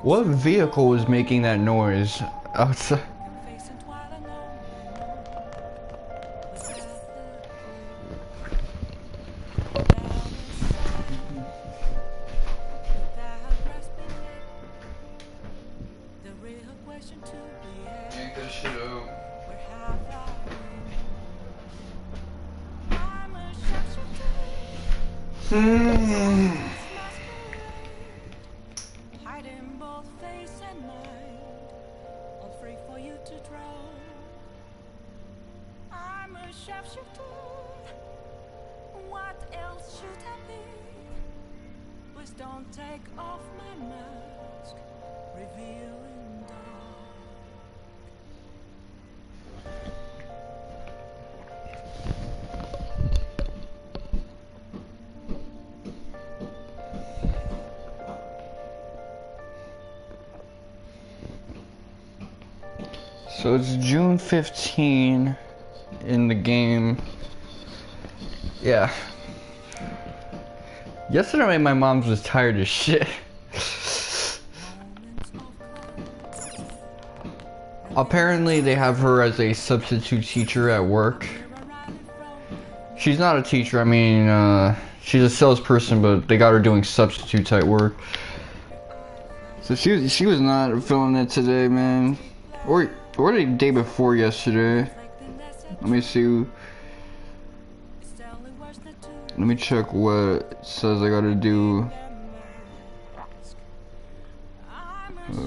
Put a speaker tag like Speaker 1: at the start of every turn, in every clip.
Speaker 1: What vehicle is making that noise outside? Yank that shit out.
Speaker 2: Hiding both face and mind, all free for you to draw. I'm a sharpshooter. What else should I be? Please don't take off my mask, revealing dark.
Speaker 1: So it's June 15 in the game. Yeah. Yesterday my mom was tired as shit. Apparently they have her as a substitute teacher at work. She's not a teacher, I mean, she's a salesperson, but they got her doing substitute type work. So she was not feeling it today, man. Or the day before yesterday. Let me see. Let me check what it says I gotta do.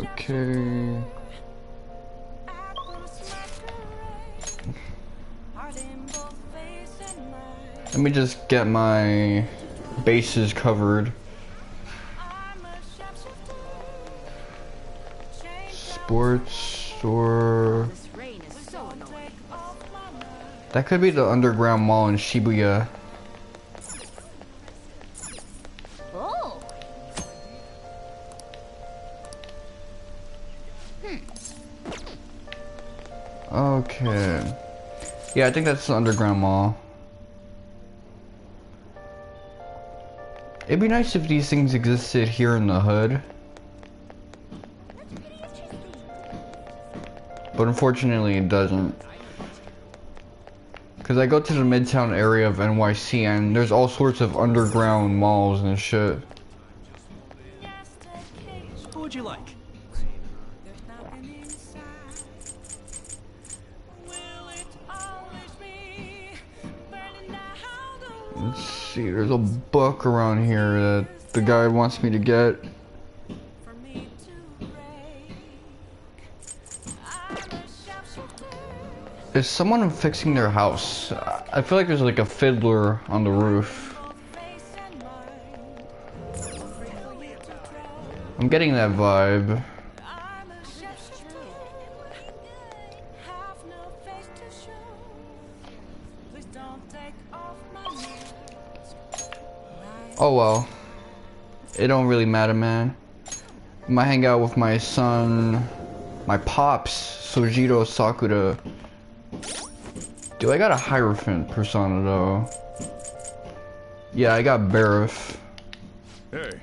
Speaker 1: Okay. Let me just get my bases covered. Sports store. That could be the underground mall in Shibuya.
Speaker 3: Oh.
Speaker 1: Okay. Yeah, I think that's the underground mall. It'd be nice if these things existed here in the hood. But unfortunately it doesn't. Cause I go to the Midtown area of NYC and there's all sorts of underground malls and shit.
Speaker 4: What would you like?
Speaker 1: Let's see, there's a book around here that the guy wants me to get. Is someone fixing their house? I feel like there's like a fiddler on the roof. I'm getting that vibe. Oh well. It don't really matter, man. I might hang out with my son, my pops, Sojiro Sakura. Dude, I got a Hierophant persona though. Yeah, I got Barif.
Speaker 4: Hey.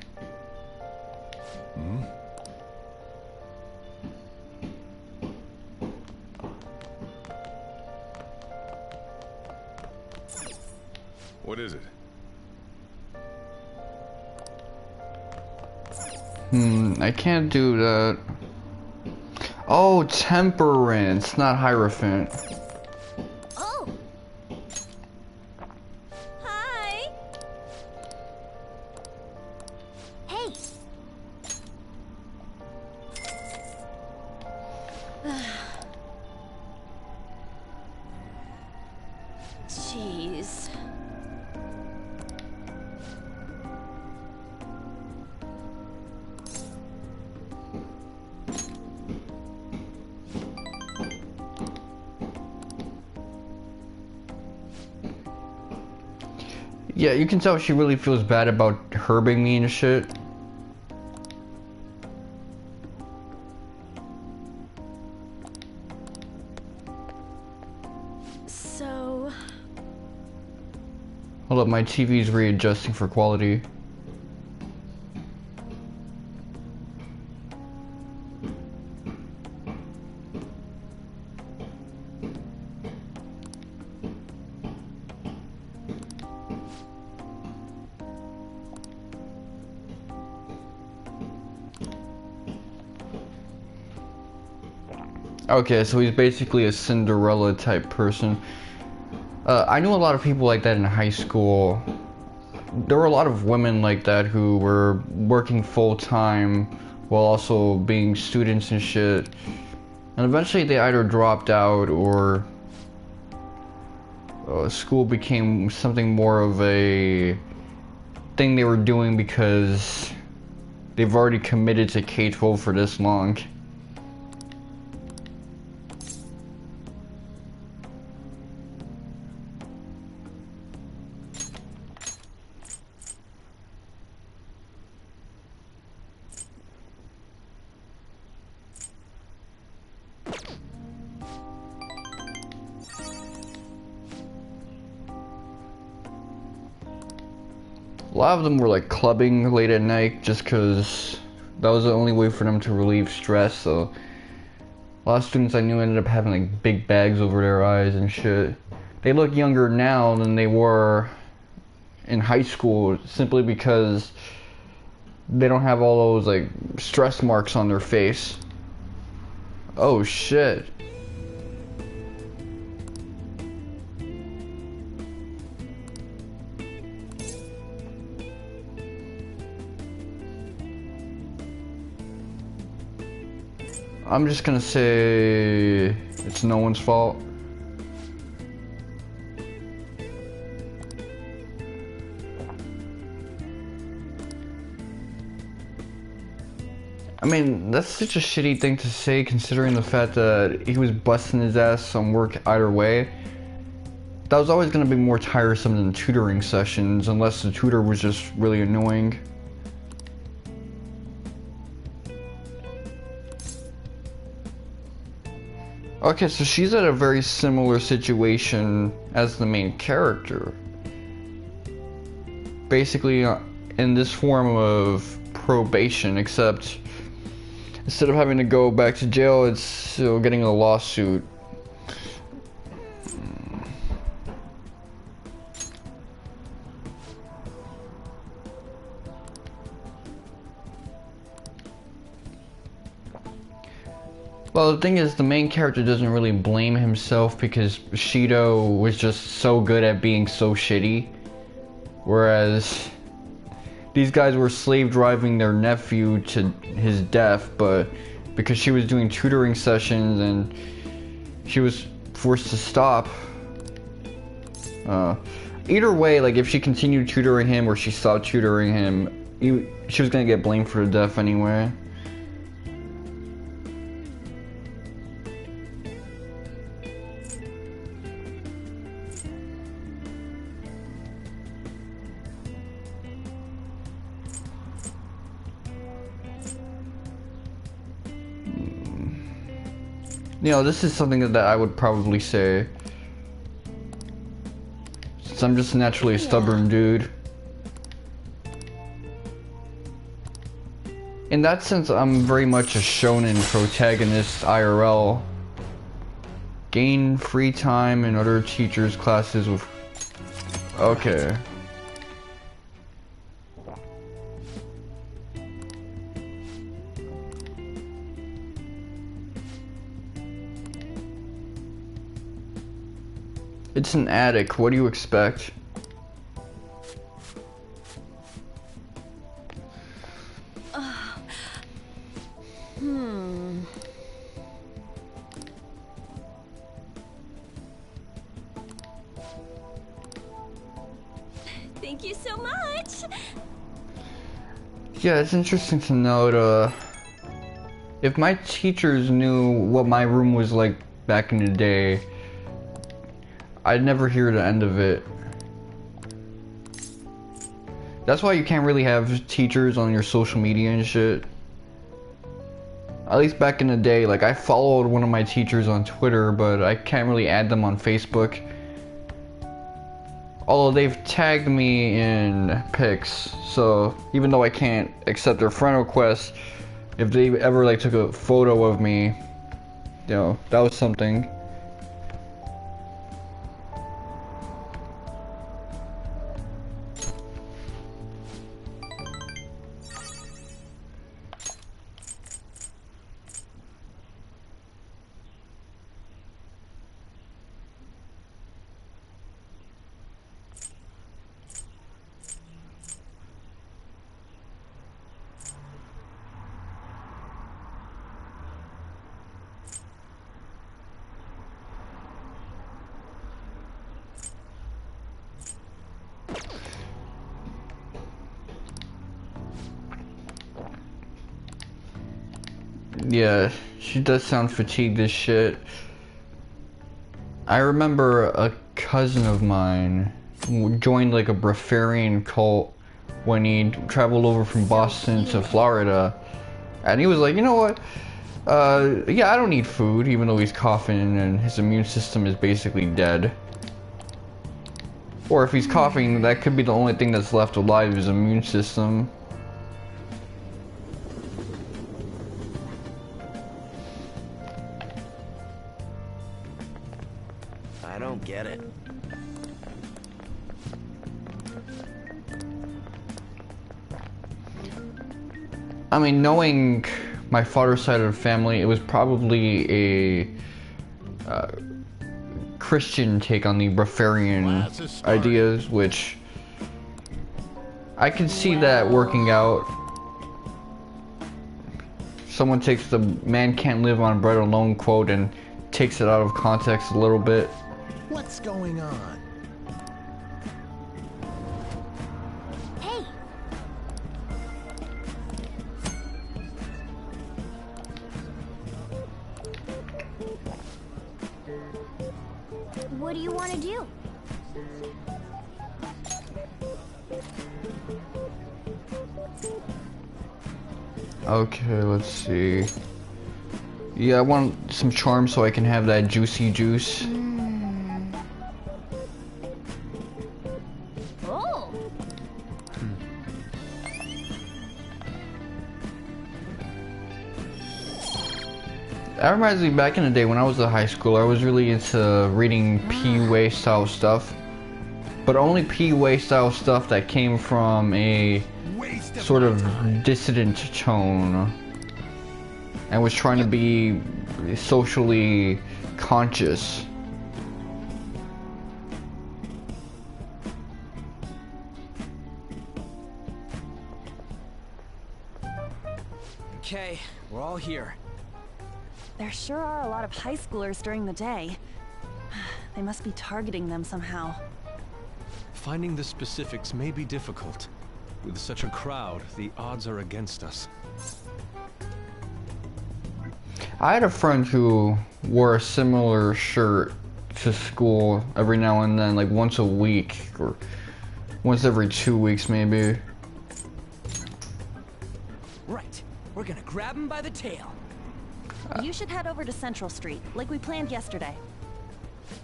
Speaker 4: What is it?
Speaker 1: I can't do that. Oh, Temperance, not Hierophant.
Speaker 3: Oh. Hi. Hey. Jeez.
Speaker 1: Yeah, you can tell she really feels bad about herbing me and shit.
Speaker 3: So...
Speaker 1: Hold up, my TV's readjusting for quality. Okay, so he's basically a Cinderella type person. I knew a lot of people like that in high school. There were a lot of women like that who were working full time while also being students and shit. And eventually they either dropped out or school became something more of a thing they were doing because they've already committed to K-12 for this long. A lot of them were like clubbing late at night just because that was the only way for them to relieve stress. So a lot of students I knew ended up having like big bags over their eyes and shit. They look younger now than they were in high school simply because they don't have all those like stress marks on their face. Oh shit. I'm just gonna say it's no one's fault. I mean, that's such a shitty thing to say considering the fact that he was busting his ass on work either way. That was always gonna be more tiresome than tutoring sessions unless the tutor was just really annoying. Okay, so she's at a very similar situation as the main character. Basically, in this form of probation, except instead of having to go back to jail, it's getting a lawsuit. Well, the thing is, the main character doesn't really blame himself because Shido was just so good at being so shitty. Whereas these guys were slave driving their nephew to his death, but because she was doing tutoring sessions and she was forced to stop. Either way, like if she continued tutoring him or she stopped tutoring him, she was gonna get blamed for the death anyway. You know, this is something that I would probably say. Since I'm just naturally a stubborn dude. In that sense, I'm very much a shonen protagonist IRL. Gain free time in other teachers' classes with... Okay. It's an attic, what do you expect?
Speaker 3: Thank you so much.
Speaker 1: Yeah, it's interesting to note, if my teachers knew what my room was like back in the day, I'd never hear the end of it. That's why you can't really have teachers on your social media and shit. At least back in the day, like I followed one of my teachers on Twitter, but I can't really add them on Facebook. Although they've tagged me in pics, so even though I can't accept their friend requests, if they ever like took a photo of me, you know, that was something. Yeah, she does sound fatigued as shit. I remember a cousin of mine joined like a Breatharian cult when he traveled over from Boston to Florida. And he was like, you know what? Yeah, I don't need food, even though he's coughing and his immune system is basically dead. Or if he's coughing, that could be the only thing that's left alive, his immune system.
Speaker 5: I don't get it.
Speaker 1: I mean, knowing my father's side of the family, it was probably a Christian take on the Breatharian ideas, which I can see that working out. Someone takes the "man can't live on bread alone" quote and takes it out of context a little bit.
Speaker 6: What's going on?
Speaker 3: Hey, what do you want to do?
Speaker 1: Okay, let's see. Yeah, I want some charm so I can have that juicy juice.
Speaker 3: Oh,
Speaker 1: That reminds me, back in the day when I was a high schooler, I was really into reading PUA style stuff. But only PUA style stuff that came from a sort of dissident tone and was trying to be socially conscious.
Speaker 7: Okay, we're all here.
Speaker 8: There sure are a lot of high schoolers during the day. They must be targeting them somehow.
Speaker 4: Finding the specifics may be difficult. With such a crowd, the odds are against us.
Speaker 1: I had a friend who wore a similar shirt to school every now and then, like once a week or once every 2 weeks maybe.
Speaker 7: Right, we're gonna grab him by the tail.
Speaker 8: You should head over to Central Street, like we planned yesterday.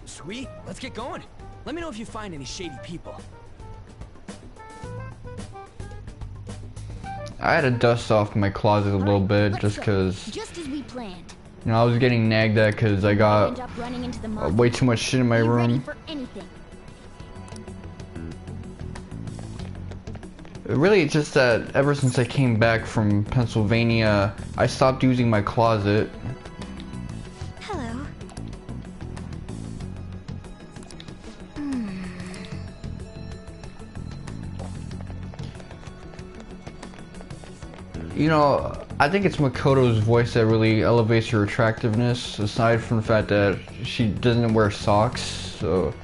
Speaker 7: Sweet, let's get going. Let me know if you find any shady people.
Speaker 1: I had to dust off my closet a little bit
Speaker 3: let's
Speaker 1: just
Speaker 3: go.
Speaker 1: because,
Speaker 3: Just as we planned.
Speaker 1: you know, I was getting nagged at because I
Speaker 3: End
Speaker 1: got
Speaker 3: up running into the mob.
Speaker 1: way too much shit in my
Speaker 3: Be ready
Speaker 1: room.
Speaker 3: for anything.
Speaker 1: Really, it's just that ever since I came back from Pennsylvania, I stopped using my closet.
Speaker 3: Hello.
Speaker 1: You know, I think it's Makoto's voice that really elevates her attractiveness, aside from the fact that she doesn't wear socks, so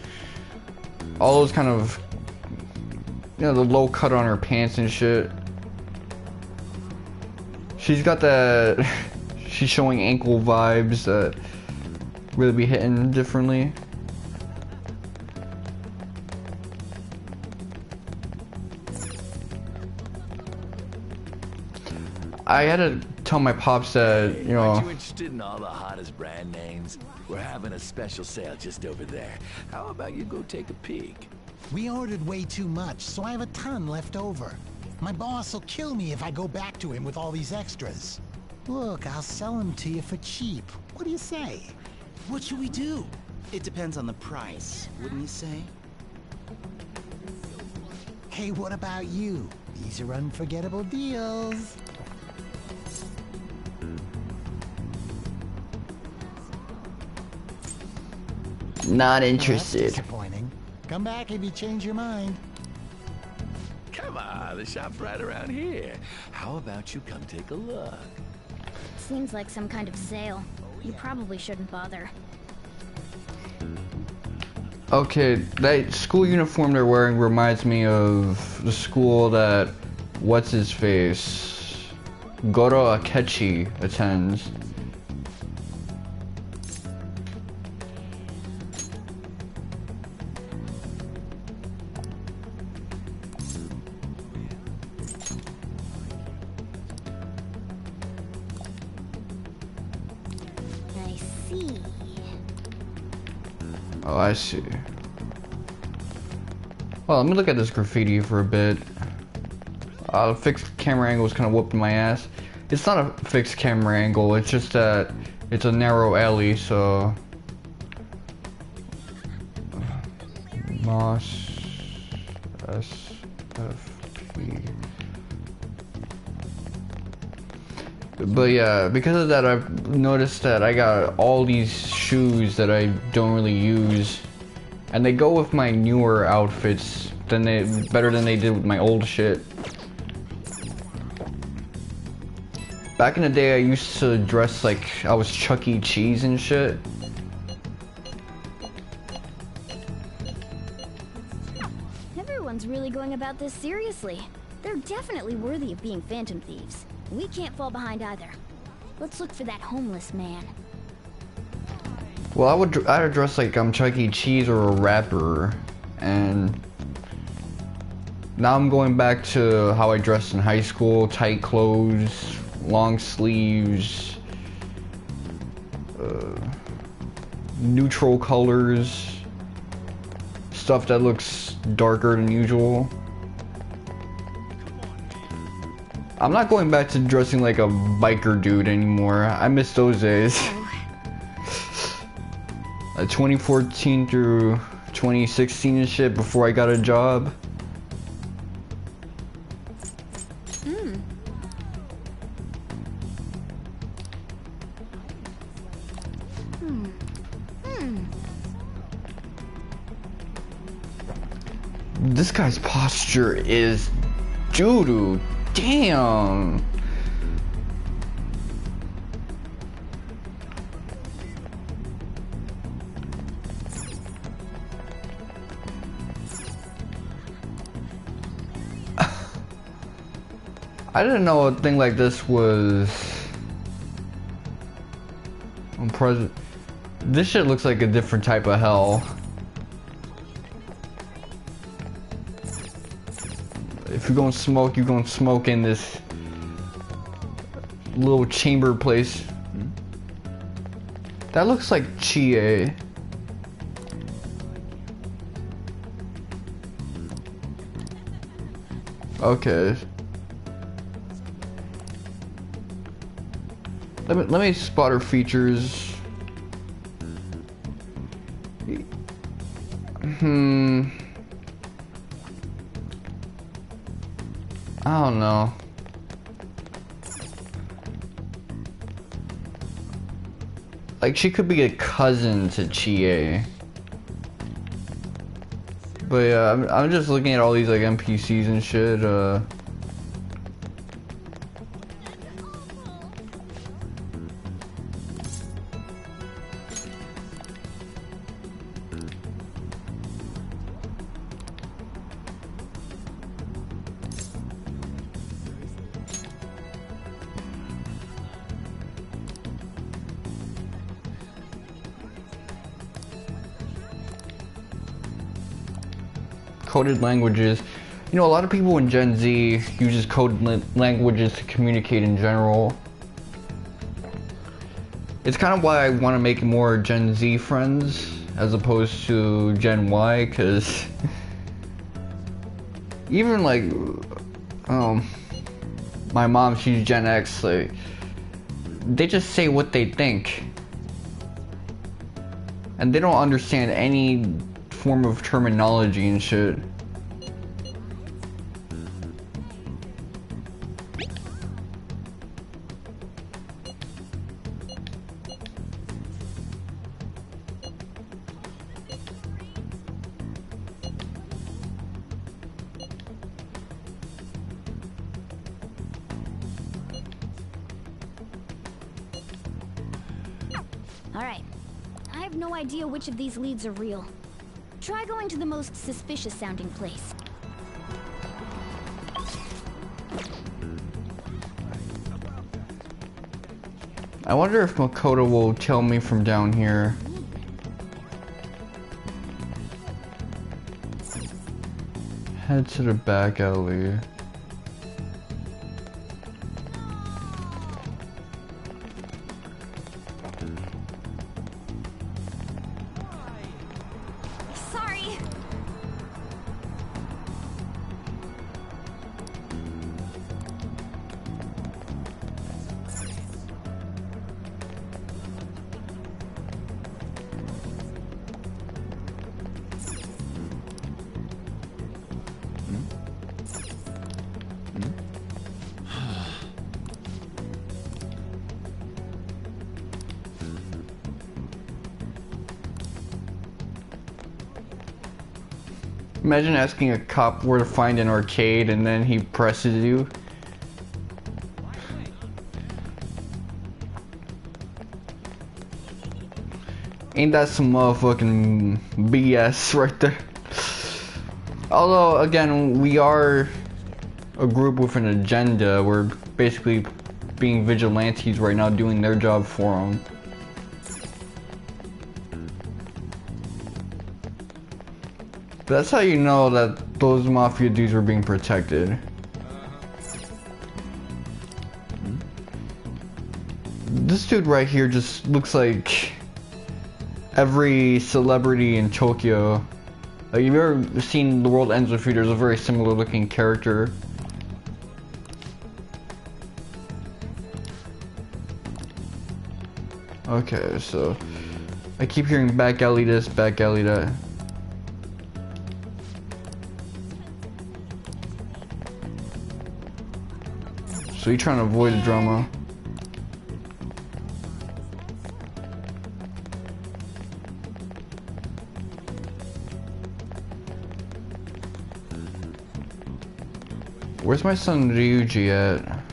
Speaker 1: all those kind of, you know, the low cut on her pants and shit. She's got that, she's showing ankle vibes that really be hitting differently. I had to tell my pops that, you
Speaker 5: Aren't
Speaker 1: know,
Speaker 5: you interested in all the hottest brand names? We're having a special sale just over there. How about you go take a peek?
Speaker 6: We ordered way too much, so I have a ton left over. My boss will kill me if I go back to him with all these extras. Look, I'll sell them to you for cheap. What do you say?
Speaker 7: What should we do?
Speaker 9: It depends on the price, wouldn't you say?
Speaker 6: Hey, what about you? These are unforgettable deals.
Speaker 1: not
Speaker 6: Well, that's
Speaker 1: interested.
Speaker 6: disappointing. Come back if you change your mind.
Speaker 5: Come on, the shop's right around here. How about you come take a look?
Speaker 3: Seems like some kind of sale. You probably shouldn't bother.
Speaker 1: Okay, that school uniform they're wearing reminds me of the school that what's his face Goro Akechi attends.
Speaker 3: I see.
Speaker 1: Oh, I see. Well, let me look at this graffiti for a bit. The fixed camera angle is kind of whooping my ass. It's not a fixed camera angle, it's just that it's a narrow alley, so... Moss... SFP... But yeah, because of that, I've noticed that I got all these shoes that I don't really use. And they go with my newer outfits better than they did with my old shit. Back in the day, I used to dress like I was Chuck E. Cheese and shit.
Speaker 3: Everyone's really going about this seriously. They're definitely worthy of being phantom thieves. We can't fall behind either. Let's look for that homeless man.
Speaker 1: Well, I'd dress like I'm Chuck E. Cheese or a rapper, and now I'm going back to how I dressed in high school: tight clothes, long sleeves, neutral colors, stuff that looks darker than usual. I'm not going back to dressing like a biker dude anymore. I miss those days. 2014 through 2016 and shit before I got a job. This guy's posture is doo-doo. Damn. I didn't know a thing like this was on present. This shit looks like a different type of hell. If you're gonna smoke, you're gonna smoke in this little chamber place. That looks like Chie. Okay. Let me spot her features. I don't know. Like, she could be a cousin to Chie. But yeah, I'm just looking at all these like NPCs and shit. Coded languages. You know, a lot of people in Gen Z uses coded languages to communicate in general. It's kind of why I want to make more Gen Z friends as opposed to Gen Y, because even like my mom, she's Gen X, like they just say what they think and they don't understand any form of terminology and shit.
Speaker 3: Alright. I have no idea which of these leads are real. Try going to the most suspicious sounding place.
Speaker 1: I wonder if Makoto will tell me from down here. Head to the back alley.
Speaker 3: Sorry.
Speaker 1: Imagine asking a cop where to find an arcade and then he presses you. Ain't that some motherfucking BS right there? Although, again, we are a group with an agenda. We're basically being vigilantes right now, doing their job for them. But that's how you know that those mafia dudes were being protected. This dude right here just looks like every celebrity in Tokyo. Like, you've ever seen The World Ends With You? There's a very similar looking character. Okay, so I keep hearing back alley this, back alley that. So you're trying to avoid the drama. Where's my son Ryuji at?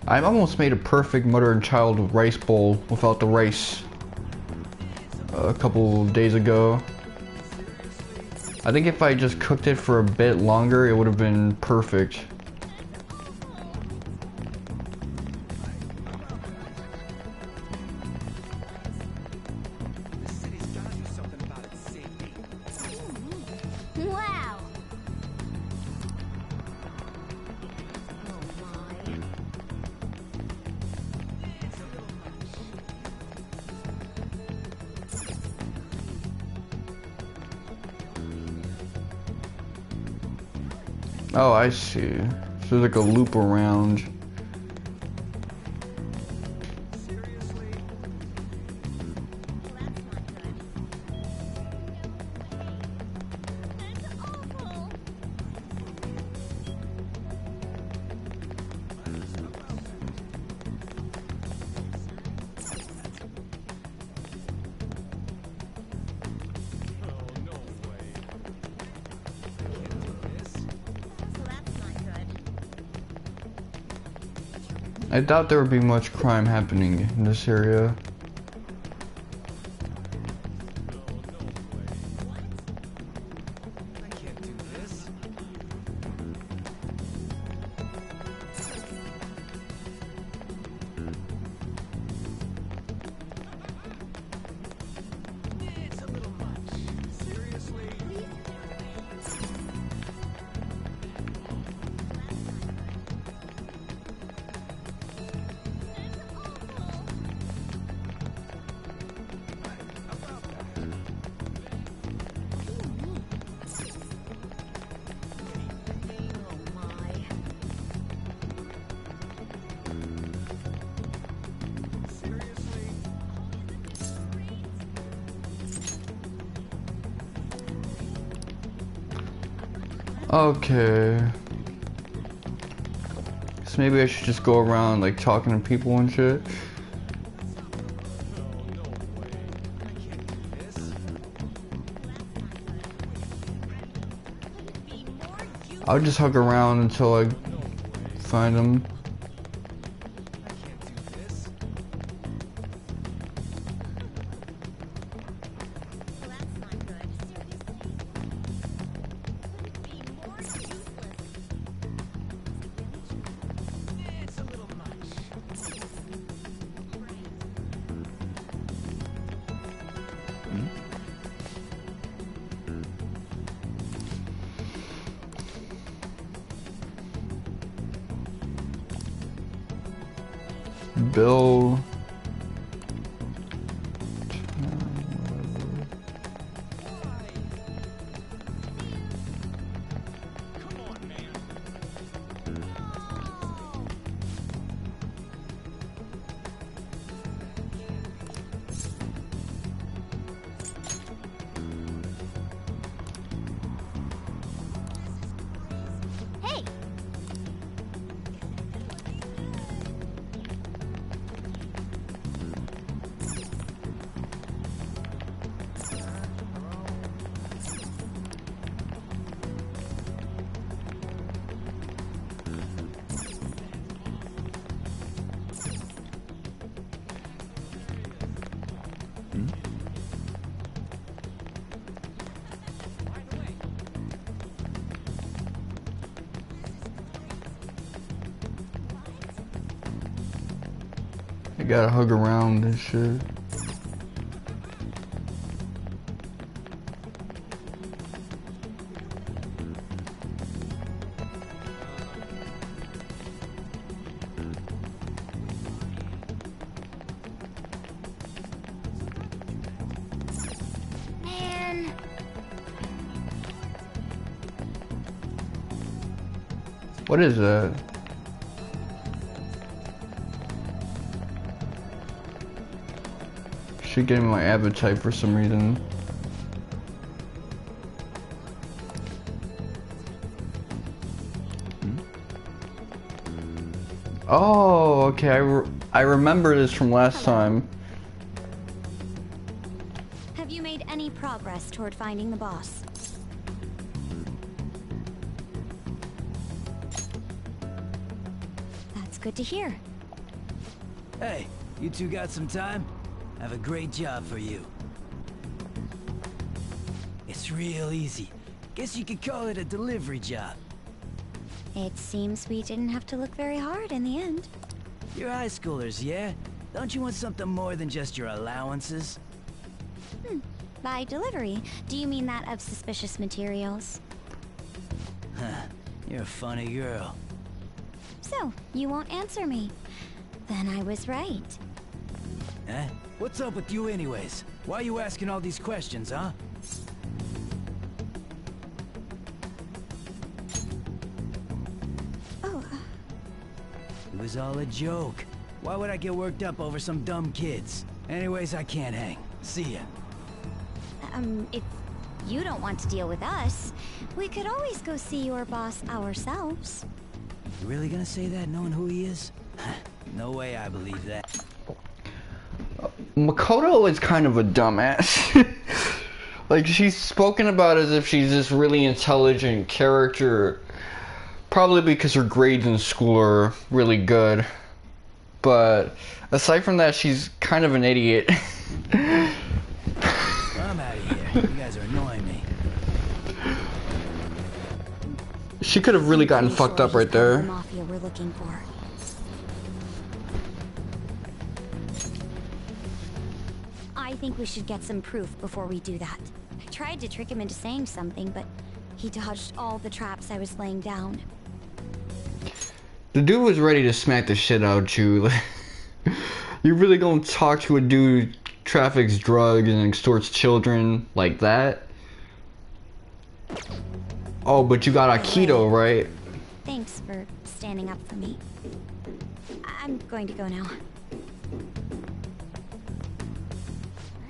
Speaker 1: I almost made a perfect mother and child rice bowl without the rice a couple days ago. I think if I just cooked it for a bit longer, it would have been perfect.
Speaker 3: Wow.
Speaker 1: Oh, I see. So there's like a loop around. I doubt there would be much crime happening in this area. Okay. So maybe I should just go around like talking to people and shit. I'll just hug around until I find them. Bill.
Speaker 3: Hey!
Speaker 1: I gotta hug around and shit.
Speaker 3: Man.
Speaker 1: What is that? She gave me my appetite for some reason. Oh, okay. I remember this from last time.
Speaker 3: Have you made any progress toward finding the boss? That's good to hear.
Speaker 9: Hey, you two got some time? I have a great job for you. It's real easy. Guess you could call it a delivery job.
Speaker 3: It seems we didn't have to look very hard in the end.
Speaker 9: You're high schoolers, yeah? Don't you want something more than just your allowances?
Speaker 3: By delivery, do you mean that of suspicious materials?
Speaker 9: Huh. You're a funny girl.
Speaker 3: So, you won't answer me. Then I was right.
Speaker 9: Eh? What's up with you anyways? Why are you asking all these questions, huh?
Speaker 3: Oh,
Speaker 9: It was all a joke. Why would I get worked up over some dumb kids? Anyways, I can't hang. See ya.
Speaker 3: if you don't want to deal with us, we could always go see your boss ourselves.
Speaker 9: You really gonna say that knowing who he is? No way I believe that.
Speaker 1: Makoto is kind of a dumbass. Like, she's spoken about as if she's this really intelligent character. Probably because her grades in school are really good. But aside from that, she's kind of an idiot.
Speaker 9: I'm out of here. You guys are annoying me.
Speaker 1: She could have really gotten fucked up right
Speaker 3: The
Speaker 1: there.
Speaker 3: mafia we're looking for. I think we should get some proof before we do that. I tried to trick him into saying something, but he dodged all the traps I was laying down.
Speaker 1: The dude was ready to smack the shit out of you. You really gonna talk to a dude who traffics drugs and extorts children like that? Oh, but you got Aikido, right?
Speaker 3: Thanks for standing up for me. I'm going to go now.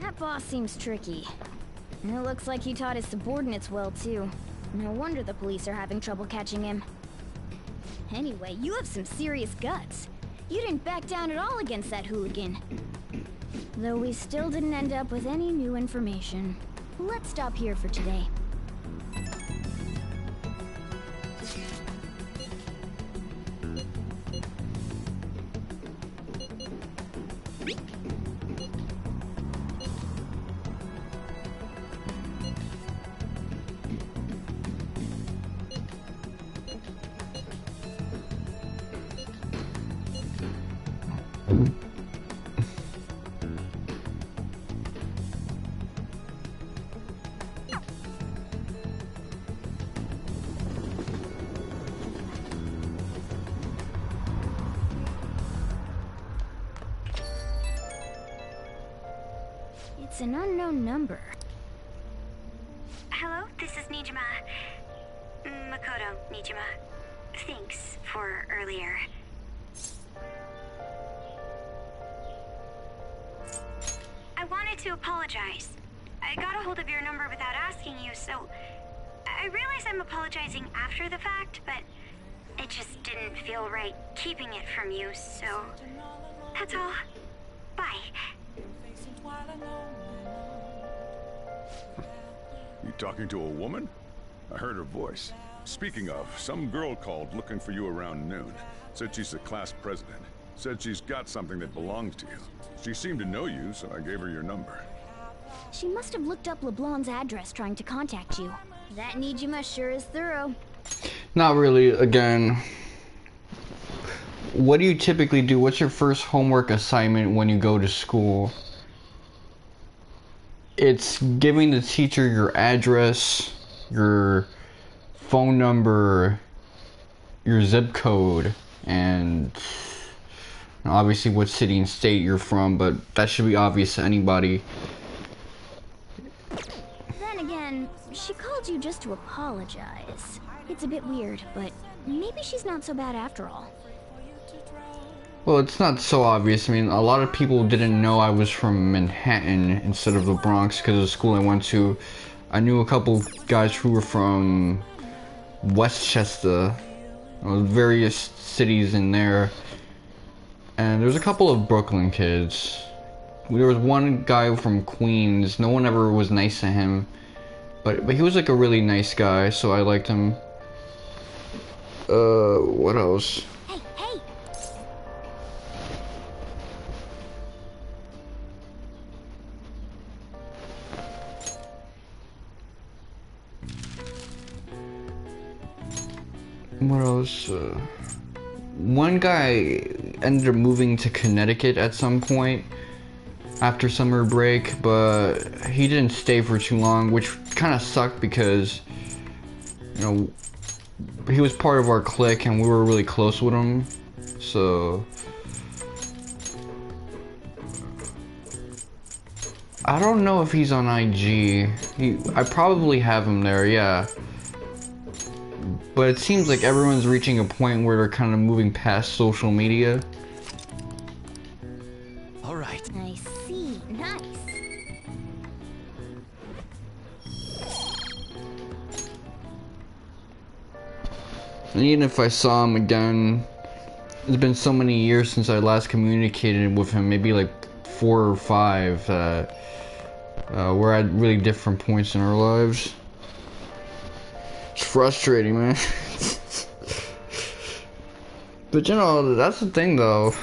Speaker 3: That boss seems tricky. And it looks like he taught his subordinates well, too. No wonder the police are having trouble catching him. Anyway, you have some serious guts. You didn't back down at all against that hooligan. Though we still didn't end up with any new information. Let's stop here for today. It's an unknown number.
Speaker 10: Hello, this is Nijima. Makoto Nijima. Thanks for earlier. I wanted to apologize. I got a hold of your number without asking you, so I realize I'm apologizing after the fact, but it just didn't feel right keeping it from you, so that's all. Bye.
Speaker 11: You talking to a woman? I heard her voice. Speaking of, some girl called looking for you around noon. Said she's the class president. Said she's got something that belongs to you. She seemed to know you, so I gave her your number.
Speaker 3: She must have looked up LeBlanc's address trying to contact you. That Nijima sure is thorough.
Speaker 1: Not really, again. What do you typically do? What's your first homework assignment when you go to school? It's giving the teacher your address, your phone number, your zip code, and obviously what city and state you're from, but that should be obvious to anybody.
Speaker 3: Then again, she called you just to apologize. It's a bit weird, but maybe she's not so bad after all.
Speaker 1: Well, it's not so obvious. I mean, a lot of people didn't know I was from Manhattan instead of the Bronx because of the school I went to. I knew a couple guys who were from Westchester, various cities in there. And there's a couple of Brooklyn kids. There was one guy from Queens. No one ever was nice to him. But he was like a really nice guy, so I liked him. What else?
Speaker 3: Hey, hey!
Speaker 1: What else? One guy ended up moving to Connecticut at some point after summer break, but he didn't stay for too long, which kind of sucked because, you know, he was part of our clique and we were really close with him, so I don't know if he's on IG. I probably have him there, yeah. But it seems like everyone's reaching a point where they're kind of moving past social media.
Speaker 9: All right.
Speaker 3: I see. Nice.
Speaker 1: And even if I saw him again, it's been so many years since I last communicated with him, maybe like 4 or 5, we're at really different points in our lives. It's frustrating, man. But you know, that's the thing though.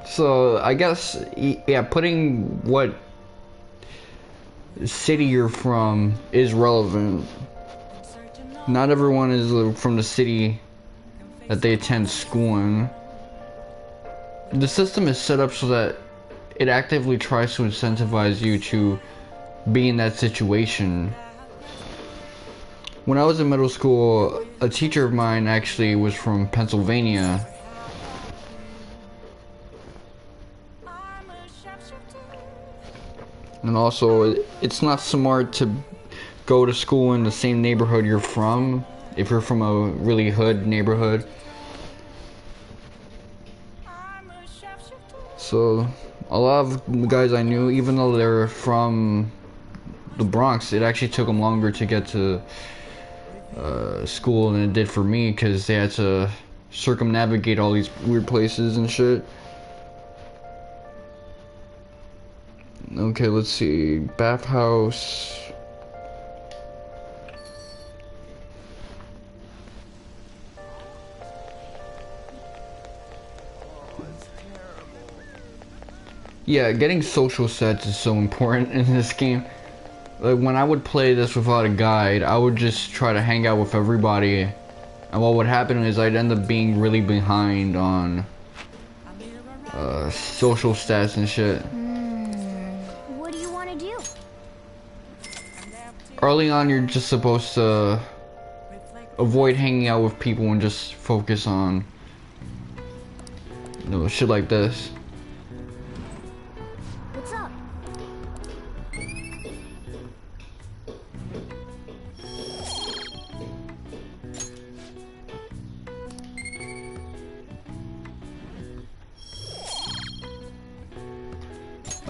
Speaker 1: So I guess, yeah, putting what city you're from is relevant. Not everyone is from the city that they attend school in. The system is set up so that it actively tries to incentivize you to be in that situation. When I was in middle school, a teacher of mine actually was from Pennsylvania. And also, it's not smart to go to school in the same neighborhood you're from, if you're from a really hood neighborhood. So, a lot of the guys I knew, even though they're from the Bronx, it actually took them longer to get to school than it did for me, because they had to circumnavigate all these weird places and shit. Okay, let's see. Bathhouse. Yeah, getting social sets is so important in this game. Like, when I would play this without a guide, I would just try to hang out with everybody. And what would happen is I'd end up being really behind on social stats and shit.
Speaker 3: What do you want to do?
Speaker 1: Early on, you're just supposed to avoid hanging out with people and just focus on, you know, shit like this.
Speaker 3: What's up?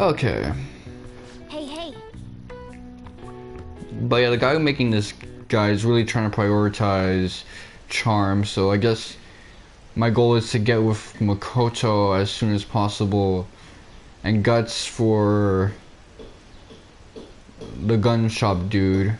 Speaker 1: Okay.
Speaker 3: Hey.
Speaker 1: But yeah, the guy making this guy is really trying to prioritize charm, so I guess my goal is to get with Makoto as soon as possible, and Guts for the gun shop dude.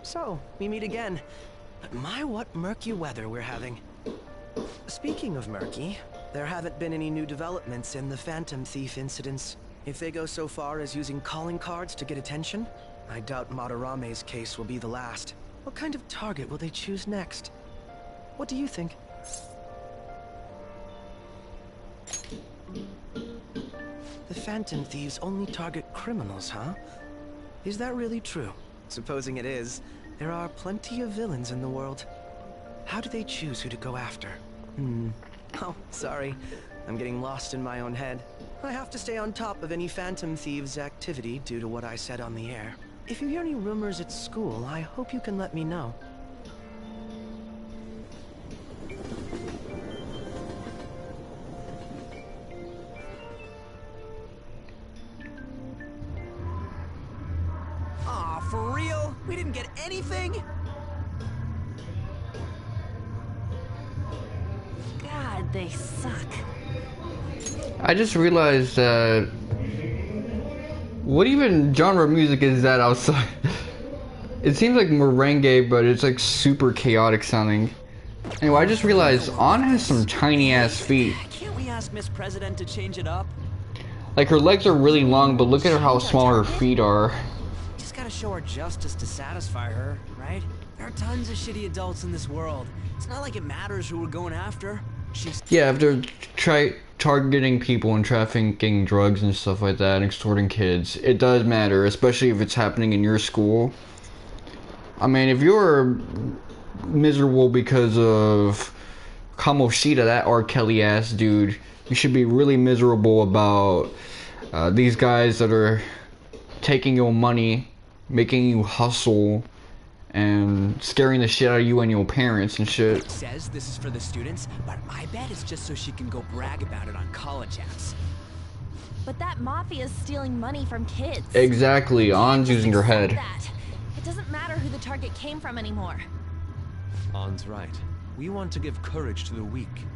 Speaker 12: So, we meet again. But my, what murky weather we're having. Speaking of murky, there haven't been any new developments in the Phantom Thief incidents. If they go so far as using calling cards to get attention, I doubt Madarame's case will be the last. What kind of target will they choose next? What do you think? The Phantom Thieves only target criminals, huh? Is that really true? Supposing it is, there are plenty of villains in the world. How do they choose who to go after? Oh, sorry. I'm getting lost in my own head. I have to stay on top of any Phantom Thieves' activity due to what I said on the air. If you hear any rumors at school, I hope you can let me know.
Speaker 7: Aw, for real? We didn't get anything?
Speaker 8: God, they suck.
Speaker 1: I just realized that what even genre of music is that outside? It seems like merengue, but it's like super chaotic sounding. Anyway, I just realized Ann has some tiny ass feet.
Speaker 7: Can't we ask Miss President to change it up?
Speaker 1: Like her legs are really long, but look at her how small her feet are.
Speaker 7: Just gotta show her justice to satisfy her, right? There are tons of shitty adults in this world. It's not like it matters who we're going after.
Speaker 1: Yeah, if they're targeting people and trafficking drugs and stuff like that, and extorting kids, it does matter, especially if it's happening in your school. I mean, if you're miserable because of Kamoshida, that R. Kelly ass dude, you should be really miserable about these guys that are taking your money, making you hustle, and scaring the shit out of you and your parents and shit.
Speaker 7: It says this is for the students, but I bet it's just so she can go brag about it on college apps.
Speaker 8: But that mafia's stealing money from kids.
Speaker 1: Exactly, Ann's using her head.
Speaker 8: That. It doesn't matter who the target came from anymore.
Speaker 4: Ann's right. We want to give courage to the weak.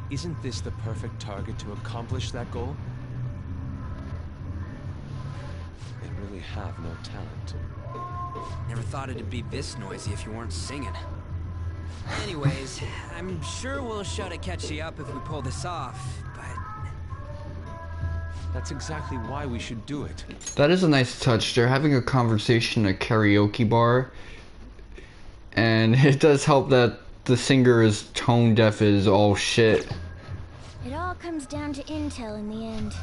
Speaker 4: Isn't this the perfect target to accomplish that goal? They really have no talent.
Speaker 7: Never thought it'd be this noisy if you weren't singing. Anyways, I'm sure we'll shut Akechi up if we pull this off, but...
Speaker 4: That's exactly why we should do it.
Speaker 1: That is a nice touch. They're having a conversation at a karaoke bar, and it does help that the singer is tone deaf as all shit.
Speaker 3: It all comes down to intel in the end.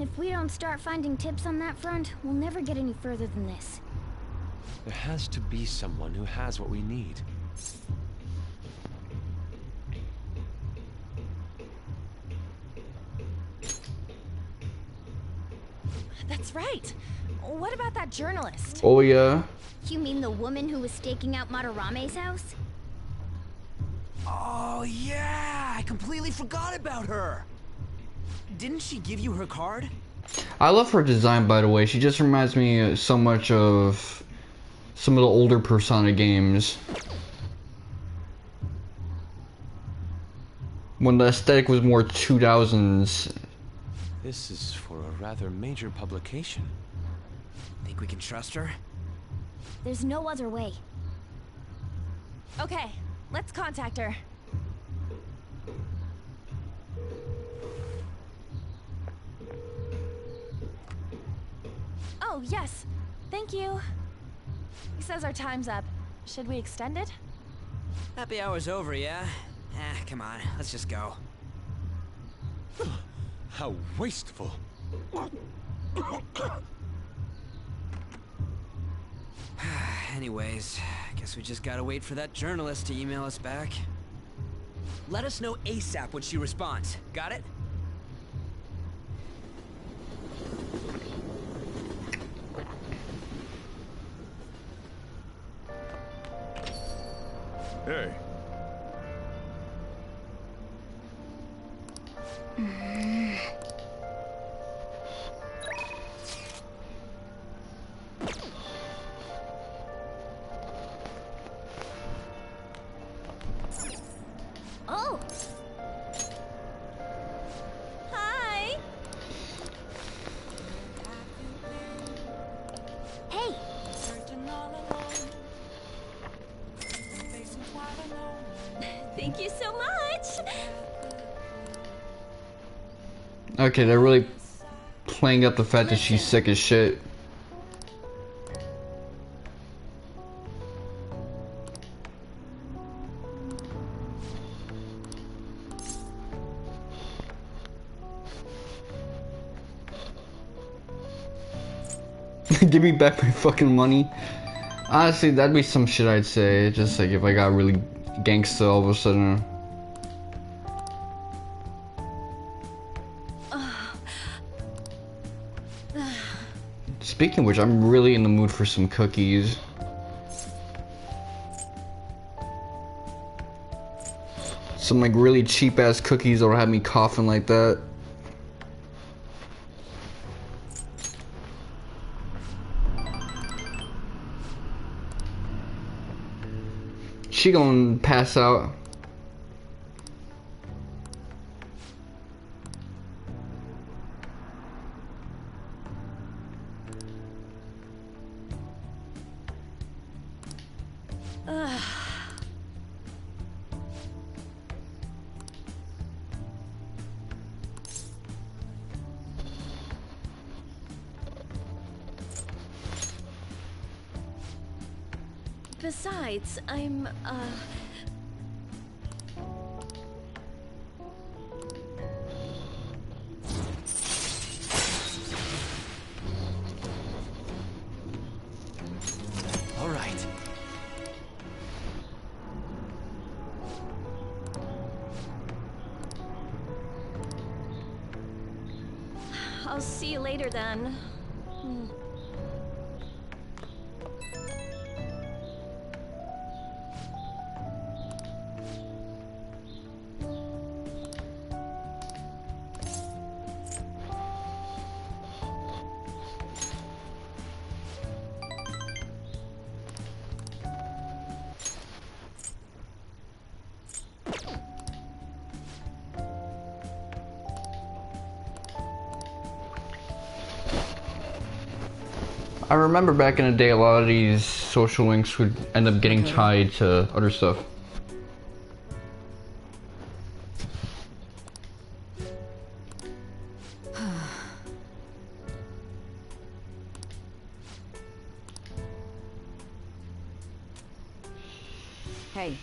Speaker 3: If we don't start finding tips on that front, we'll never get any further than this.
Speaker 4: There has to be someone who has what we need.
Speaker 8: That's right. What about that journalist?
Speaker 1: Oh yeah?
Speaker 3: You mean the woman who was staking out Madarame's house?
Speaker 7: Oh yeah, I completely forgot about her. Didn't she give you her card?
Speaker 1: I love her design, by the way. She just reminds me so much of some of the older Persona games, when the aesthetic was more 2000s.
Speaker 4: This is for a rather major publication.
Speaker 7: Think we can trust her?
Speaker 3: There's no other way.
Speaker 8: Okay, let's contact her. Oh, yes. Thank you. He says our time's up. Should we extend it?
Speaker 7: Happy hour's over, yeah? Come on, let's just go.
Speaker 4: How wasteful.
Speaker 7: Anyways, guess we just gotta wait for that journalist to email us back. Let us know ASAP when she responds. Got it?
Speaker 11: Hey.
Speaker 3: Oh! Hi! Hey! Thank you so much!
Speaker 1: Okay, they're really playing up the fact that she's sick as shit. Give me back my fucking money. Honestly, that'd be some shit I'd say. Just like if I got really gangsta all of a sudden. Speaking of which, I'm really in the mood for some cookies. Some like really cheap ass cookies that'll have me coughing like that. She gonna pass out.
Speaker 8: Besides, I'm,
Speaker 9: All right.
Speaker 8: I'll see you later then.
Speaker 1: I remember back in the day, a lot of these social links would end up getting tied to other stuff.
Speaker 8: Hey.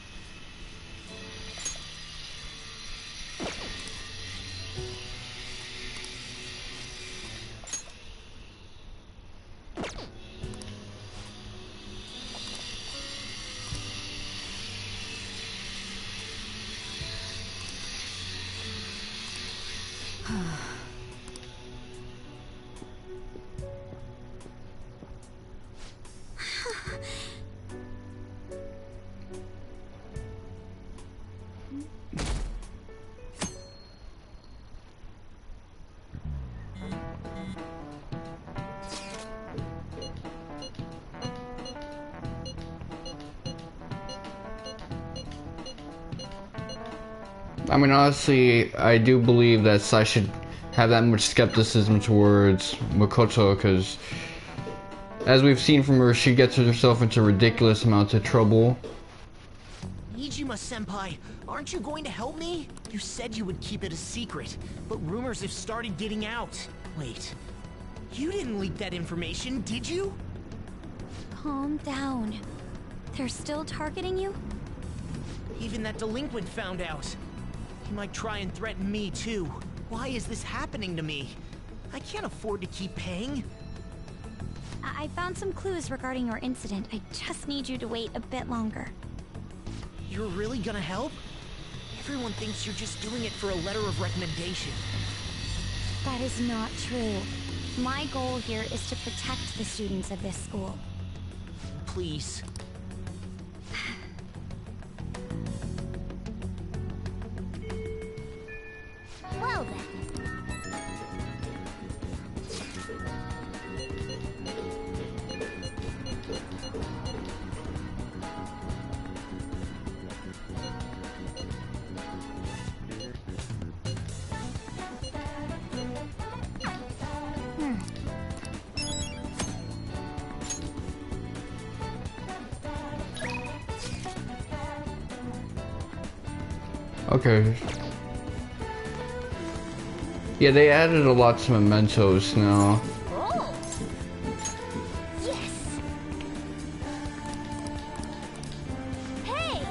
Speaker 1: I mean, honestly, I do believe that Sai should have that much skepticism towards Makoto, because as we've seen from her, she gets herself into ridiculous amounts of trouble.
Speaker 13: Nijima-senpai, aren't you going to help me? You said you would keep it a secret, but rumors have started getting out. Wait, you didn't leak that information, did you?
Speaker 10: Calm down. They're still targeting you?
Speaker 13: Even that delinquent found out. He might try and threaten me too. Why is this happening to me? I can't afford to keep paying.
Speaker 10: I found some clues regarding your incident. I just need you to wait a bit longer.
Speaker 13: You're really gonna help? Everyone thinks you're just doing it for a letter of recommendation.
Speaker 10: That is not true. My goal here is to protect the students of this school.
Speaker 13: Please.
Speaker 1: Okay. Yeah, they added a lot to mementos now.
Speaker 3: Oh! Yes! Hey!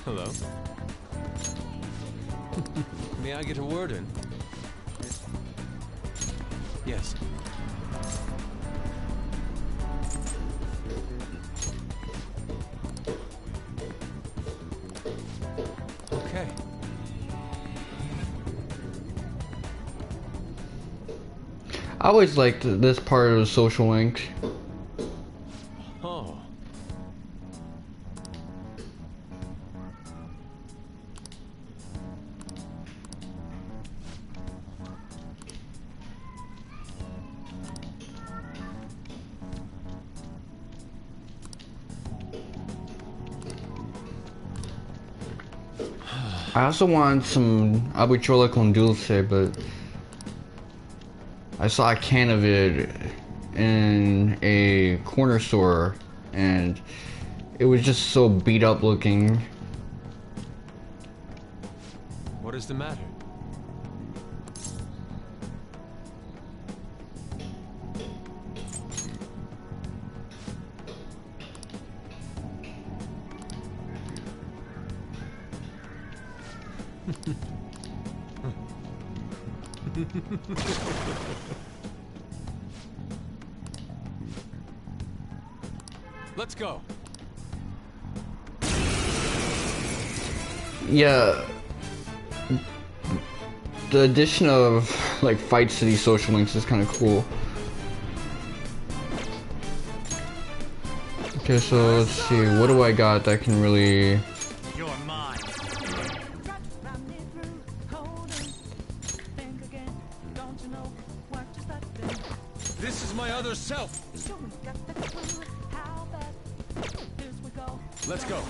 Speaker 4: Hello? May I get a word in? Yes. Okay.
Speaker 1: I always liked this part of the social link.
Speaker 4: Oh.
Speaker 1: I also want some habichuela con dulce, but I saw a can of it in a corner store and it was just so beat up looking.
Speaker 4: What is the matter? Let's go.
Speaker 1: Yeah, the addition of like fights to these social links is kind of cool. Okay, so let's see, what do I got that can really...
Speaker 13: You're mine.
Speaker 4: This is my other self. Let's go.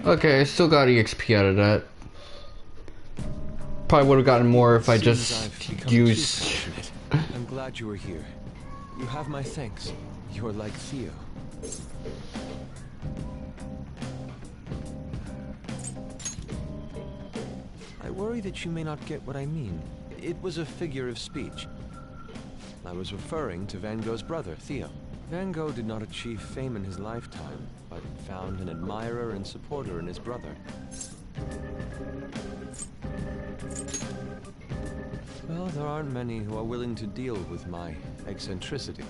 Speaker 1: Okay, I still got EXP out of that. Probably would have gotten more if I just used...
Speaker 4: I'm glad you were here. You have my thanks. You're like Theo. I worry that you may not get what I mean. It was a figure of speech. I was referring to Van Gogh's brother, Theo. Van Gogh did not achieve fame in his lifetime, but found an admirer and supporter in his brother. Well, there aren't many who are willing to deal with my eccentricity.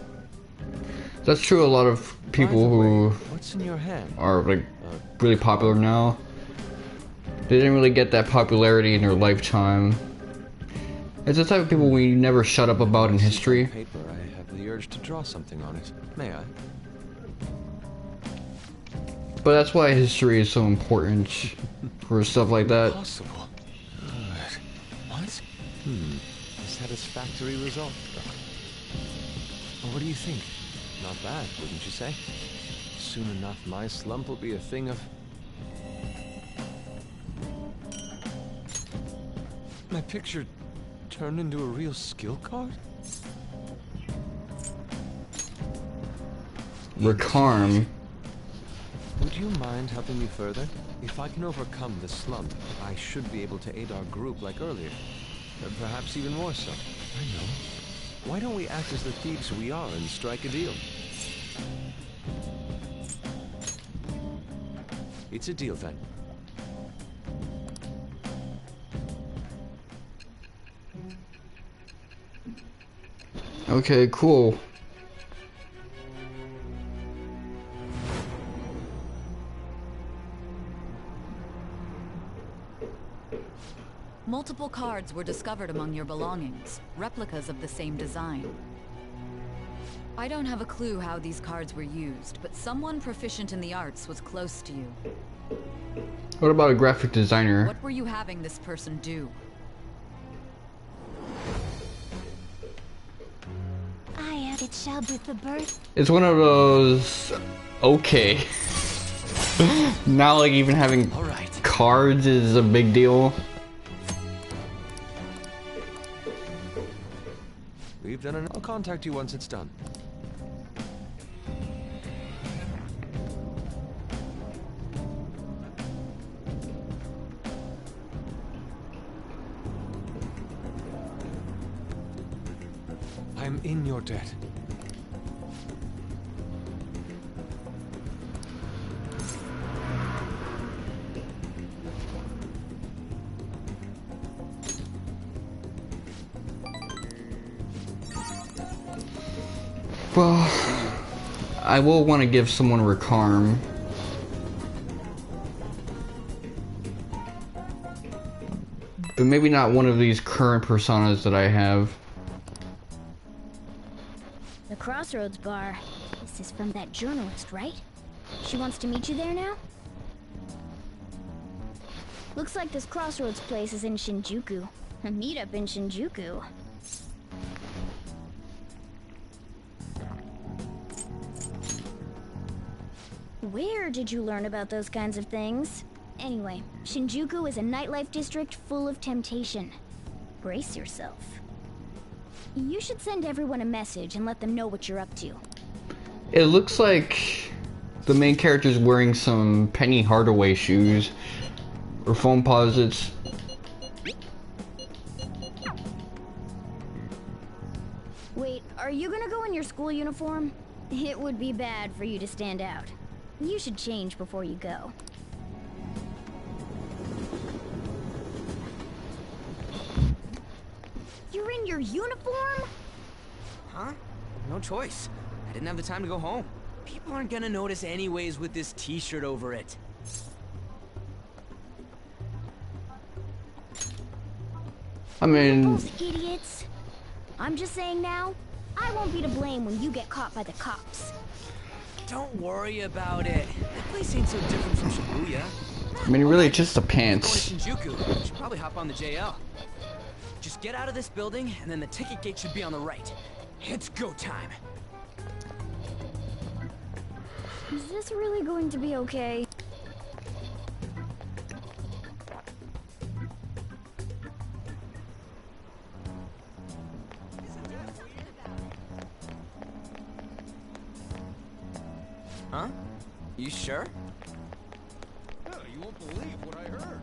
Speaker 1: That's true, a lot of people who
Speaker 4: What's in your hand?
Speaker 1: are like really popular now, they didn't really get that popularity in their lifetime. It's the type of people we never shut up about in history.
Speaker 4: Paper, I have the urge to draw something on it. May I?
Speaker 1: But that's why history is so important for stuff like that.
Speaker 4: Impossible. Good. What? A satisfactory result. Well, what do you think? Not bad, wouldn't you say? Soon enough, my slump will be a thing of... My picture turned into a real skill card?
Speaker 1: Rakarm.
Speaker 4: Would you mind helping me further? If I can overcome this slump, I should be able to aid our group like earlier. Perhaps even more so. I know. Why don't we act as the thieves we are and strike a deal? It's a deal then.
Speaker 1: Okay, cool.
Speaker 14: Multiple cards were discovered among your belongings, replicas of the same design. I don't have a clue how these cards were used, but someone proficient in the arts was close to you.
Speaker 1: What about a graphic designer?
Speaker 14: What were you having this person do?
Speaker 3: It shall be the birth.
Speaker 1: It's one of those... Okay. Now, like, even having cards is a big deal.
Speaker 4: We've done it. I'll contact you once it's done. I'm in your debt.
Speaker 1: Well, I will want to give someone Recarm. But maybe not one of these current personas that I have.
Speaker 3: The Crossroads bar. This is from that journalist, right? She wants to meet you there now? Looks like this Crossroads place is in Shinjuku. A meetup in Shinjuku. Where did you learn about those kinds of things? Anyway, Shinjuku is a nightlife district full of temptation. Brace yourself. You should send everyone a message and let them know what you're up to.
Speaker 1: It looks like the main character's wearing some Penny Hardaway shoes. Or phone posits.
Speaker 3: Wait, are you gonna go in your school uniform? It would be bad for you to stand out. You should change before you go. You're in your uniform?
Speaker 7: Huh? No choice. I didn't have the time to go home. People aren't gonna notice anyways with this t-shirt over it.
Speaker 1: I mean...
Speaker 3: Those idiots. I'm just saying now, I won't be to blame when you get caught by the cops.
Speaker 7: Don't worry about it. That place ain't so different from Shibuya.
Speaker 1: I mean, really, just the
Speaker 7: Going
Speaker 1: pants.
Speaker 7: to Shinjuku. We should probably hop on the JL. Just get out of this building, and then the ticket gate should be on the right. It's go time.
Speaker 3: Is this really going to be okay?
Speaker 7: Huh? You sure?
Speaker 15: Yeah, you won't believe what I heard.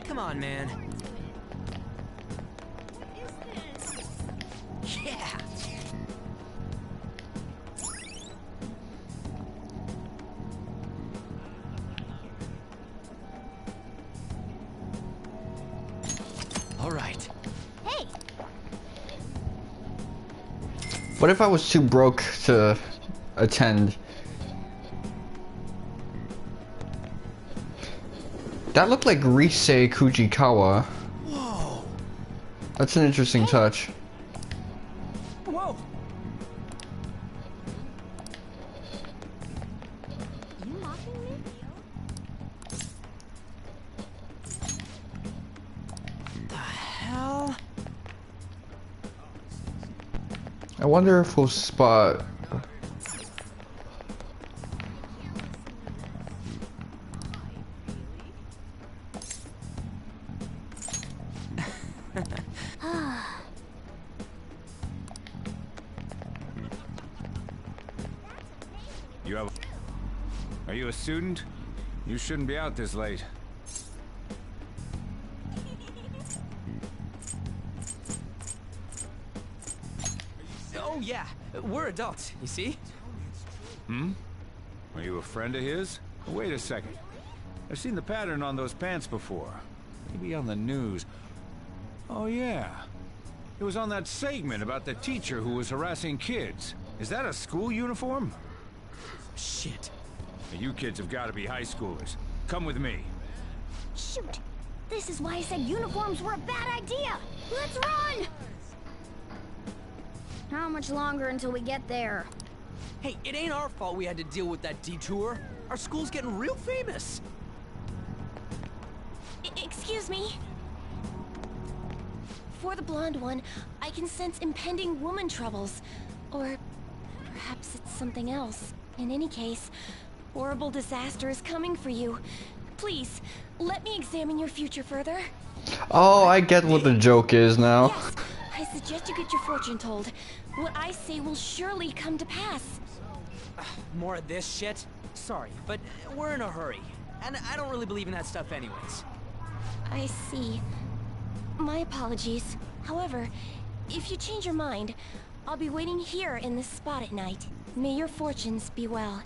Speaker 7: Come on, man. Yeah.
Speaker 4: All right.
Speaker 3: Hey.
Speaker 1: What if I was too broke to attend? That looked like Risei Kujikawa.
Speaker 7: Whoa.
Speaker 1: That's an interesting touch.
Speaker 7: Whoa.
Speaker 3: You mocking me?
Speaker 7: The hell?
Speaker 1: I wonder if we'll spot...
Speaker 11: You have...
Speaker 16: Are you a student? You shouldn't be out this late.
Speaker 7: Oh yeah, we're adults, you see?
Speaker 16: Hmm? Are you a friend of his? Wait a second. I've seen the pattern on those pants before. Maybe on the news. Oh yeah. It was on that segment about the teacher who was harassing kids. Is that a school uniform?
Speaker 7: Shit.
Speaker 16: You kids have got to be high schoolers. Come with me.
Speaker 3: Shoot! This is why I said uniforms were a bad idea! Let's run! How much longer until we get there?
Speaker 7: Hey, it ain't our fault we had to deal with that detour. Our school's getting real famous.
Speaker 17: Excuse me? For the blonde one, I can sense impending woman troubles. Or perhaps it's something else. In any case, horrible disaster is coming for you. Please, let me examine your future further.
Speaker 1: Oh, I get what the joke is now.
Speaker 17: Yes, I suggest you get your fortune told. What I say will surely come to pass.
Speaker 7: More of this shit? Sorry, but we're in a hurry. And I don't really believe in that stuff anyways.
Speaker 17: I see. My apologies. However, if you change your mind, I'll be waiting here in this spot at night. May your fortunes be well.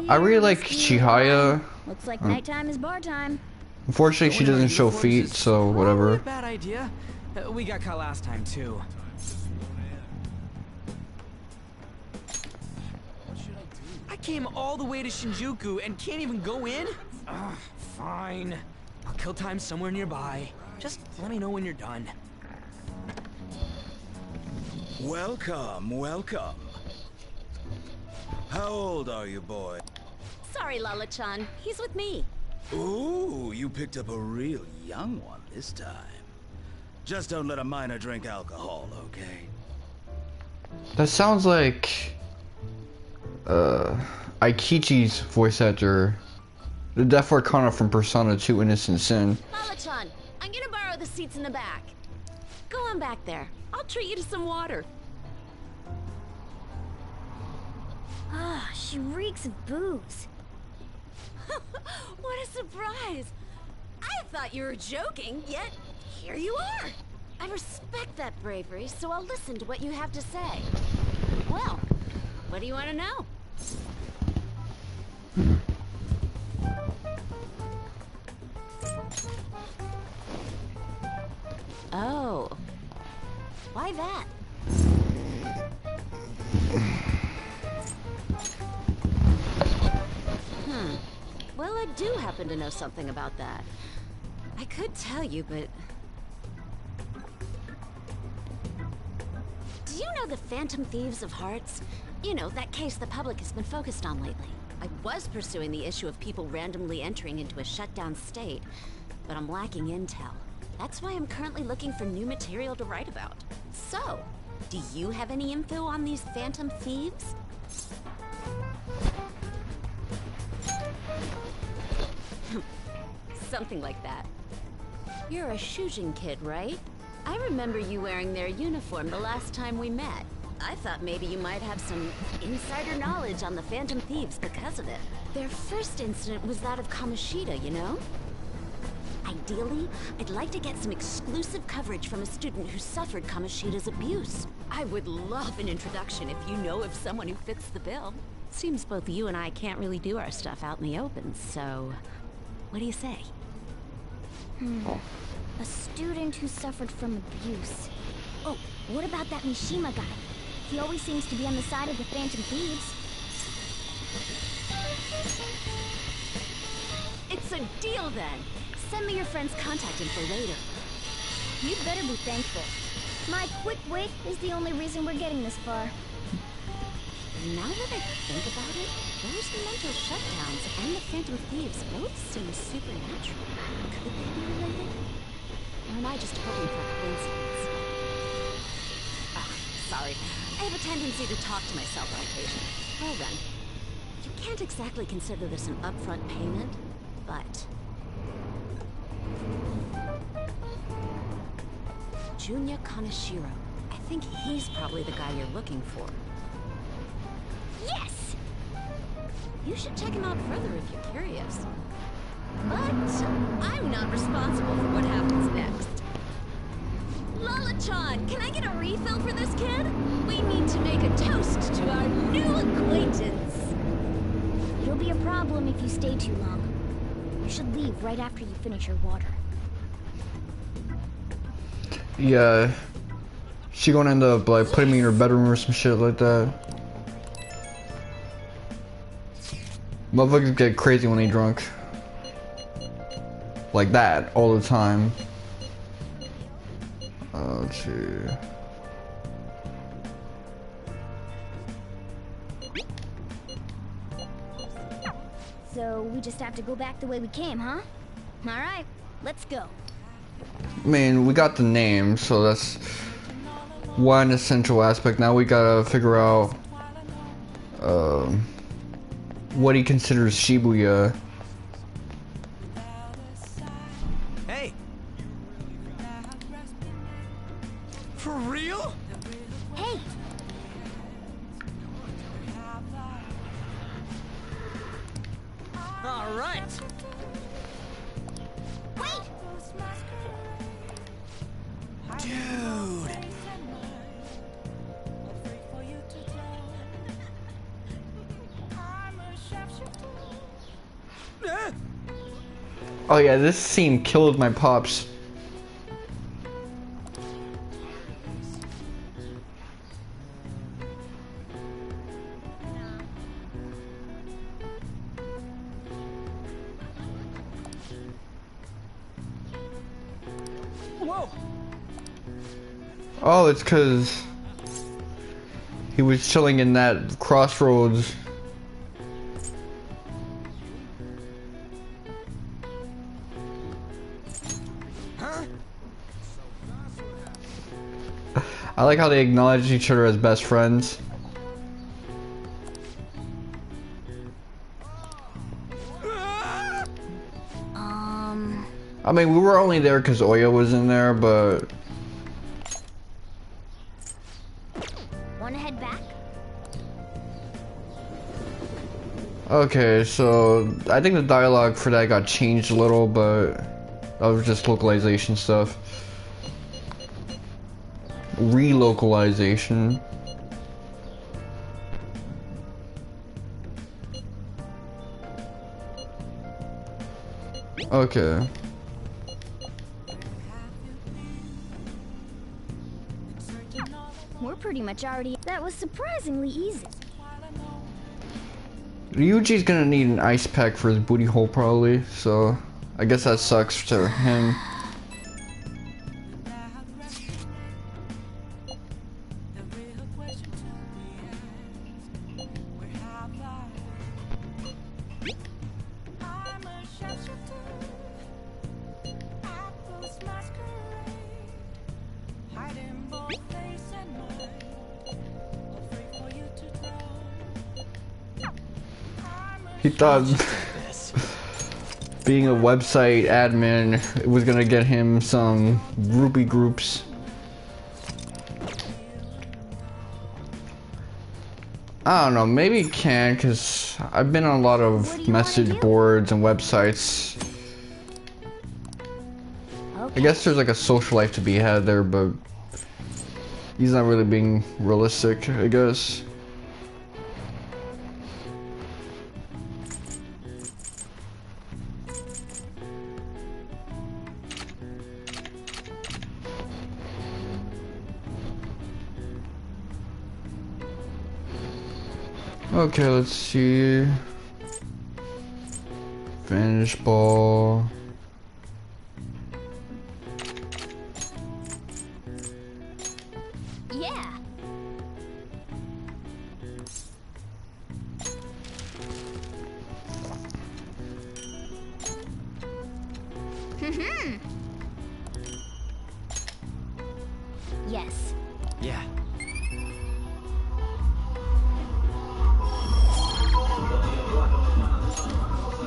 Speaker 1: I really like Chihaya.
Speaker 3: Looks like nighttime is bar time.
Speaker 1: Unfortunately, she doesn't show feet, so whatever.
Speaker 7: Bad idea. We got caught last time too. I came all the way to Shinjuku and can't even go in? Ugh, fine. I'll kill time somewhere nearby. Just let me know when you're done.
Speaker 9: Welcome, welcome. How old are you, boy?
Speaker 18: Sorry, Lala-chan. He's with me.
Speaker 9: Ooh, you picked up a real young one this time. Just don't let a minor drink alcohol, okay?
Speaker 1: That sounds like Aikichi's voice actor, the Death Arcana from Persona 2 Innocent Sin.
Speaker 18: Lala-chan, I'm gonna borrow the seats in the back. Go on back there. I'll treat you to some water.
Speaker 3: Ah, she reeks of booze.
Speaker 18: What a surprise! I thought you were joking, yet here you are. I respect that bravery, so I'll listen to what you have to say. Well, what do you want to know? Oh. Why that? Well, I do happen to know something about that. I could tell you, but... Do you know the Phantom Thieves of Hearts? You know, that case the public has been focused on lately. I was pursuing the issue of people randomly entering into a shutdown state, but I'm lacking intel. That's why I'm currently looking for new material to write about. So, do you have any info on these Phantom Thieves? Something like that. You're a Shujin kid, right? I remember you wearing their uniform the last time we met. I thought maybe you might have some insider knowledge on the Phantom Thieves because of it. Their first incident was that of Kamoshida, you know? Ideally, I'd like to get some exclusive coverage from a student who suffered Kamoshida's abuse. I would love an introduction if you know of someone who fits the bill. Seems both you and I can't really do our stuff out in the open, so... What do you say?
Speaker 3: A student who suffered from abuse. Oh, what about that Mishima guy? He always seems to be on the side of the Phantom Thieves.
Speaker 18: It's a deal then! Send me your friend's contact info later.
Speaker 3: You'd better be thankful. My quick wit is the only reason we're getting this far.
Speaker 18: Now that I think about it, those mental shutdowns and the Phantom Thieves both seem supernatural. Could they be related? Or am I just hoping for a coincidence? Oh, sorry. I have a tendency to talk to myself on occasion. Well then, you can't exactly consider this an upfront payment, but... Junya Kaneshiro. I think he's probably the guy you're looking for.
Speaker 3: Yes!
Speaker 18: You should check him out further if you're curious. But I'm not responsible for what happens next. Lala-chan, can I get a refill for this kid? We need to make a toast to our new acquaintance.
Speaker 3: It'll be a problem if you stay too long. You should leave right after you finish your water.
Speaker 1: Yeah. She gonna end up like putting me in her bedroom or some shit like that. Motherfuckers get crazy when they drunk. Like that, all the time. Let's see.
Speaker 3: So we just have to go back the way we came, huh? Alright, let's go.
Speaker 1: I mean, we got the name, so that's one essential aspect. Now we gotta figure out what he considers Shibuya.
Speaker 7: Hey! For real?
Speaker 3: Hey!
Speaker 7: All right.
Speaker 3: Wait!
Speaker 7: Dude!
Speaker 1: Oh yeah, this scene killed my pops.
Speaker 7: Whoa!
Speaker 1: Oh, it's cause he was chilling in that crossroads. I like how they acknowledge each other as best friends. I mean, we were only there because Oya was in there, but...
Speaker 3: Wanna head back?
Speaker 1: Okay, so I think the dialogue for that got changed a little, but that was just localization stuff. Relocalization. Okay.
Speaker 3: We're pretty much already... That was surprisingly easy.
Speaker 1: Ryuji's gonna need an ice pack for his booty hole probably, so I guess that sucks to him. He thought being a website admin was gonna get him some groupie groups. I don't know, maybe he can, because I've been on a lot of message boards and websites. I guess there's like a social life to be had there, but he's not really being realistic, I guess. Okay, let's see. Vanish ball.
Speaker 3: Yeah. Yes.
Speaker 7: Yeah.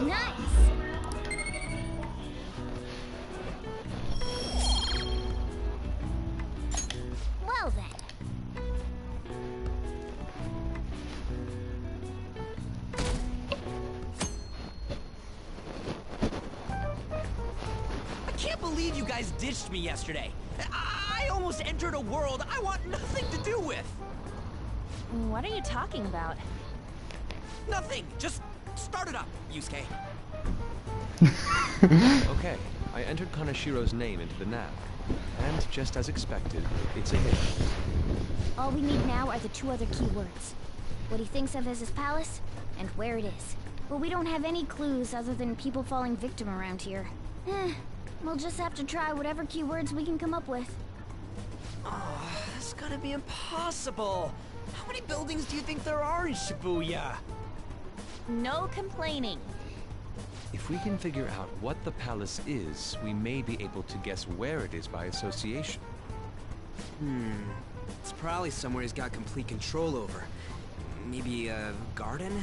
Speaker 3: Nice.
Speaker 7: believe you guys ditched me yesterday. I almost entered a world I want nothing to do with.
Speaker 8: What are you talking about?
Speaker 7: Nothing. Just start it up, Yusuke.
Speaker 4: Okay, I entered Kanashiro's name into the nav. And just as expected, it's a hit.
Speaker 3: All we need now are the 2 other keywords. What he thinks of as his palace, and where it is. But we don't have any clues other than people falling victim around here. We'll just have to try whatever keywords we can come up with.
Speaker 7: Oh, that's gonna be impossible. How many buildings do you think there are in Shibuya?
Speaker 8: No complaining.
Speaker 4: If we can figure out what the palace is, we may be able to guess where it is by association.
Speaker 7: It's probably somewhere he's got complete control over. Maybe a garden?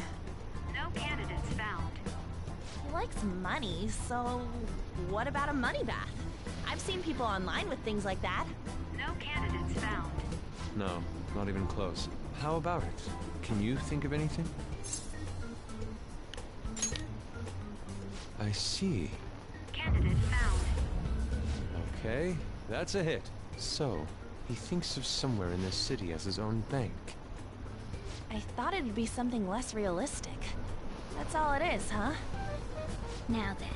Speaker 10: No candidates found.
Speaker 8: He likes money, so what about a money bath? I've seen people online with things like that.
Speaker 10: No candidates found.
Speaker 4: No, not even close. How about it? Can you think of anything? I see.
Speaker 10: Candidate found.
Speaker 4: Okay, that's a hit. So, he thinks of somewhere in this city as his own bank.
Speaker 8: I thought it'd be something less realistic. That's all it is, huh?
Speaker 3: Now then,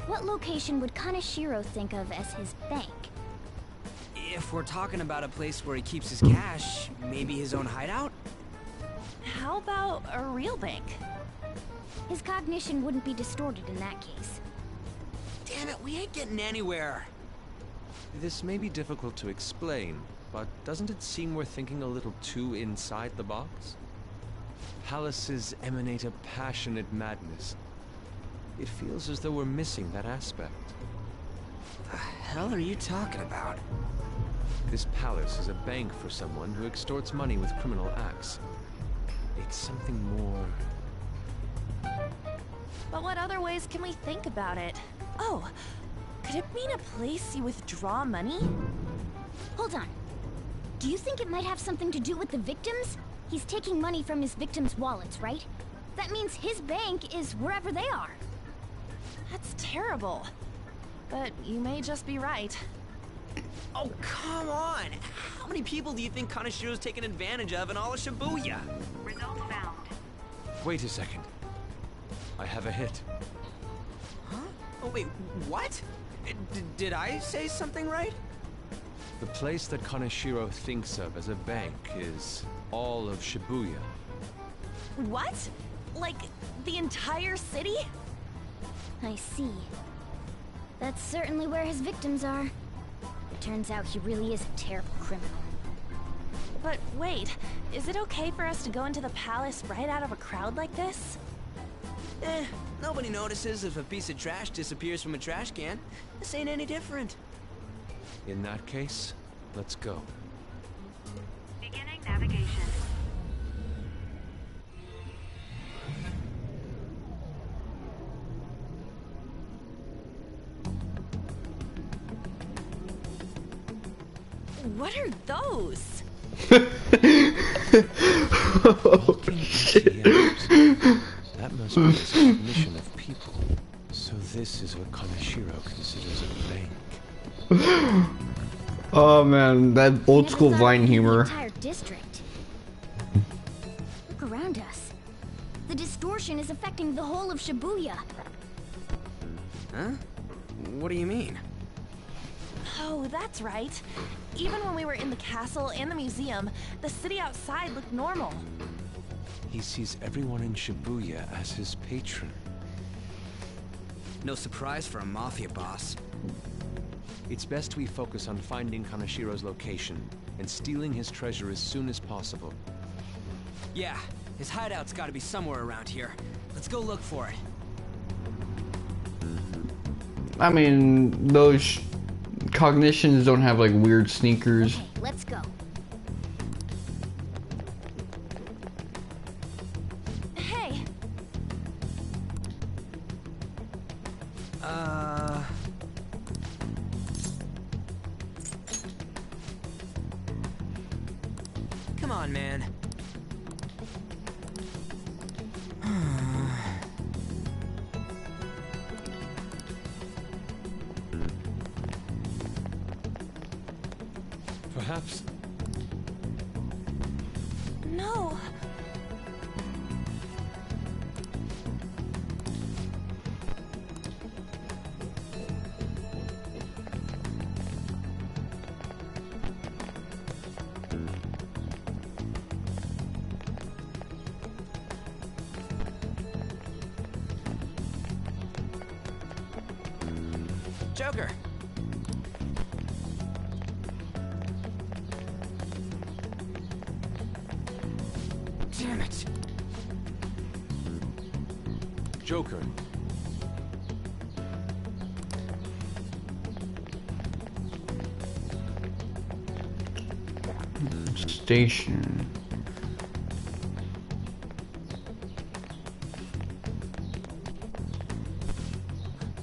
Speaker 3: what location would Kaneshiro think of as his bank?
Speaker 7: If we're talking about a place where he keeps his cash, maybe his own hideout?
Speaker 8: How about a real bank?
Speaker 3: His cognition wouldn't be distorted in that case.
Speaker 7: Damn it, we ain't getting anywhere.
Speaker 4: This may be difficult to explain, but doesn't it seem we're thinking a little too inside the box? Palaces emanate a passionate madness. It feels as though we're missing that aspect.
Speaker 7: The hell are you talking about?
Speaker 4: This palace is a bank for someone who extorts money with criminal acts. It's something more...
Speaker 8: But what other ways can we think about it? Oh, could it mean a place you withdraw money?
Speaker 3: Hold on. Do you think it might have something to do with the victims? He's taking money from his victims' wallets, right? That means his bank is wherever they are.
Speaker 8: That's terrible. But you may just be right.
Speaker 7: Oh, come on! How many people do you think Kaneshiro's taken advantage of in all of Shibuya?
Speaker 10: Result found.
Speaker 4: Wait a second. I have a hit.
Speaker 7: Huh? Oh, wait, what? Did I say something right?
Speaker 4: The place that Kaneshiro thinks of as a bank is all of Shibuya.
Speaker 8: What? Like, the entire city?
Speaker 3: I see. That's certainly where his victims are. It turns out he really is a terrible criminal.
Speaker 8: But wait, is it okay for us to go into the palace right out of a crowd like this?
Speaker 7: Nobody notices if a piece of trash disappears from a trash can. This ain't any different.
Speaker 4: In that case, let's go.
Speaker 10: Beginning navigation.
Speaker 8: What are those?
Speaker 4: Oh, shit. That must be his cognition of people. So this is what Kaneshiro considers a bank.
Speaker 1: Oh man, that old school Vine humor.
Speaker 3: Entire district. Look around us. The distortion is affecting the whole of Shibuya.
Speaker 7: Huh? What do you mean?
Speaker 8: Oh, that's right. Even when we were in the castle and the museum, the city outside looked normal.
Speaker 4: He sees everyone in Shibuya as his patron.
Speaker 7: No surprise for a mafia boss.
Speaker 4: It's best we focus on finding Kaneshiro's location and stealing his treasure as soon as possible.
Speaker 7: Yeah, his hideout's gotta be somewhere around here. Let's go look for it.
Speaker 1: I mean, those cognitions don't have like weird sneakers.
Speaker 3: Okay, let's go.
Speaker 8: Hey.
Speaker 7: Come on, man.
Speaker 4: perhaps?
Speaker 8: No.
Speaker 7: Joker. Damn it.
Speaker 4: Joker.
Speaker 1: Station.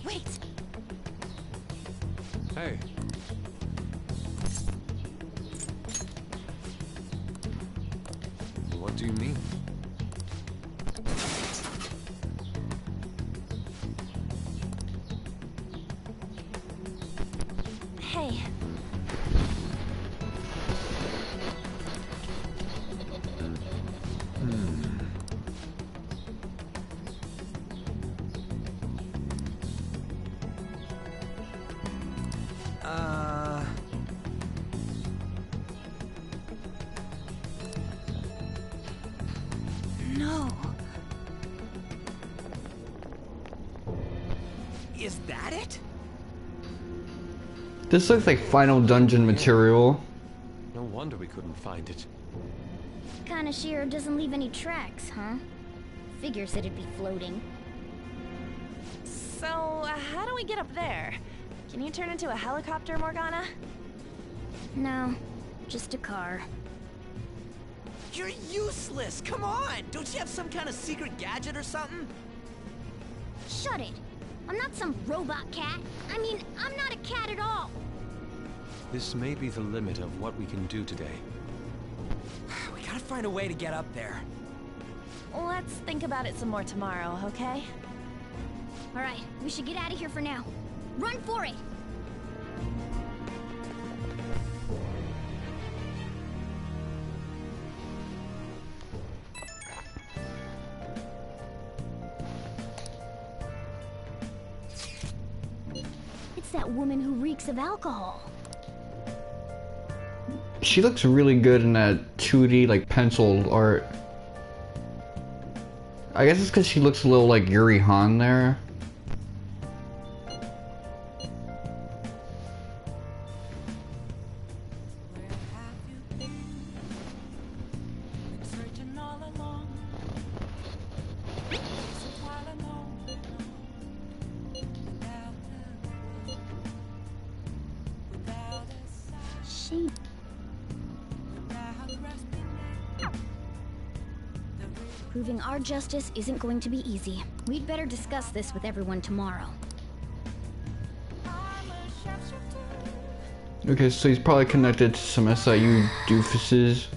Speaker 8: Wait.
Speaker 4: Hey. What do you mean?
Speaker 8: Hey. No.
Speaker 7: Is that it?
Speaker 1: This looks like Final Dungeon material.
Speaker 4: No wonder we couldn't find it.
Speaker 3: Kanashiro doesn't leave any tracks, huh? Figures it'd be floating.
Speaker 8: So, how do we get up there? Can you turn into a helicopter, Morgana?
Speaker 3: No, just a car.
Speaker 7: You're useless! Come on! Don't you have some kind of secret gadget or something?
Speaker 3: Shut it! I'm not some robot cat. I mean, I'm not a cat at all.
Speaker 4: This may be the limit of what we can do today.
Speaker 7: We gotta find a way to get up there.
Speaker 8: Let's think about it some more tomorrow, okay?
Speaker 3: Alright, we should get out of here for now. Run for it! It's that woman who reeks of alcohol.
Speaker 1: She looks really good in that 2D like pencil art. I guess it's because she looks a little like Yuri Han there.
Speaker 2: Searching all along. So while I know without a sign, without resting,
Speaker 3: Proving our justice isn't going to be easy. We'd better discuss this with everyone tomorrow.
Speaker 1: Okay, so he's probably connected to some SIU doofuses.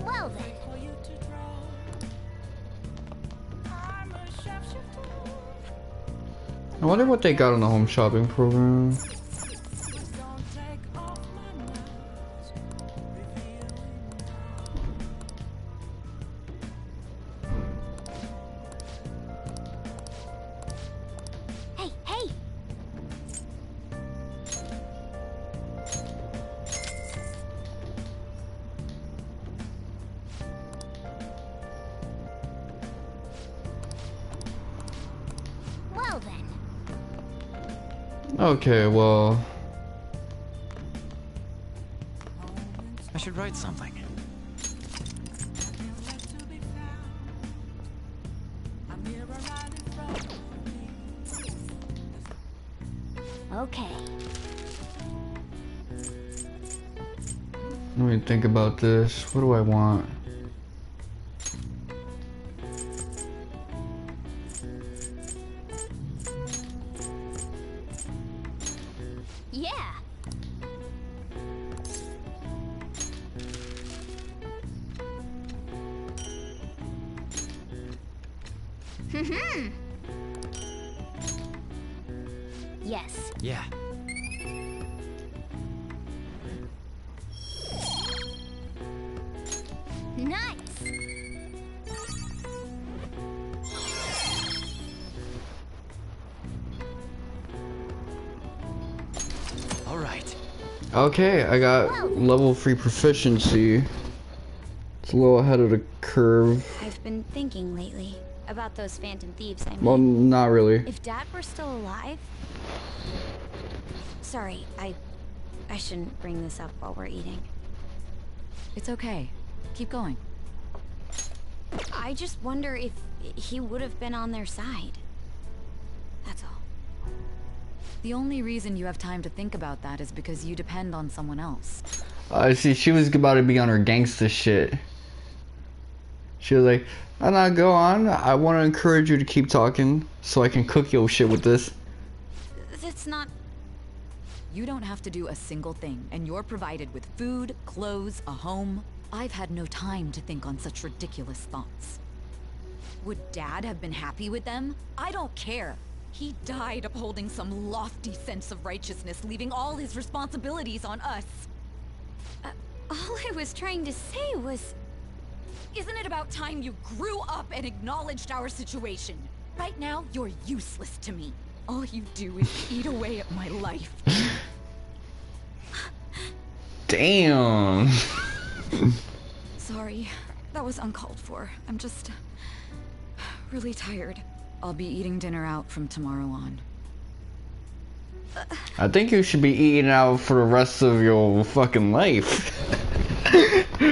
Speaker 3: Well then.
Speaker 1: I wonder what they got on the home shopping program.
Speaker 3: Hey, hey! Well then.
Speaker 1: Okay, well...
Speaker 7: I should write something.
Speaker 3: Okay.
Speaker 1: Let me think about this. What do I want?
Speaker 3: Yeah. Yes.
Speaker 7: Yeah.
Speaker 1: Okay, I got level 3 proficiency. It's a little ahead of the curve.
Speaker 3: I've been thinking lately about those Phantom Thieves I met.
Speaker 1: Well, not really.
Speaker 3: If Dad were still alive... Sorry, I shouldn't bring this up while we're eating.
Speaker 14: It's okay. Keep going.
Speaker 3: I just wonder if he would have been on their side. That's all.
Speaker 14: The only reason you have time to think about that is because you depend on someone else.
Speaker 1: I see, she was about to be on her gangsta shit. She was like, I'm not go on. I want to encourage you to keep talking so I can cook your shit with this.
Speaker 3: That's not...
Speaker 14: You don't have to do a single thing, and you're provided with food, clothes, a home. I've had no time to think on such ridiculous thoughts. Would Dad have been happy with them? I don't care. He died upholding some lofty sense of righteousness, leaving all his responsibilities on us.
Speaker 3: All I was trying to say was...
Speaker 14: Isn't it about time you grew up and acknowledged our situation? Right now, you're useless to me. All you do is eat away at my life.
Speaker 1: Damn.
Speaker 14: Sorry, that was uncalled for. I'm just... really tired. I'll be eating dinner out from tomorrow on.
Speaker 1: I think you should be eating out for the rest of your fucking life.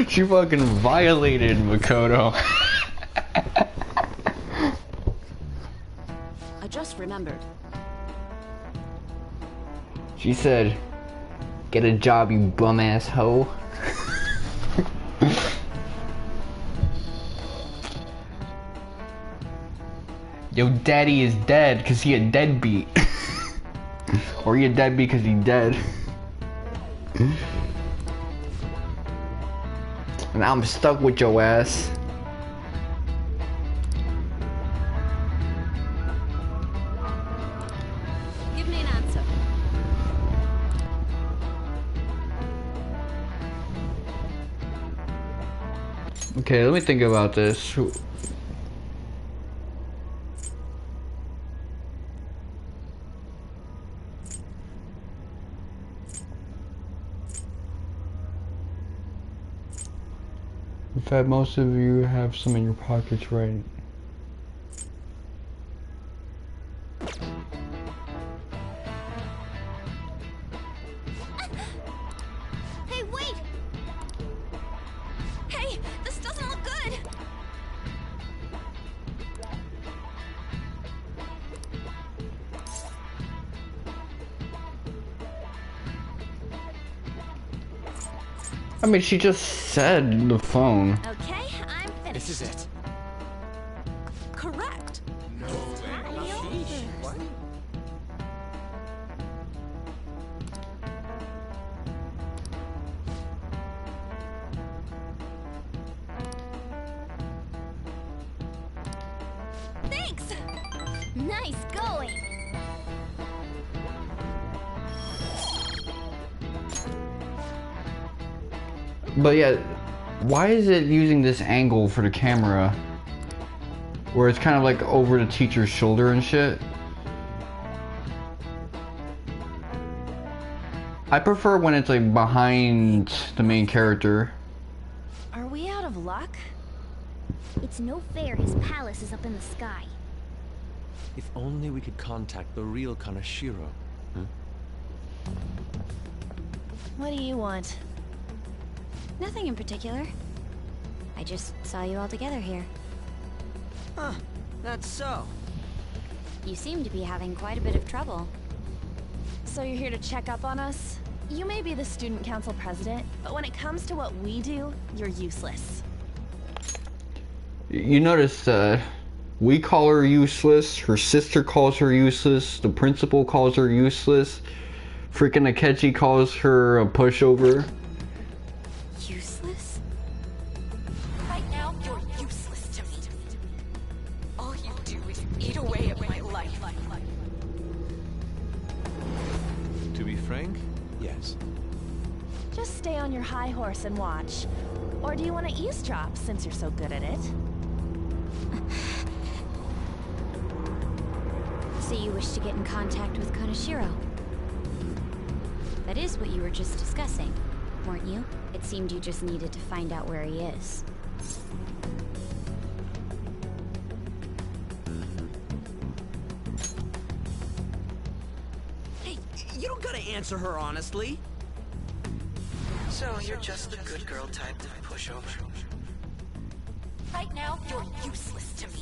Speaker 1: She fucking violated Makoto.
Speaker 18: I just remembered.
Speaker 1: She said, get a job, you bum ass hoe. Yo, daddy is dead because he a deadbeat. Or he a deadbeat because he dead. And I'm stuck with your ass.
Speaker 18: Give me an answer.
Speaker 1: Okay, let me think about this. In fact, most of you have some in your pockets, right?
Speaker 3: Hey, wait! Hey, this doesn't look good!
Speaker 1: I mean, she just said the phone.
Speaker 3: Okay, I'm finished.
Speaker 4: This is it.
Speaker 8: Correct.
Speaker 3: Thanks! Nice going!
Speaker 1: But yeah, why is it using this angle for the camera? Where it's kind of like over the teacher's shoulder and shit? I prefer when it's like behind the main character.
Speaker 8: Are we out of luck?
Speaker 3: It's no fair his palace is up in the sky.
Speaker 4: If only we could contact the real Kanashiro. Huh?
Speaker 8: What do you want?
Speaker 3: Nothing in particular. I just saw you all together here.
Speaker 7: Huh, that's so.
Speaker 3: You seem to be having quite a bit of trouble.
Speaker 8: So you're here to check up on us? You may be the student council president, but when it comes to what we do, you're useless.
Speaker 1: You notice we call her useless, her sister calls her useless, the principal calls her useless, freaking Akechi calls her a pushover.
Speaker 3: Useless?
Speaker 14: Right now, you're useless to me. All you do is eat away at my life.
Speaker 4: To be frank, yes.
Speaker 8: Just stay on your high horse and watch. Or do you want to eavesdrop since you're so good at it?
Speaker 3: So you wish to get in contact with Kanashiro? That is what you were just discussing, weren't you? It seemed you just needed to find out where he is.
Speaker 7: Hey, you don't gotta answer her honestly.
Speaker 12: So you're just the good girl type to push over.
Speaker 14: Right now, you're useless to me.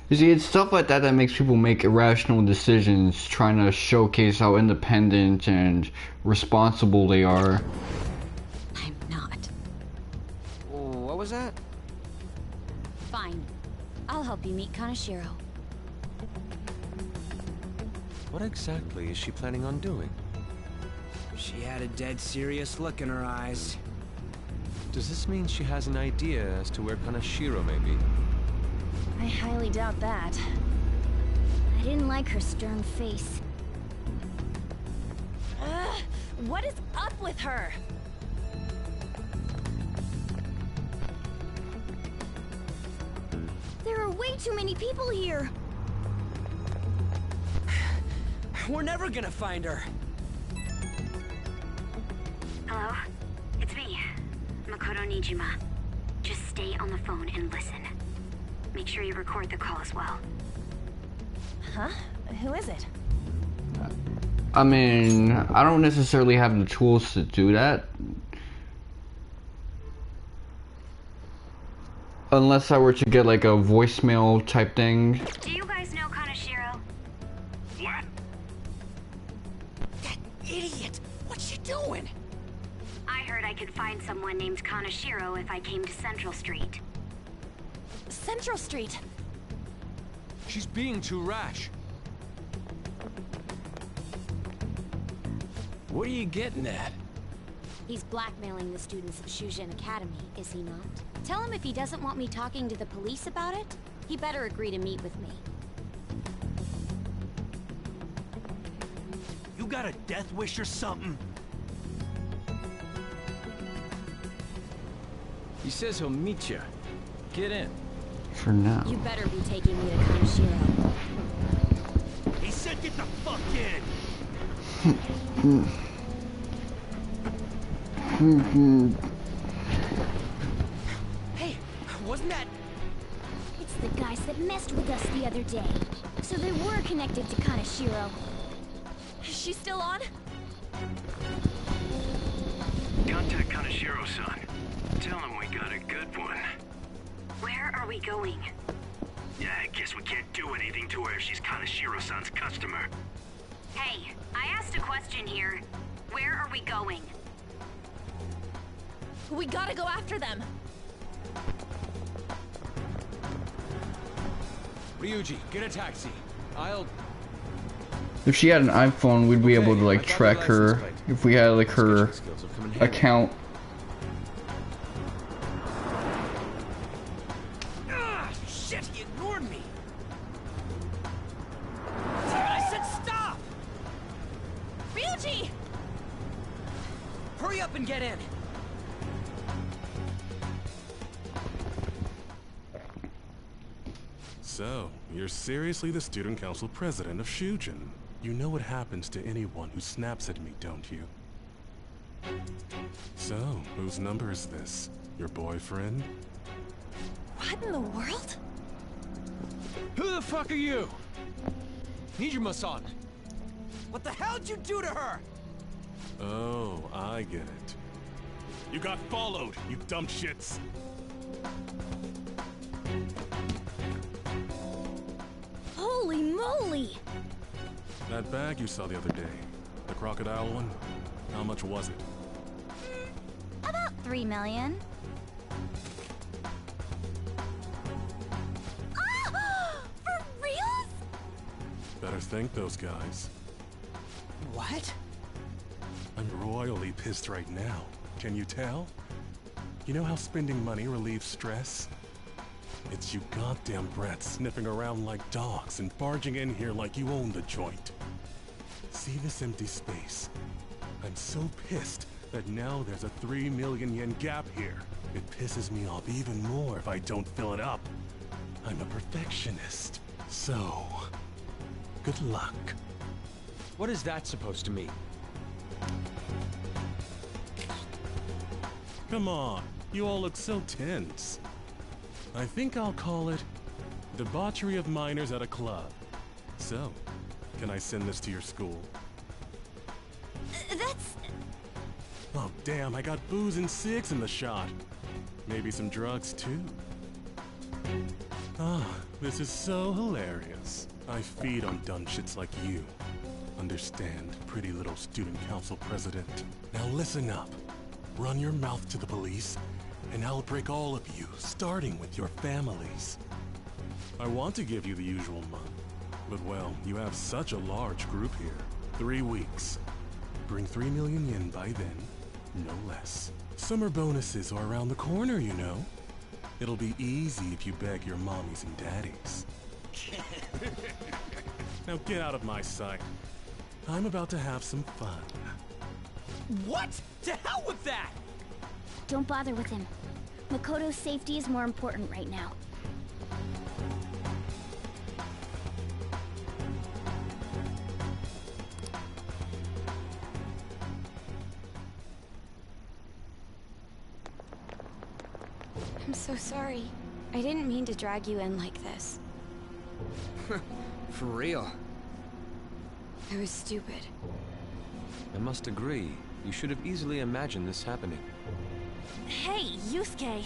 Speaker 1: You see, it's stuff like that that makes people make irrational decisions, trying to showcase how independent and responsible they are.
Speaker 14: I'm not.
Speaker 7: What was that?
Speaker 3: Fine. I'll help you meet Kanashiro.
Speaker 4: What exactly is she planning on doing?
Speaker 7: She had a dead serious look in her eyes.
Speaker 4: Does this mean she has an idea as to where Kanashiro may be?
Speaker 3: I highly doubt that. I didn't like her stern face.
Speaker 17: What is up with her?
Speaker 3: There are way too many people here.
Speaker 7: We're never gonna find her.
Speaker 10: Hello? It's me, Makoto Nijima. Just stay on the phone and listen. Make sure you record the call as well.
Speaker 17: Huh? Who is it?
Speaker 1: I mean, I don't necessarily have the tools to do that. Unless I were to get like a voicemail type thing.
Speaker 10: Do you guys know Kanashiro?
Speaker 7: What? That idiot! What's she doing?
Speaker 10: I heard I could find someone named Kanashiro if I came to Central Street.
Speaker 17: Central Street.
Speaker 4: She's being too rash.
Speaker 5: What are you getting at?
Speaker 3: He's blackmailing the students of Shujin Academy, is he not? Tell him if he doesn't want me talking to the police about it, he better agree to meet with me.
Speaker 9: You got a death wish or something?
Speaker 5: He says he'll meet you. Get in.
Speaker 1: For now.
Speaker 3: You better be taking me to Kanashiro.
Speaker 9: He said get the fuck in!
Speaker 7: Hey, wasn't that...
Speaker 3: It's the guys that messed with us the other day. So they were connected to Kanashiro.
Speaker 17: Is she still on?
Speaker 19: Contact Kanashiro-san. Tell him we got a good one.
Speaker 10: Where are we going?
Speaker 19: Yeah, I guess we can't do anything to her if she's Kanashiro-san's customer.
Speaker 10: Hey, I asked a question here. Where are we going?
Speaker 17: We gotta go after them.
Speaker 4: Ryuji, get a taxi. I'll...
Speaker 1: If she had an iPhone, we'd be able to like track her. If we had like her account.
Speaker 7: Ah, shit, he ignored me. Damn it, I said stop!
Speaker 17: Ryuji!
Speaker 7: Hurry up and get in.
Speaker 20: So, you're seriously the student council president of Shujin. You know what happens to anyone who snaps at me, don't you? So, whose number is this? Your boyfriend?
Speaker 17: What in the world?
Speaker 4: Who the fuck are you? Nijima-san.
Speaker 7: What the hell'd you do to her?
Speaker 20: Oh, I get it. You got followed, you dumb shits!
Speaker 3: Holy moly!
Speaker 20: That bag you saw the other day, the crocodile one, how much was it?
Speaker 3: About 3 million.
Speaker 17: Ah! For reals?
Speaker 20: Better thank those guys.
Speaker 7: What?
Speaker 20: I'm royally pissed right now. Can you tell? You know how spending money relieves stress? It's you goddamn brats sniffing around like dogs and barging in here like you own the joint. See this empty space? I'm so pissed that now there's a 3 million yen gap here. It pisses me off even more if I don't fill it up. I'm a perfectionist. So, good luck.
Speaker 4: What is that supposed to mean?
Speaker 20: Come on, you all look so tense. I think I'll call it debauchery of minors at a club. So, can I send this to your school?
Speaker 17: That's...
Speaker 20: Oh damn, I got booze and cigs in the shot. Maybe some drugs too. Ah, this is so hilarious. I feed on dumb shits like you. Understand, pretty little student council president. Now listen up. Run your mouth to the police, and I'll break all of you, starting with your families. I want to give you the usual month, but well, you have such a large group here. 3 weeks. Bring 3 million yen by then, no less. Summer bonuses are around the corner, you know. It'll be easy if you beg your mommies and daddies. Now get out of my sight. I'm about to have some fun.
Speaker 7: What? To hell with that!
Speaker 3: Don't bother with him. Makoto's safety is more important right now.
Speaker 17: I'm so sorry. I didn't mean to drag you in like this.
Speaker 4: For real.
Speaker 17: I was stupid.
Speaker 4: I must agree. You should have easily imagined this happening.
Speaker 17: Hey, Yusuke!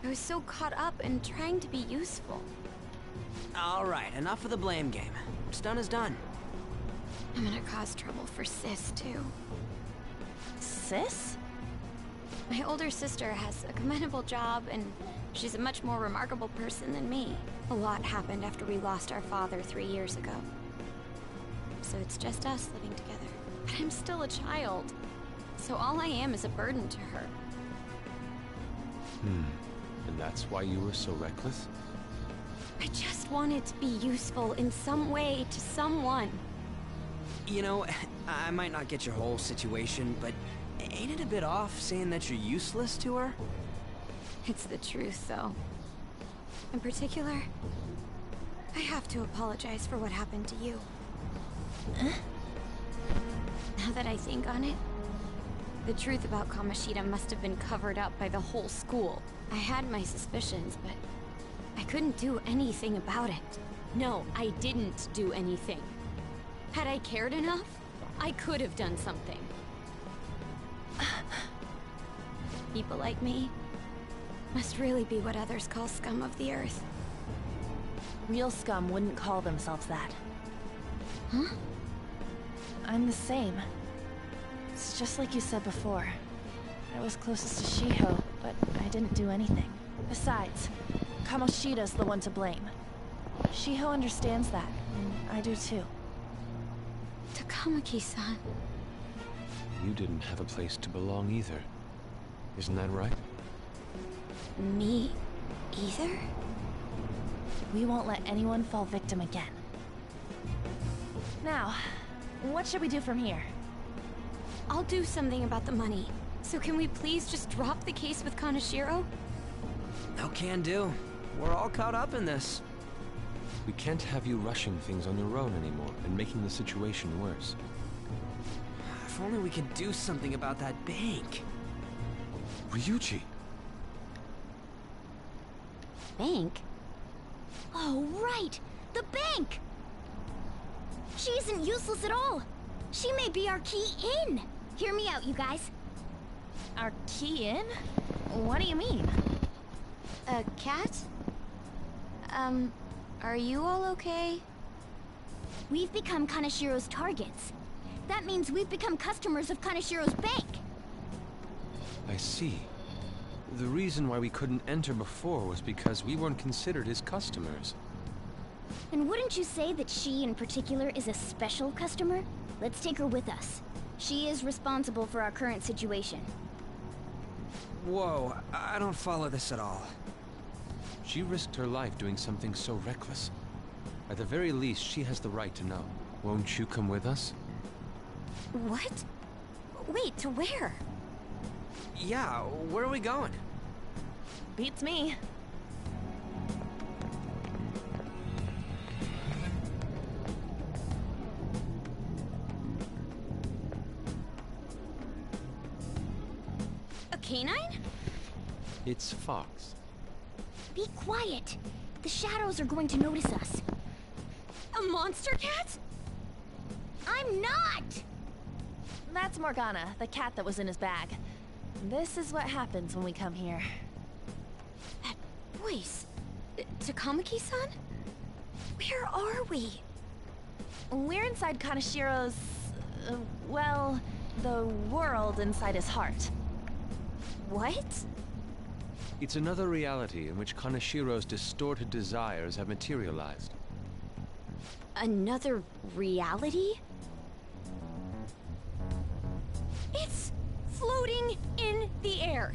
Speaker 17: I was so caught up in trying to be useful.
Speaker 7: Alright, enough of the blame game. What's done is done.
Speaker 17: I'm gonna cause trouble for Sis, too.
Speaker 8: Sis?
Speaker 17: My older sister has a commendable job, and she's a much more remarkable person than me. A lot happened after we lost our father 3 years ago. So it's just us living together. But I'm still a child, so all I am is a burden to her.
Speaker 4: And that's why you were so reckless?
Speaker 17: I just wanted to be useful in some way to someone.
Speaker 7: You know, I might not get your whole situation, but ain't it a bit off saying that you're useless to her?
Speaker 17: It's the truth, though. In particular, I have to apologize for what happened to you. Now that I think on it, the truth about Kamoshida must have been covered up by the whole school. I had my suspicions, but I couldn't do anything about it. No, I didn't do anything. Had I cared enough, I could have done something. People like me must really be what others call scum of the earth.
Speaker 8: Real scum wouldn't call themselves that.
Speaker 17: Huh?
Speaker 8: I'm the same. It's just like you said before. I was closest to Shiho, but I didn't do anything. Besides, Kamoshida's the one to blame. Shiho understands that, and I do too.
Speaker 17: Takamaki-san.
Speaker 4: You didn't have a place to belong either. Isn't that right?
Speaker 17: Me either?
Speaker 8: We won't let anyone fall victim again. Now, what should we do from here?
Speaker 17: I'll do something about the money. So can we please just drop the case with Kaneshiro?
Speaker 7: No can do. We're all caught up in this.
Speaker 4: We can't have you rushing things on your own anymore and making the situation worse.
Speaker 7: If only we could do something about that bank.
Speaker 4: Ryuji!
Speaker 3: Bank? Oh, right! The bank! She isn't useless at all! She may be our key in! Hear me out, you guys.
Speaker 8: Our key in? What do you mean?
Speaker 17: A cat? Are you all okay?
Speaker 3: We've become Kaneshiro's targets. That means we've become customers of Kaneshiro's bank.
Speaker 4: I see. The reason why we couldn't enter before was because we weren't considered his customers.
Speaker 3: And wouldn't you say that she in particular is a special customer? Let's take her with us. She is responsible for our current situation.
Speaker 7: Whoa, I don't follow this at all.
Speaker 4: She risked her life doing something so reckless. At the very least, she has the right to know. Won't you come with us?
Speaker 17: What? Wait, to where?
Speaker 7: Yeah, where are we going?
Speaker 8: Beats me.
Speaker 4: It's Fox.
Speaker 3: Be quiet! The shadows are going to notice us.
Speaker 17: A monster cat?
Speaker 3: I'm not!
Speaker 8: That's Morgana, the cat that was in his bag. This is what happens when we come here.
Speaker 17: That voice. Takamaki-san? Where are we?
Speaker 8: We're inside Kanashiro's... well, the world inside his heart.
Speaker 17: What?
Speaker 4: It's another reality in which Kanashiro's distorted desires have materialized.
Speaker 17: Another reality? It's floating in the air.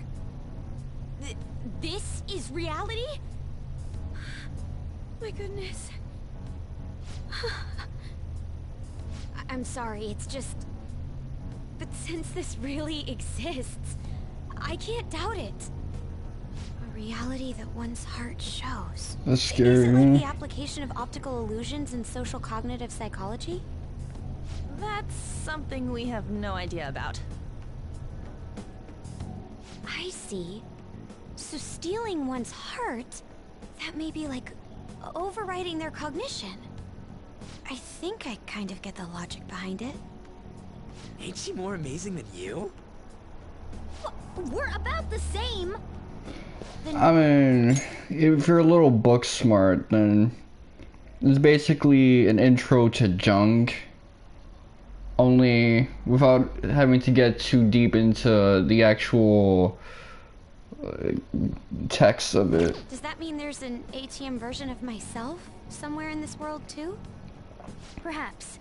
Speaker 17: This is reality? My goodness. I'm sorry, it's just... But since this really exists, I can't doubt it. A reality that one's heart shows.
Speaker 1: That's scary,
Speaker 17: Is it
Speaker 1: man.
Speaker 17: like the application of optical illusions in social cognitive psychology?
Speaker 8: That's something we have no idea about.
Speaker 17: I see. So stealing one's heart, that may be like overriding their cognition. I think I kind of get the logic behind it.
Speaker 7: Ain't she more amazing than you?
Speaker 3: We're about the same!
Speaker 1: I mean, if you're a little book smart, then it's basically an intro to Jung. Only without having to get too deep into the actual text of it.
Speaker 17: Does that mean there's an ATM version of myself somewhere in this world too?
Speaker 3: Perhaps.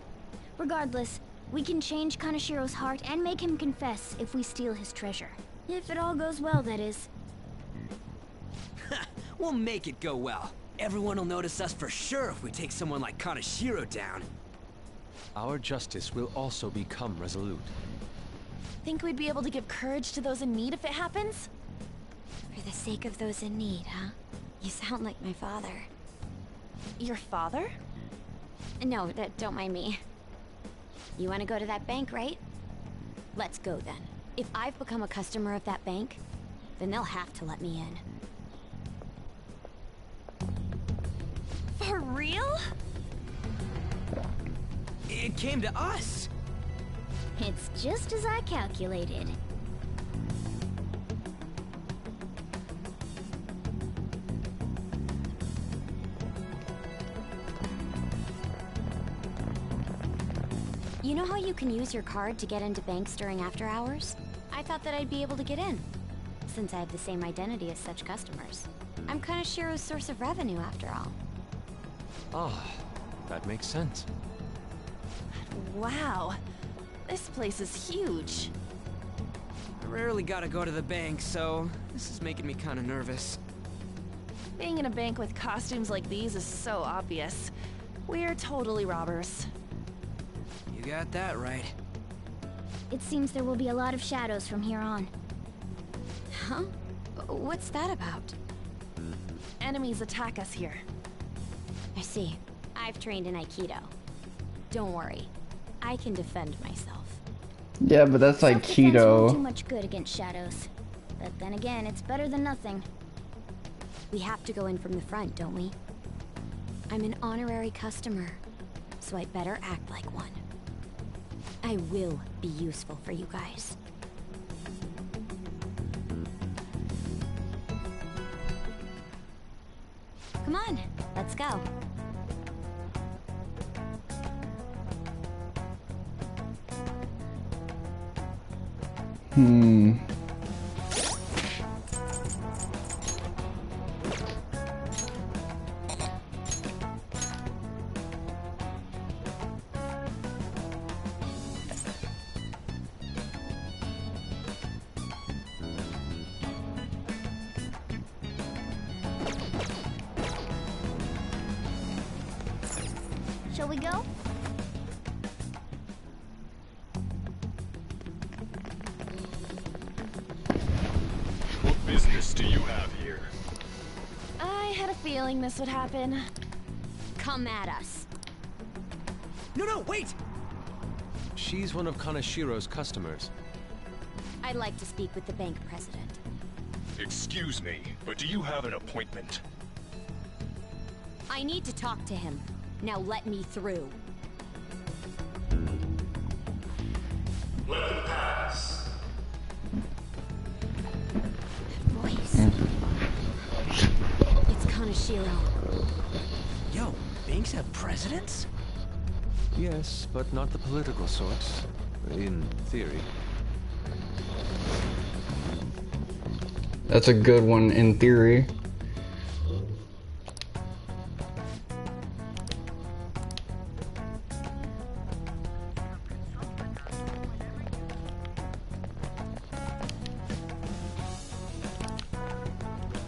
Speaker 3: Regardless, we can change Kanashiro's heart and make him confess if we steal his treasure. If it all goes well, that is.
Speaker 7: We'll make it go well. Everyone will notice us for sure if we take someone like Kanashiro down.
Speaker 4: Our justice will also become resolute.
Speaker 8: Think we'd be able to give courage to those in need if it happens?
Speaker 17: For the sake of those in need, huh? You sound like my father.
Speaker 8: Your father?
Speaker 17: No, don't mind me. You want to go to that bank, right? Let's go then. If I've become a customer of that bank, then they'll have to let me in.
Speaker 8: For real?
Speaker 7: It came to us.
Speaker 3: It's just as I calculated.
Speaker 17: You know how you can use your card to get into banks during after hours? I thought that I'd be able to get in, since I have the same identity as such customers. I'm Kanashiro's source of revenue, after all.
Speaker 4: Ah, that makes sense.
Speaker 8: Wow. This place is huge.
Speaker 7: I rarely gotta go to the bank, so this is making me kinda nervous.
Speaker 8: Being in a bank with costumes like these is so obvious. We're totally robbers.
Speaker 7: You got that right.
Speaker 3: It seems there will be a lot of shadows from here on.
Speaker 17: Huh? What's that about?
Speaker 8: Enemies attack us here.
Speaker 17: I see. I've trained in Aikido. Don't worry. I can defend myself.
Speaker 1: Yeah, but that's like
Speaker 3: Self-defense won't do
Speaker 1: keto.
Speaker 3: much good against shadows. But then again, it's better than nothing.
Speaker 17: We have to go in from the front, don't we? I'm an honorary customer, so I better act like one. I will be useful for you guys. Come on, let's go.
Speaker 3: Shall we go?
Speaker 11: What business do you have here?
Speaker 8: I had a feeling this would happen.
Speaker 17: Come at us.
Speaker 7: No, wait!
Speaker 4: She's one of Kanashiro's customers.
Speaker 17: I'd like to speak with the bank president.
Speaker 21: Excuse me, but do you have an appointment?
Speaker 18: I need to talk to him. Now let me through.
Speaker 21: Let them pass.
Speaker 18: Voice. It's Kaneshiro.
Speaker 7: Yo, banks have presidents?
Speaker 4: Yes, but not the political sort. In theory.
Speaker 1: That's a good one in theory.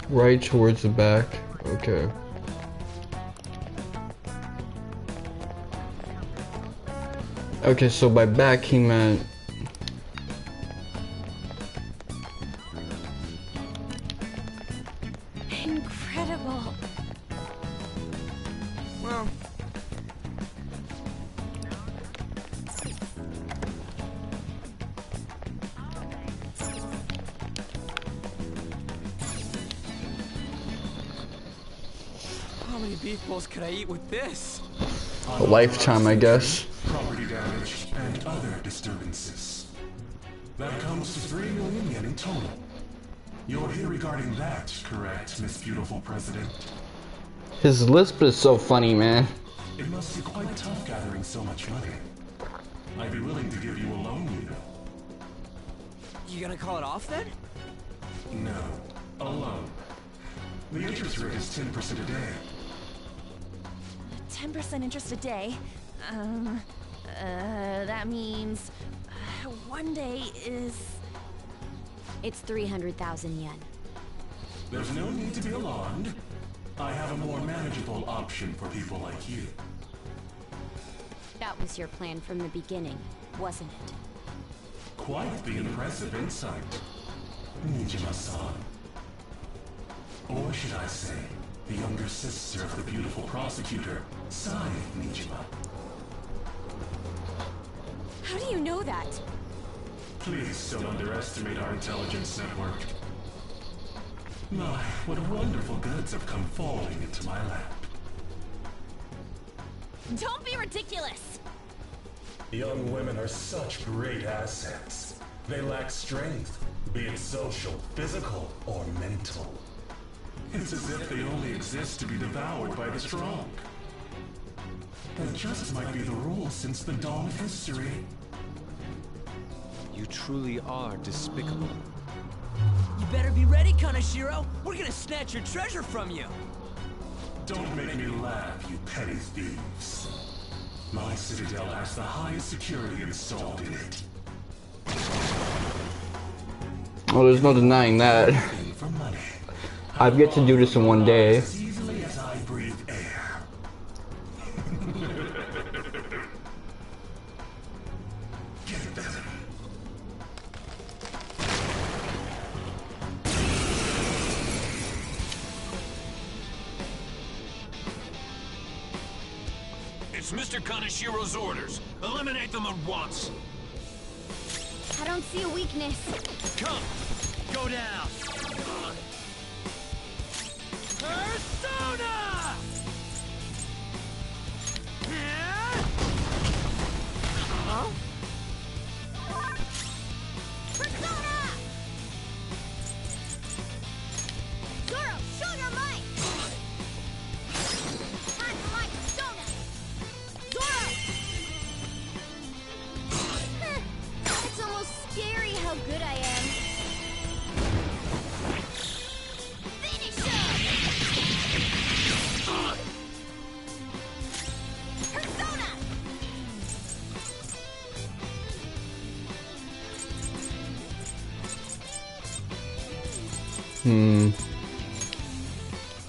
Speaker 1: Right towards the back. Okay. Okay, so by back he meant
Speaker 17: Incredible.
Speaker 7: Well, how many beef bowls could I eat with this?
Speaker 1: a lifetime, I guess.
Speaker 20: Property damage, and other disturbances. That comes to 3 million yen in total. You're here regarding that, correct, Miss Beautiful President?
Speaker 1: His lisp is so funny, man.
Speaker 20: It must be quite tough gathering so much money. I'd be willing to give you a loan, you know.
Speaker 7: You gonna call it off then?
Speaker 20: No, a loan. The interest rate is 10% a day.
Speaker 17: 10% interest a day. That means 1 day is...
Speaker 18: It's 300,000 yen.
Speaker 20: There's no need to be alarmed. I have a more manageable option for people like you.
Speaker 18: That was your plan from the beginning, wasn't it?
Speaker 20: Quite the impressive insight, Nijima-san. Or should I say, the younger sister of the beautiful prosecutor, Sai Nijima.
Speaker 17: How do you know that?
Speaker 20: Please don't underestimate our intelligence network. My, what wonderful goods have come falling into my lap.
Speaker 17: Don't be ridiculous!
Speaker 20: Young women are such great assets. They lack strength, be it social, physical, or mental. It's as if they only exist to be devoured by the strong. That just might be the rule since the dawn of history.
Speaker 4: You truly are despicable.
Speaker 7: You better be ready, Kaneshiro. We're gonna snatch your treasure from you.
Speaker 20: Don't make me laugh, you petty thieves. My citadel has the highest security installed in it.
Speaker 1: Oh, there's no denying that.
Speaker 20: For money.
Speaker 1: I've yet to do this in one day.
Speaker 20: As easily as I breathe air. Get them.
Speaker 19: It's Mr. Kaneshiro's orders. Eliminate them at once.
Speaker 3: I don't see a weakness.
Speaker 19: Come, go down.
Speaker 7: Persona!
Speaker 3: Huh? Persona! Zoro, show your might! Time for my persona! Zoro! It's almost scary how good I am. Finish him! Persona!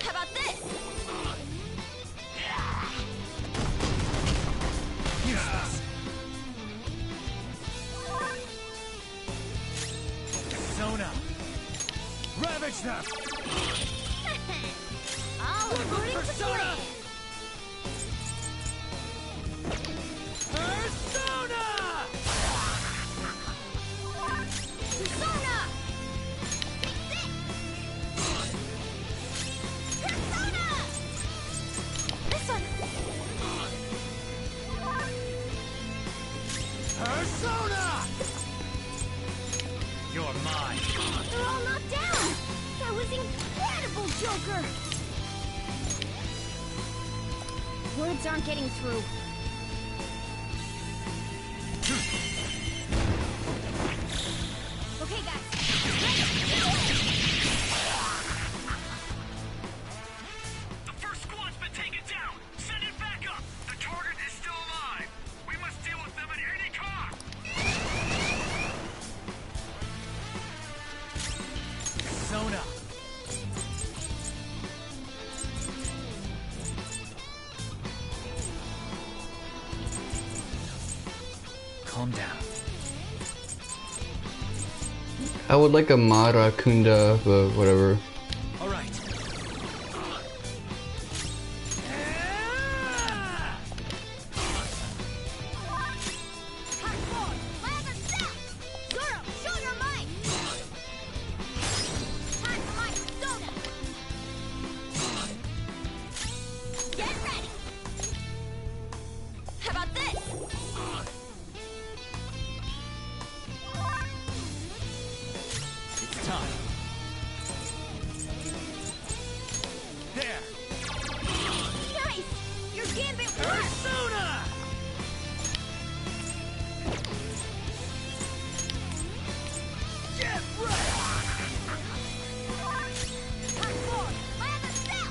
Speaker 3: How about this?
Speaker 7: Persona! Ravage them!
Speaker 3: All according to
Speaker 7: Persona!
Speaker 3: plan.
Speaker 7: Persona!
Speaker 3: Persona!
Speaker 9: mine.
Speaker 3: They're all knocked down! That was incredible, Joker! Words aren't getting through. Okay, guys.
Speaker 19: The first squad's been taken down! Send it back up! The target is still alive! We must deal with them at any cost!
Speaker 9: Sona. Calm down.
Speaker 1: I would like a Mara Kunda, but whatever.
Speaker 9: All right.
Speaker 3: Zoro, show your might! Time for my soda! Get ready! How about this?
Speaker 9: It's time. There.
Speaker 3: Nice! Your gambit worked!
Speaker 9: Persona! Get ready!
Speaker 3: Time forward! My other step!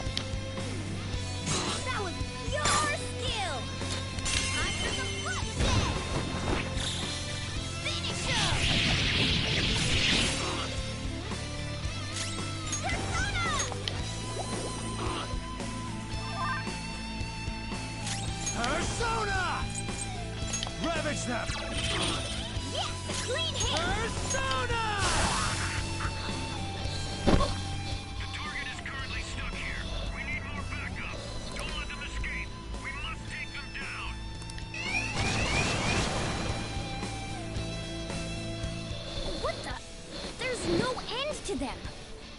Speaker 3: That was your skill! Time for some bloodshed! Finish him! Persona!
Speaker 9: Persona! Ravage them!
Speaker 3: Yes! A clean hit!
Speaker 9: Persona!
Speaker 19: The target is currently stuck here. We need more backup. Don't let them escape. We must take them down.
Speaker 3: What the? There's no end to them!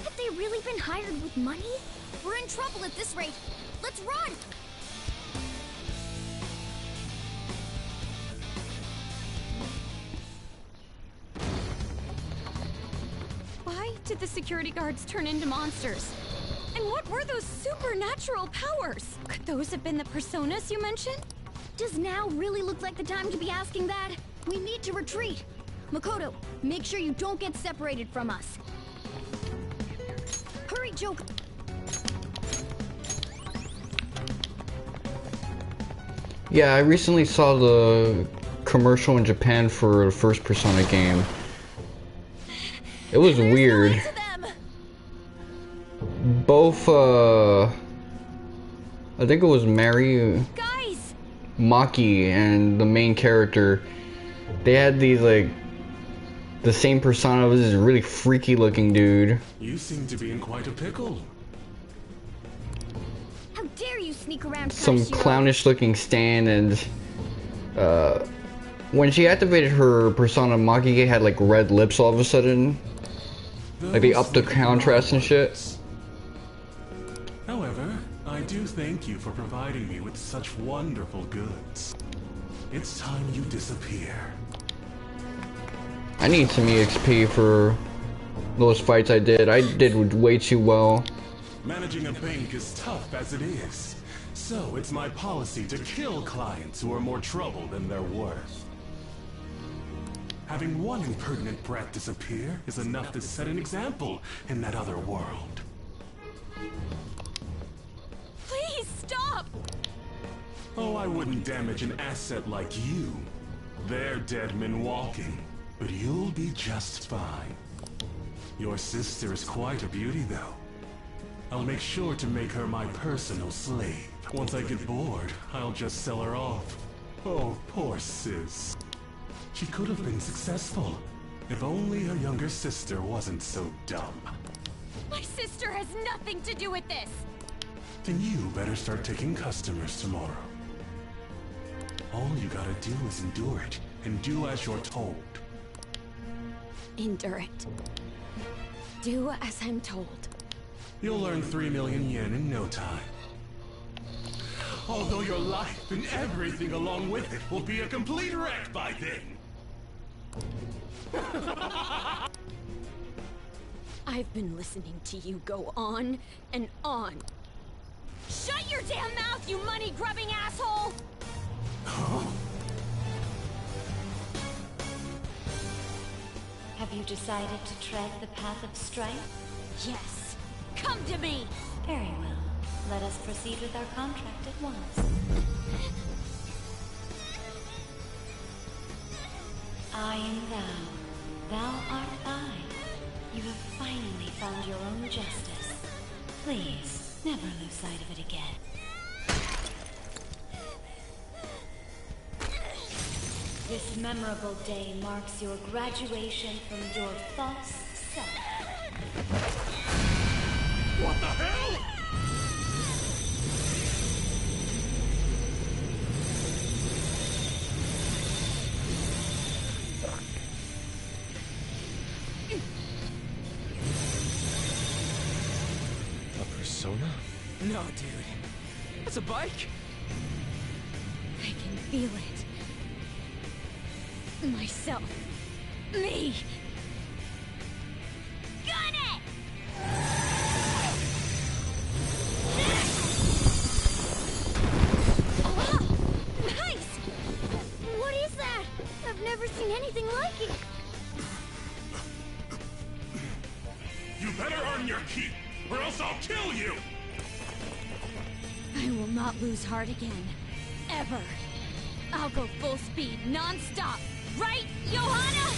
Speaker 3: Have they really been hired with money? We're in trouble at this rate! Let's run!
Speaker 6: Why did the security guards turn into monsters? And what were those supernatural powers? Could those have been the personas you mentioned?
Speaker 3: Does now really look like the time to be asking that? We need to retreat! Makoto, make sure you don't get separated from us. Hurry, Joker!
Speaker 1: Yeah, I recently saw the commercial in Japan for the first Persona game. It was weird. Both, I think it was Mary, Maki, and the main character, they had these, like, the same persona. It was this really freaky looking dude.
Speaker 20: You seem to be in quite a pickle.
Speaker 3: How dare you sneak around
Speaker 1: Some
Speaker 3: Kaneshiro?
Speaker 1: clownish looking stand, and when she activated her persona, Maki had like red lips all of a sudden. Like they upped the contrast and shit.
Speaker 20: However, I do thank you for providing me with such wonderful goods. It's time you disappear.
Speaker 1: I need some EXP for those fights I did. I did way too well.
Speaker 20: Managing a bank is tough as it is, so it's my policy to kill clients who are more trouble than they're worth. Having one impertinent brat disappear is enough to set an example in that other world.
Speaker 6: Please stop!
Speaker 20: Oh, I wouldn't damage an asset like you. They're dead men walking, but you'll be just fine. Your sister is quite a beauty, though. I'll make sure to make her my personal slave. Once I get bored, I'll just sell her off. Oh, poor sis. She could have been successful, if only her younger sister wasn't so dumb.
Speaker 6: My sister has nothing to do with this!
Speaker 20: Then you better start taking customers tomorrow. All you gotta do is endure it, and do as you're told.
Speaker 6: Endure it. Do as I'm told.
Speaker 20: You'll earn 3 million yen in no time. Although your life and everything along with it will be a complete wreck by then.
Speaker 6: I've been listening to you go on and on. Shut your damn mouth, you money-grubbing asshole!
Speaker 13: Have you decided to tread the path of strife?
Speaker 6: Yes. Come to me!
Speaker 13: Very well. Let us proceed with our contract at once. I am thou. Thou art I. You have finally found your own justice. Please, never lose sight of it again. This memorable day marks your graduation from your false self.
Speaker 19: What the hell?
Speaker 4: A persona?
Speaker 7: No, dude. That's a bike?
Speaker 6: I can feel it. Myself. Me! Gun it!
Speaker 3: Oh, nice! What is that? I've never seen anything like it.
Speaker 21: You better earn your keep, or else I'll kill you!
Speaker 6: I will not lose heart again. Ever. I'll go full speed, non-stop. Right, Johanna?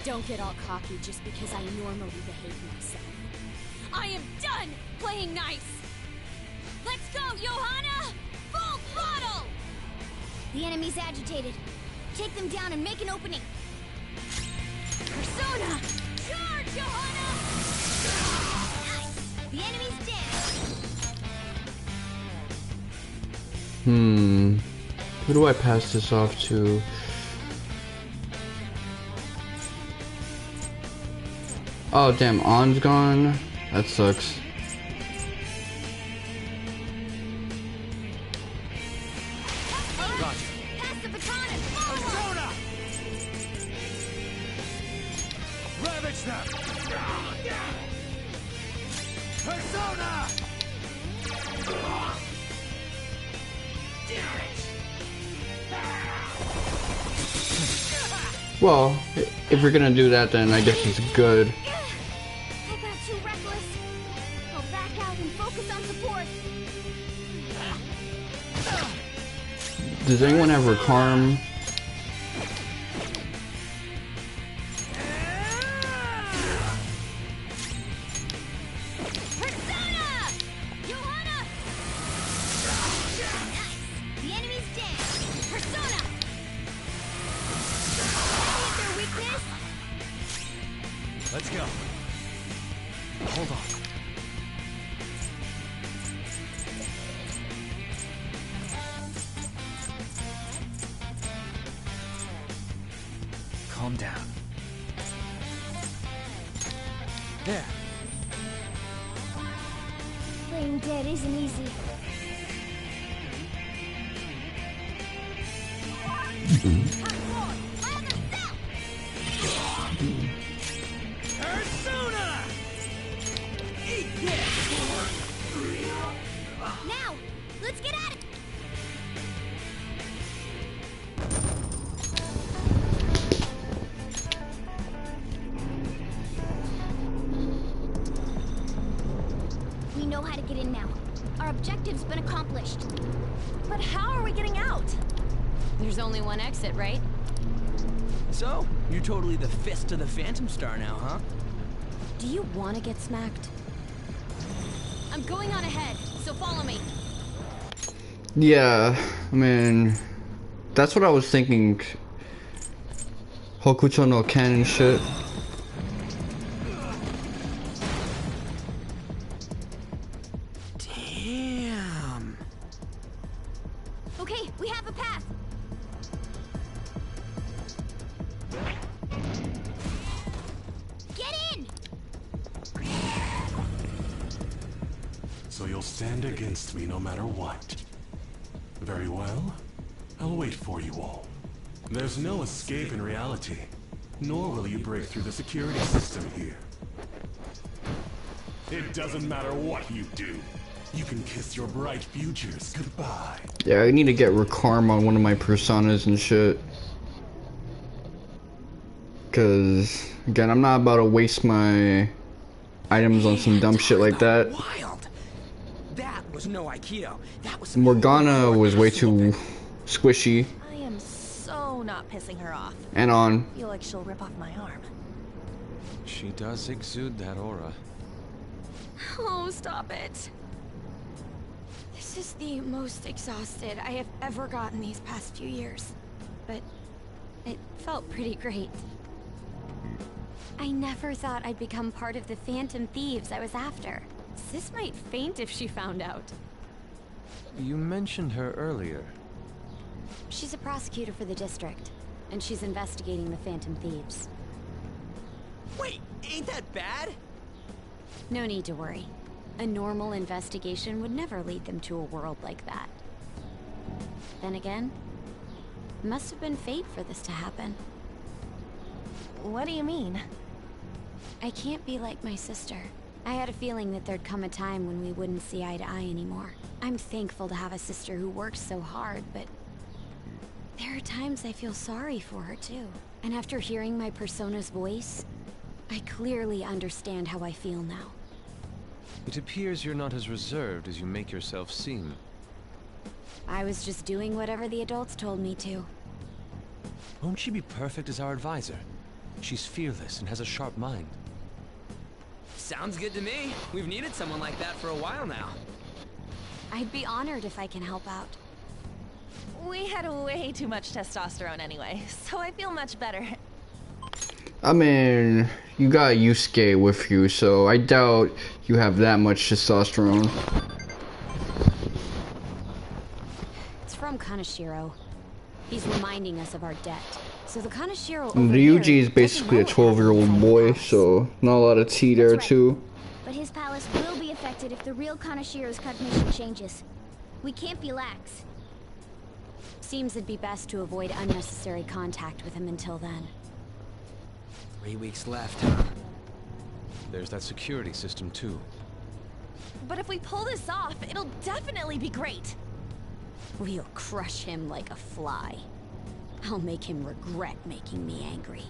Speaker 6: Don't get all cocky just because I normally behave myself. I am done playing nice! Let's go, Johanna! Full throttle!
Speaker 3: The enemy's agitated. Take them down and make an opening.
Speaker 6: Persona! Charge, Johanna!
Speaker 3: Nice! The enemy's dead.
Speaker 1: Who do I pass this off to? Oh damn, On's gone. That sucks.
Speaker 3: Pass the baton and follow up.
Speaker 19: Ravage them! Persona!
Speaker 1: Well, if you're gonna do that, then I guess it's good.
Speaker 3: I got too reckless. I'll back out and focus on support.
Speaker 1: Does anyone have Recarm?
Speaker 3: Persona! Johanna! Nice! The enemy's dead. Persona! Hit their weakness.
Speaker 7: Let's go. Hold on. Calm down. There.
Speaker 3: Playing dead isn't easy.
Speaker 19: Persona!
Speaker 3: Eat this! Now, let's get at it! We know how to get in now. Our objective's been accomplished.
Speaker 6: But how are we getting out? There's only one exit, right?
Speaker 7: So, you're totally the fist of the Phantom Star now, huh?
Speaker 6: Do you want to get smacked? I'm going on ahead, so follow me.
Speaker 1: Yeah, I mean, that's what I was thinking. Hokuto no Ken and shit.
Speaker 7: Damn.
Speaker 3: Okay, we have a path. Get in!
Speaker 20: So you'll stand against me no matter what. Very well. I'll wait for you all. There's no escape in reality, nor will you break through the security system here. It doesn't matter what you do. You can kiss your bright futures goodbye.
Speaker 1: Yeah, I need to get Rekarm on one of my personas and shit. Cause again, I'm not about to waste my items on some dumb shit like that.
Speaker 7: Wild. That was no Aikido. That was
Speaker 1: Morgana was way too squishy.
Speaker 8: I am so not pissing her off.
Speaker 1: And on.
Speaker 8: I feel like she'll rip off my arm.
Speaker 4: She does exude that aura.
Speaker 6: Oh, stop it. This is the most exhausted I have ever gotten these past few years. But it felt pretty great. I never thought I'd become part of the Phantom Thieves I was after. Sis might faint if she found out.
Speaker 4: You mentioned her earlier.
Speaker 18: She's a prosecutor for the district, and she's investigating the Phantom Thieves.
Speaker 7: Wait, ain't that bad?
Speaker 18: No need to worry. A normal investigation would never lead them to a world like that. Then again, it must have been fate for this to happen.
Speaker 8: What do you mean?
Speaker 18: I can't be like my sister. I had a feeling that there'd come a time when we wouldn't see eye to eye anymore. I'm thankful to have a sister who works so hard, but there are times I feel sorry for her too. And after hearing my persona's voice, I clearly understand how I feel now.
Speaker 4: It appears you're not as reserved as you make yourself seem.
Speaker 18: I was just doing whatever the adults told me to.
Speaker 4: Won't she be perfect as our advisor? She's fearless and has a sharp mind.
Speaker 7: Sounds good to me. We've needed someone like that for a while now.
Speaker 18: I'd be honored if I can help out.
Speaker 8: We had way too much testosterone anyway, so I feel much better.
Speaker 1: I mean, you got Yusuke with you, so I doubt you have that much testosterone.
Speaker 18: It's from Kaneshiro. He's reminding us of our debt. So the Kaneshiro
Speaker 1: Ryuji is basically a 12-year-old boy, so not a lot of tea there too.
Speaker 3: But his palace will be affected if the real Kaneshiro's cognition changes. We can't be lax.
Speaker 18: Seems it'd be best to avoid unnecessary contact with him until then.
Speaker 7: 3 weeks left, huh?
Speaker 4: There's that security system too.
Speaker 8: But if we pull this off, it'll definitely be great.
Speaker 18: We'll crush him like a fly. I'll make him regret making me angry.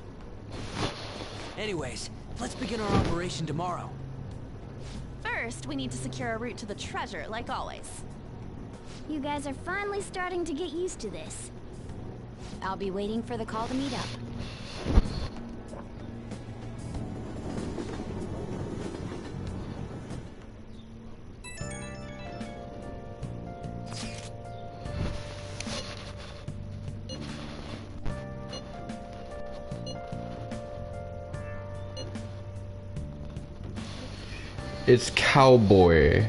Speaker 7: Anyways, let's begin our operation tomorrow.
Speaker 8: First, we need to secure a route to the treasure, like always.
Speaker 3: You guys are finally starting to get used to this.
Speaker 18: I'll be waiting for the call to meet up.
Speaker 1: It's Cowboy.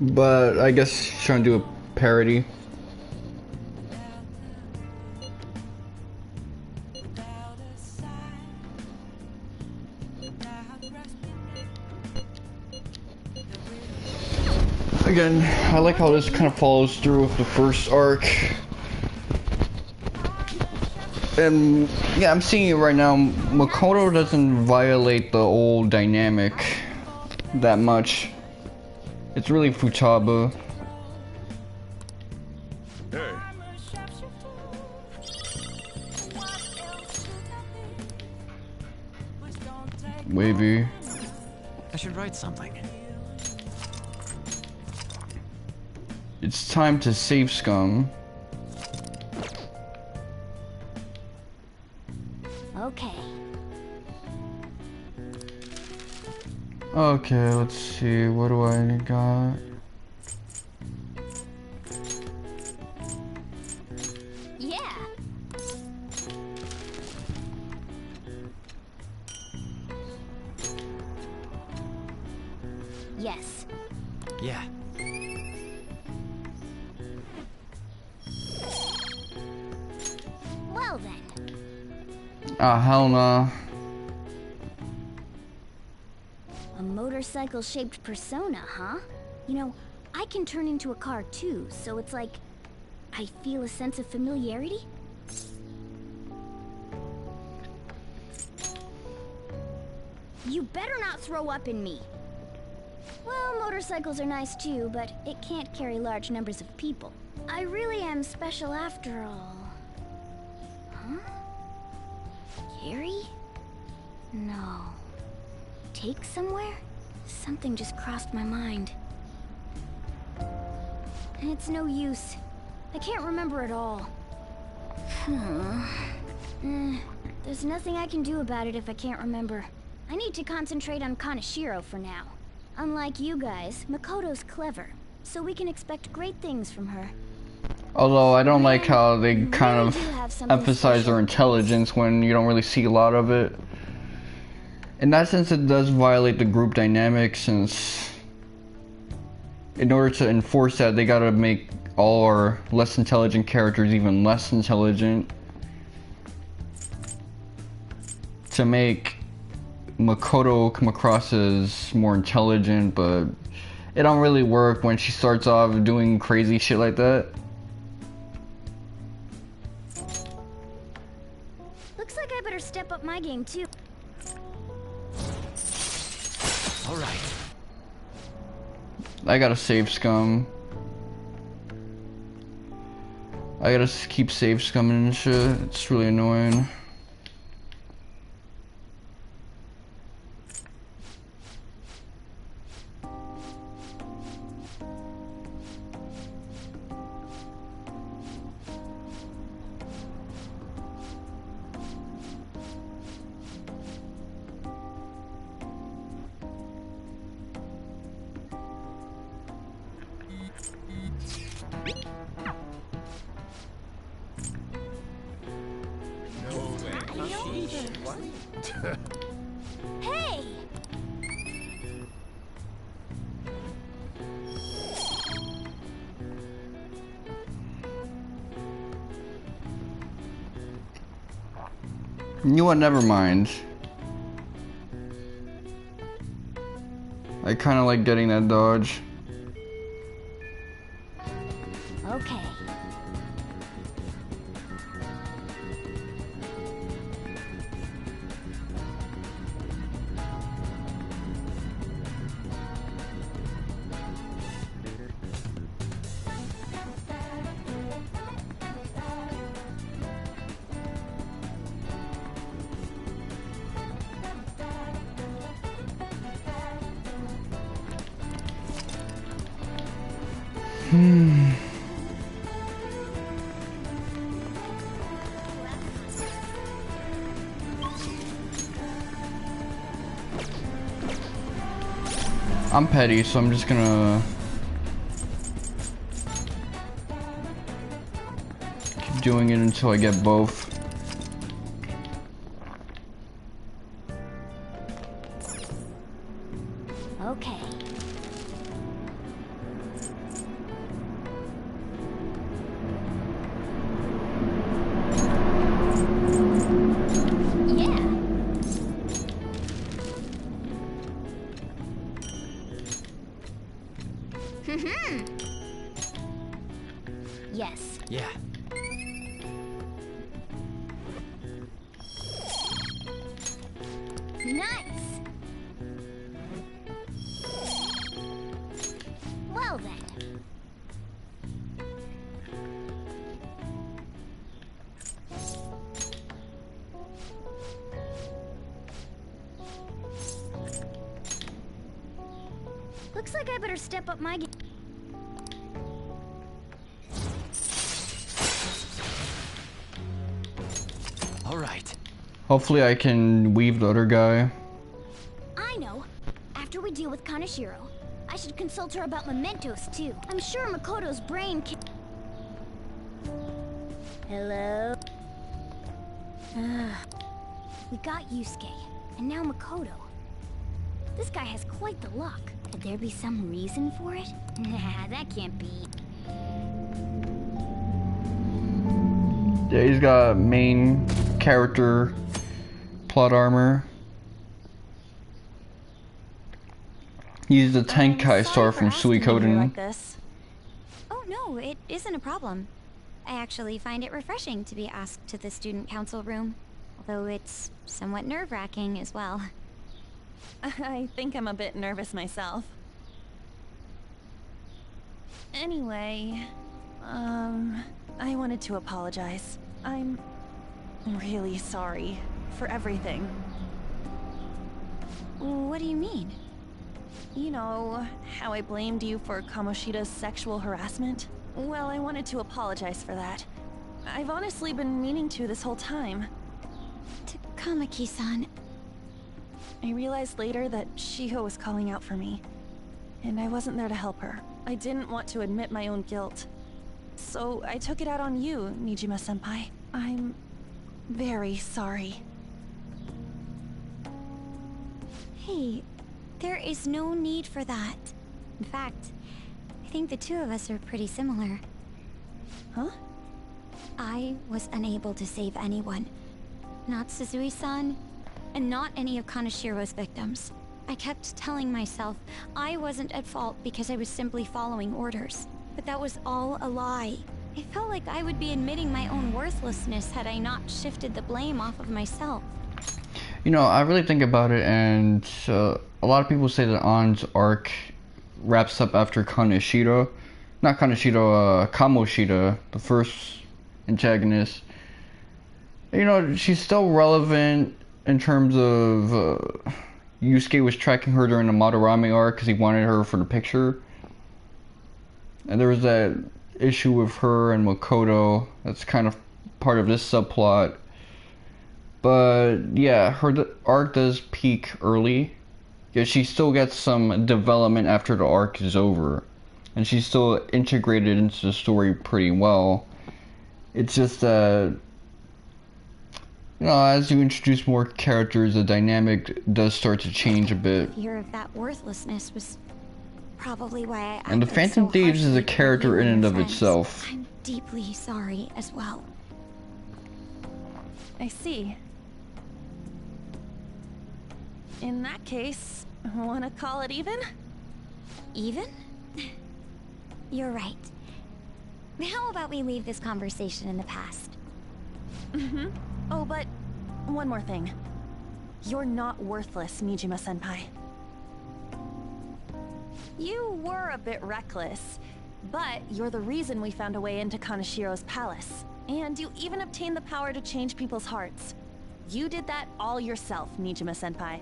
Speaker 1: But I guess she's trying to do a parody. Again, I like how this kind of follows through with the first arc. And yeah, I'm seeing it right now. Makoto doesn't violate the old dynamic that much. It's really Futaba.
Speaker 11: Hey.
Speaker 1: Wavy.
Speaker 7: I should write something.
Speaker 1: It's time to save Scum.
Speaker 3: Okay.
Speaker 1: Okay, let's see. What do I got?
Speaker 3: Yeah. Yes.
Speaker 7: Yeah.
Speaker 1: Ah, hell no.
Speaker 3: A motorcycle-shaped persona, huh? You know, I can turn into a car too, so it's like I feel a sense of familiarity. You better not throw up in me. Well, motorcycles are nice too, but it can't carry large numbers of people. I really am special after all. Huh? Carry? No. Take somewhere? Something just crossed my mind. It's no use. I can't remember it all. There's nothing I can do about it if I can't remember. I need to concentrate on Kaneshiro for now. Unlike you guys, Makoto's clever, so we can expect great things from her.
Speaker 1: Although I don't like how they kind of emphasize her intelligence when you don't really see a lot of it. In that sense, it does violate the group dynamic, since in order to enforce that, they gotta make all our less intelligent characters even less intelligent to make Makoto come across as more intelligent, but it don't really work when she starts off doing crazy shit like that.
Speaker 3: Looks like I better step up my game too.
Speaker 12: All right.
Speaker 1: I gotta save scum. I gotta keep save scumming and shit. It's really annoying.
Speaker 3: Hey!
Speaker 1: You know what, never mind. I kinda like getting that dodge.
Speaker 3: Okay.
Speaker 1: I'm petty, so I'm just gonna keep doing it until I get both.
Speaker 3: Okay. Yes.
Speaker 12: Yeah.
Speaker 3: Nice. Well then. Looks like I better step up my game.
Speaker 12: All right.
Speaker 1: Hopefully I can weave the other guy.
Speaker 3: I know. After we deal with Kaneshiro, I should consult her about mementos too. I'm sure Makoto's brain can... Hello? We got Yusuke, and now Makoto. This guy has quite the luck. Could there be some reason for it? Nah, that can't be.
Speaker 1: Yeah, he's got main character plot armor. He's the Tenkai star from Suikoden.
Speaker 3: Oh no, it isn't a problem. I actually find it refreshing to be asked to the student council room, although it's somewhat nerve-wracking as well.
Speaker 8: I think I'm a bit nervous myself. Anyway, I wanted to apologize. I'm really sorry for everything.
Speaker 3: What do you mean?
Speaker 8: You know, how I blamed you for Kamoshida's sexual harassment? Well, I wanted to apologize for that. I've honestly been meaning to this whole time.
Speaker 3: Kamaki-san.
Speaker 8: I realized later that Shiho was calling out for me, and I wasn't there to help her. I didn't want to admit my own guilt. So I took it out on you, Nijima-senpai. I'm very sorry.
Speaker 3: Hey, there is no need for that. In fact, I think the two of us are pretty similar.
Speaker 8: Huh?
Speaker 3: I was unable to save anyone. Not Suzui-san, and not any of Kanashiro's victims. I kept telling myself I wasn't at fault because I was simply following orders. But that was all a lie. I felt like I would be admitting my own worthlessness had I not shifted the blame off of myself.
Speaker 1: You know, I really think about it, and a lot of people say that Ann's arc wraps up after Kamoshida. Not Kamoshida, Kamoshida, the first antagonist. You know, she's still relevant in terms of Yusuke was tracking her during the Madarame arc because he wanted her for the picture. And there was that issue with her and Makoto that's kind of part of this subplot. But yeah, her arc does peak early. Yeah, she still gets some development after the arc is over. And she's still integrated into the story pretty well. It's just that, you know, as you introduce more characters, the dynamic does start to change a bit.
Speaker 3: Fear of that worthlessness was probably why I
Speaker 1: And the Phantom Thieves is a character in and of itself.
Speaker 3: I'm deeply sorry as well.
Speaker 8: I see. In that case, wanna call it even?
Speaker 3: Even? You're right. How about we leave this conversation in the past?
Speaker 8: Mm-hmm. Oh, but one more thing. You're not worthless, Nijima-senpai. You were a bit reckless, but you're the reason we found a way into Kanashiro's palace. And you even obtained the power to change people's hearts. You did that all yourself, Nijima-senpai.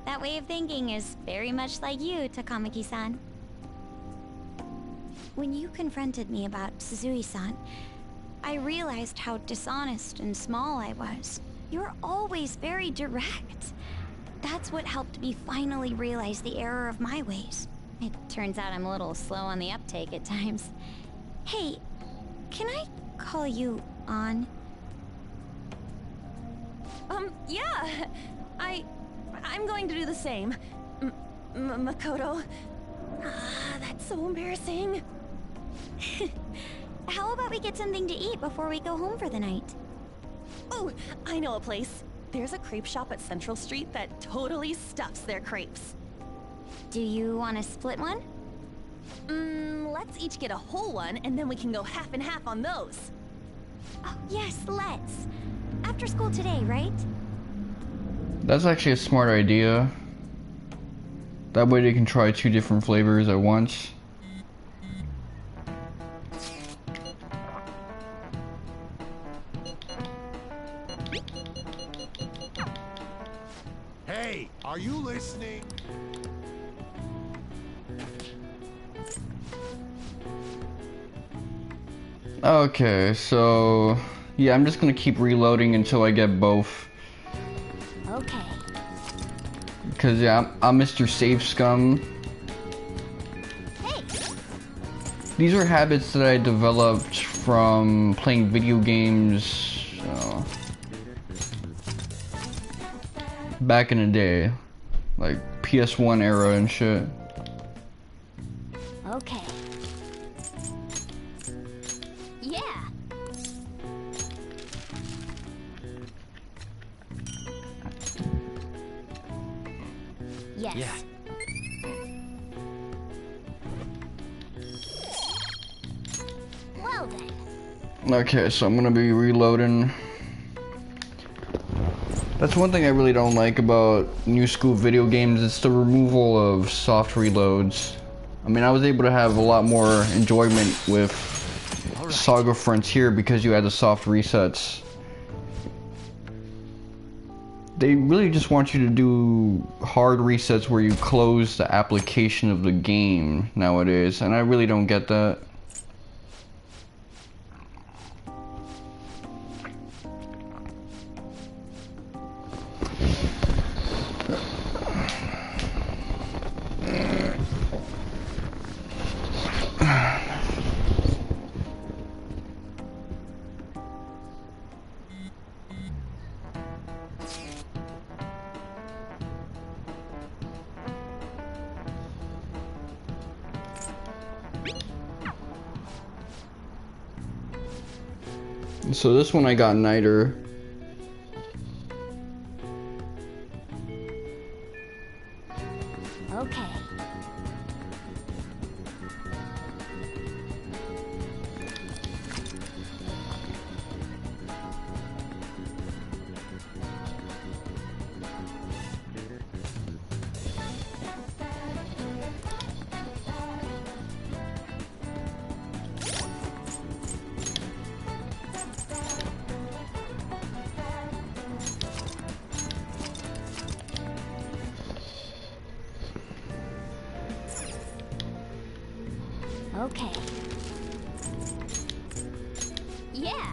Speaker 3: That way of thinking is very much like you, Takamaki-san. When you confronted me about Suzui-san, I realized how dishonest and small I was. You're always very direct. That's what helped me finally realize the error of my ways. It turns out I'm a little slow on the uptake at times. Hey, can I call you Ann?
Speaker 8: Yeah. I'm going to do the same. Makoto. Ah, that's so embarrassing.
Speaker 3: How about we get something to eat before we go home for the night?
Speaker 8: Oh, I know a place. There's a crepe shop at Central Street that totally stuffs their crepes.
Speaker 3: Do you want to split one?
Speaker 8: Let's each get a whole one, and then we can go half and half on those.
Speaker 3: Oh, yes, let's. After school today, right?
Speaker 1: That's actually a smart idea. That way they can try 2 different flavors at once.
Speaker 21: Hey, are you listening?
Speaker 1: Okay, so yeah, I'm just gonna keep reloading until I get both.
Speaker 3: Okay.
Speaker 1: Because yeah, I'm Mr. Save Scum.
Speaker 3: Hey.
Speaker 1: These are habits that I developed from playing video games back in the day, like PS1 era and shit.
Speaker 3: Okay. Yeah. Yes.
Speaker 12: Yeah.
Speaker 3: Well then.
Speaker 1: Okay, so I'm gonna be reloading. That's one thing I really don't like about new school video games. It's the removal of soft reloads. I mean, I was able to have a lot more enjoyment with Saga Frontier because you had the soft resets. They really just want you to do hard resets where you close the application of the game nowadays, and I really don't get that. So this one I got Niter.
Speaker 3: Okay. Okay. Yeah.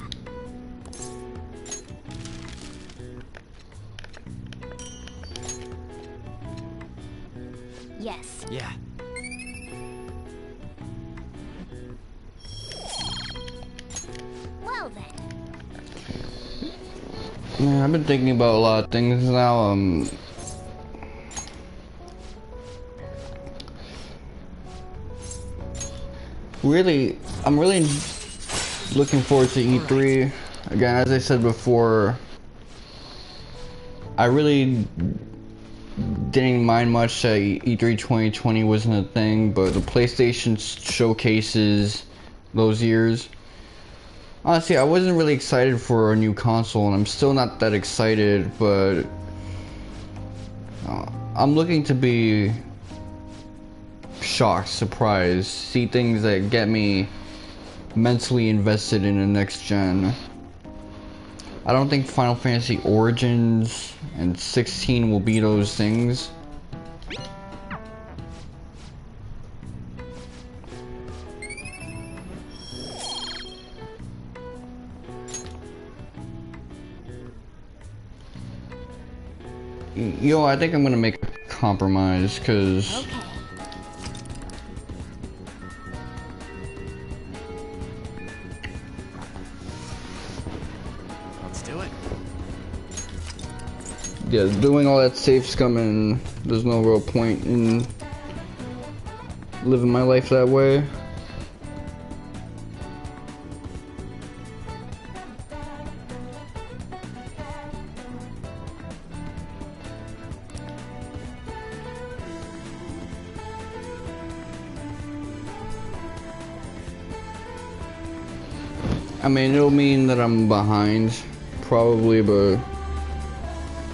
Speaker 3: Yes.
Speaker 12: Yeah.
Speaker 3: Well then.
Speaker 1: Man, I've been thinking about a lot of things now. I'm really looking forward to E3. Again, as I said before, I really didn't mind much that E3 2020 wasn't a thing, but the PlayStation showcases those years. Honestly, I wasn't really excited for a new console, and I'm still not that excited, but I'm looking to be shocked, surprised, see things that get me mentally invested in the next gen. I don't think Final Fantasy Origins and 16 will be those things. Yo, I think I'm gonna make a compromise, cause
Speaker 12: let's do it.
Speaker 1: Yeah, doing all that safe scumming, there's no real point in living my life that way. I mean, it'll mean that I'm behind, probably, but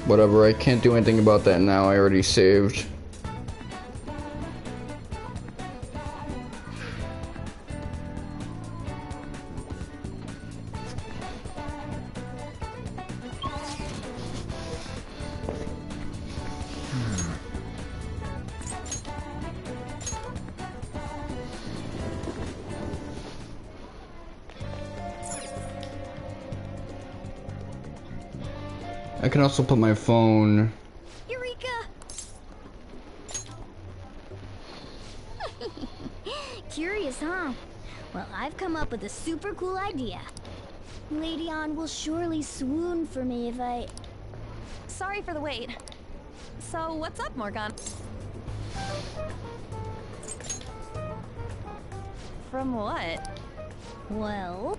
Speaker 1: whatever, I can't do anything about that now, I already saved. I can also put my phone.
Speaker 3: Eureka! Curious, huh? Well, I've come up with a super cool idea. Lady Ann will surely swoon for me if I...
Speaker 8: Sorry for the wait. So, what's up, Morgan? From what?
Speaker 3: Well,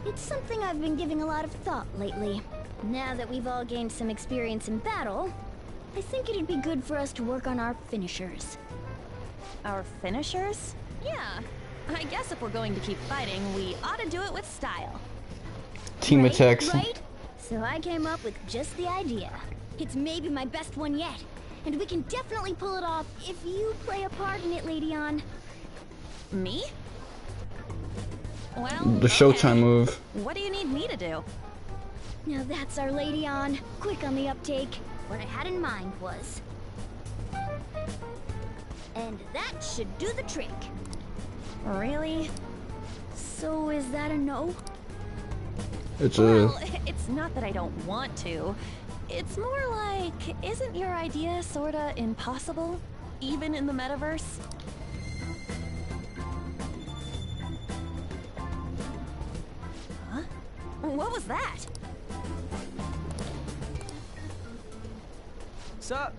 Speaker 3: it's something I've been giving a lot of thought lately. Now that we've all gained some experience in battle, I think it'd be good for us to work on our finishers.
Speaker 8: Our finishers? Yeah. I guess if we're going to keep fighting, we ought to do it with style.
Speaker 1: Team attacks.
Speaker 3: Right? So I came up with just the idea. It's maybe my best one yet. And we can definitely pull it off if you play a part in it, Lady On.
Speaker 8: Me? Well,
Speaker 1: The Showtime move.
Speaker 8: what do you need me to do?
Speaker 3: Now that's our Lady On. Quick on the uptake. What I had in mind was... And that should do the trick.
Speaker 8: Really?
Speaker 3: So is that a no?
Speaker 1: It's
Speaker 8: Well, it's not that I don't want to. It's more like, isn't your idea sorta impossible? Even in the metaverse? Huh? What was that?
Speaker 7: Sup?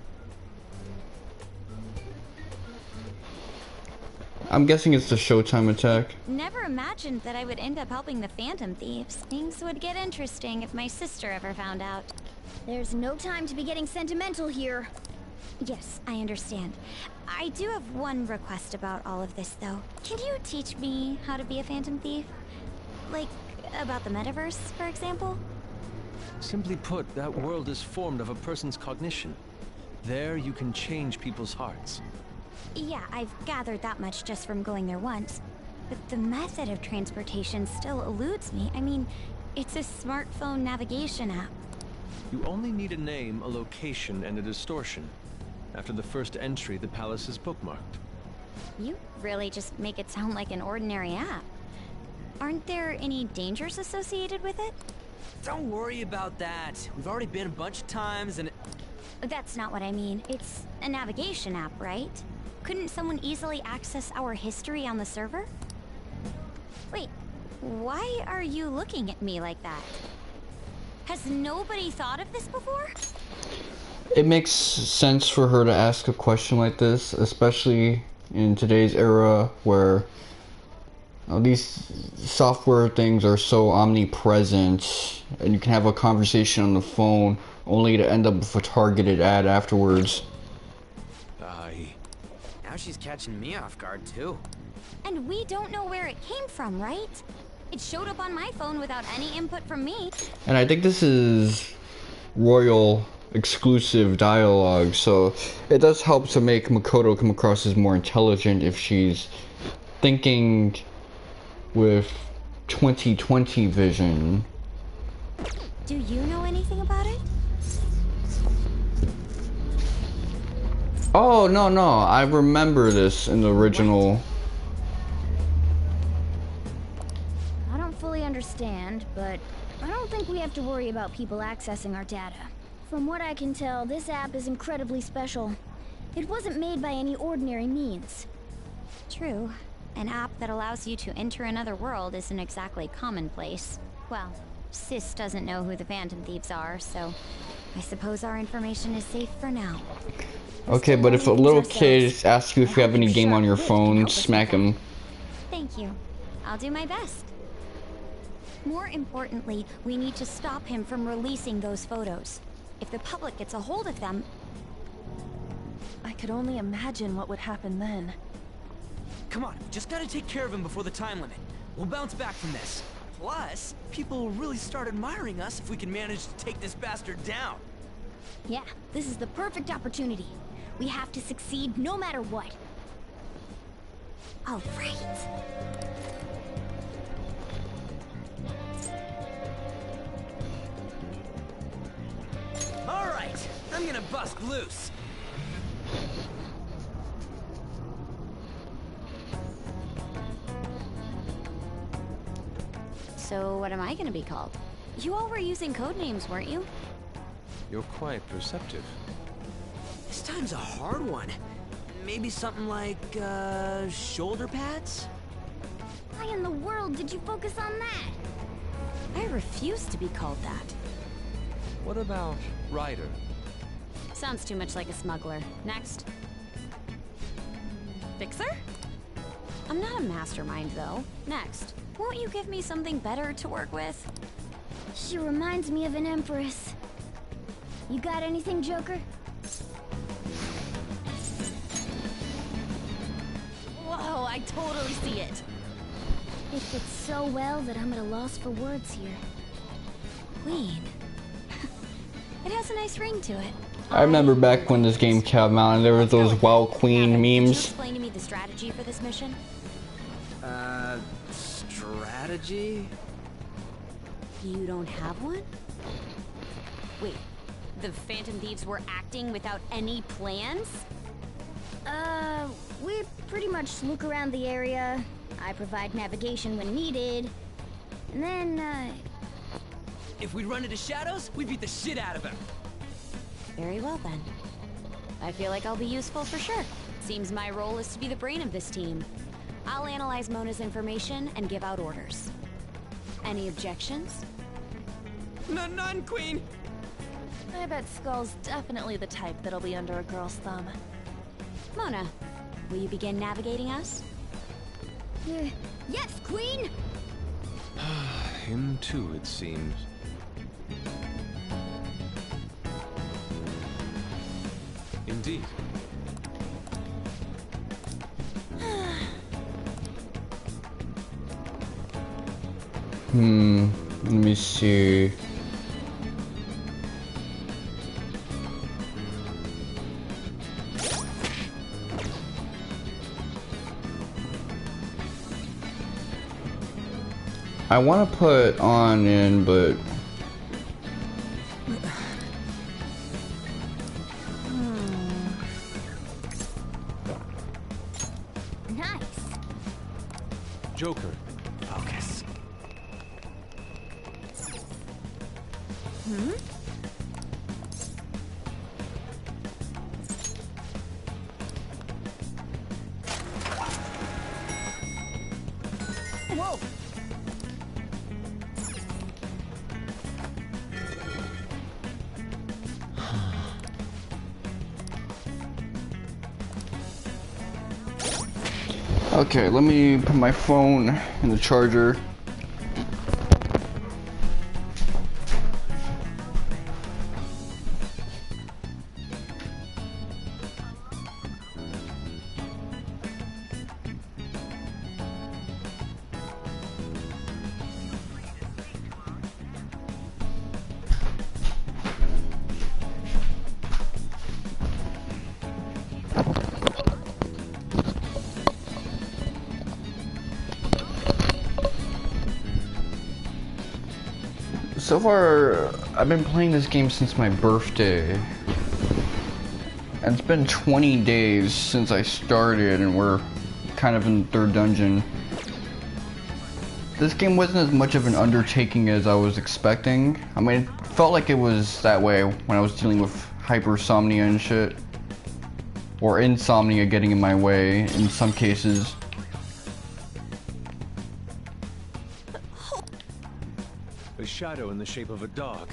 Speaker 1: I'm guessing it's the Showtime attack.
Speaker 15: Never imagined that I would end up helping the Phantom Thieves. Things would get interesting if my sister ever found out.
Speaker 3: There's no time to be getting sentimental here.
Speaker 15: Yes, I understand. I do have one request about all of this, though. Can you teach me how to be a Phantom Thief? Like, about the metaverse, for example?
Speaker 4: Simply put, that world is formed of a person's cognition. There you can change people's hearts.
Speaker 15: Yeah, I've gathered that much just from going there once. But the method of transportation still eludes me. I mean, it's a smartphone navigation app.
Speaker 4: You only need a name, a location, and a distortion. After the first entry, the palace is bookmarked.
Speaker 15: You really just make it sound like an ordinary app. Aren't there any dangers associated with it?
Speaker 7: Don't worry about that. We've already been a bunch of times and...
Speaker 15: That's not what I mean. It's a navigation app, right? Couldn't someone easily access our history on the server? Wait, why are you looking at me like that? Has nobody thought of this before?
Speaker 1: It makes sense for her to ask a question like this, especially in today's era where these software things are so omnipresent and you can have a conversation on the phone only to end up with a targeted ad afterwards.
Speaker 7: Now she's catching me off guard, too.
Speaker 15: And we don't know where it came from, right? It showed up on my phone without any input from me.
Speaker 1: And I think this is royal exclusive dialogue, so it does help to make Makoto come across as more intelligent if she's thinking with 2020 vision.
Speaker 15: Do you know anything about it?
Speaker 1: Oh, no, I remember this in the original.
Speaker 3: I don't fully understand, but I don't think we have to worry about people accessing our data. From what I can tell, this app is incredibly special. It wasn't made by any ordinary means.
Speaker 15: True. An app that allows you to enter another world isn't exactly commonplace. Well, Sis doesn't know who the Phantom Thieves are, so I suppose our information is safe for now.
Speaker 1: Okay, but if a little kid asks you if you have any game on your phone, smack him.
Speaker 15: Thank you. I'll do my best. More importantly, we need to stop him from releasing those photos. If the public gets a hold of them...
Speaker 8: I could only imagine what would happen then.
Speaker 7: Come on, we just gotta take care of him before the time limit. We'll bounce back from this. Plus, people will really start admiring us if we can manage to take this bastard down.
Speaker 3: Yeah, this is the perfect opportunity. We have to succeed no matter what.
Speaker 15: All right.
Speaker 7: All right, I'm gonna bust loose.
Speaker 15: So what am I gonna be called? You all were using code names, weren't you?
Speaker 4: You're quite perceptive.
Speaker 7: This time's a hard one. Maybe something like, shoulder pads?
Speaker 3: Why in the world did you focus on that?
Speaker 15: I refuse to be called that.
Speaker 4: What about Ryder?
Speaker 15: Sounds too much like a smuggler. Next. Fixer? I'm not a mastermind, though. Next. Won't you give me something better to work with?
Speaker 3: She reminds me of an empress. You got anything, Joker?
Speaker 17: I totally see it.
Speaker 3: It fits so well that I'm at a loss for words here.
Speaker 15: Queen. It has a nice ring to it.
Speaker 1: I remember back when this game came out and there were those WoW Queen
Speaker 15: Could you
Speaker 1: memes.
Speaker 15: explain to me the strategy for this mission?
Speaker 12: Strategy?
Speaker 15: You don't have one? Wait, the Phantom Thieves were acting without any plans?
Speaker 3: We pretty much look around the area. I provide navigation when needed. And then,
Speaker 7: If we run into Shadows, we beat the shit out of him.
Speaker 15: Very well then. I feel like I'll be useful for sure. Seems my role is to be the brain of this team. I'll analyze Mona's information and give out orders. Any objections?
Speaker 7: None, Queen!
Speaker 8: I bet Skull's definitely the type that'll be under a girl's thumb.
Speaker 15: Mona, will you begin navigating us?
Speaker 3: yes, Queen!
Speaker 4: Him too, it seems. Indeed.
Speaker 1: Let me see. I want to put on in, but
Speaker 3: Nice.
Speaker 4: Joker, focus.
Speaker 7: Whoa!
Speaker 1: okay, let me put my phone in the charger. So far, I've been playing this game since my birthday. And it's been 20 days since I started, and we're kind of in the third dungeon. This game wasn't as much of an undertaking as I was expecting. I mean, it felt like it was that way when I was dealing with hypersomnia and shit. Or insomnia getting in my way in some cases.
Speaker 4: A shadow in the shape of a dog.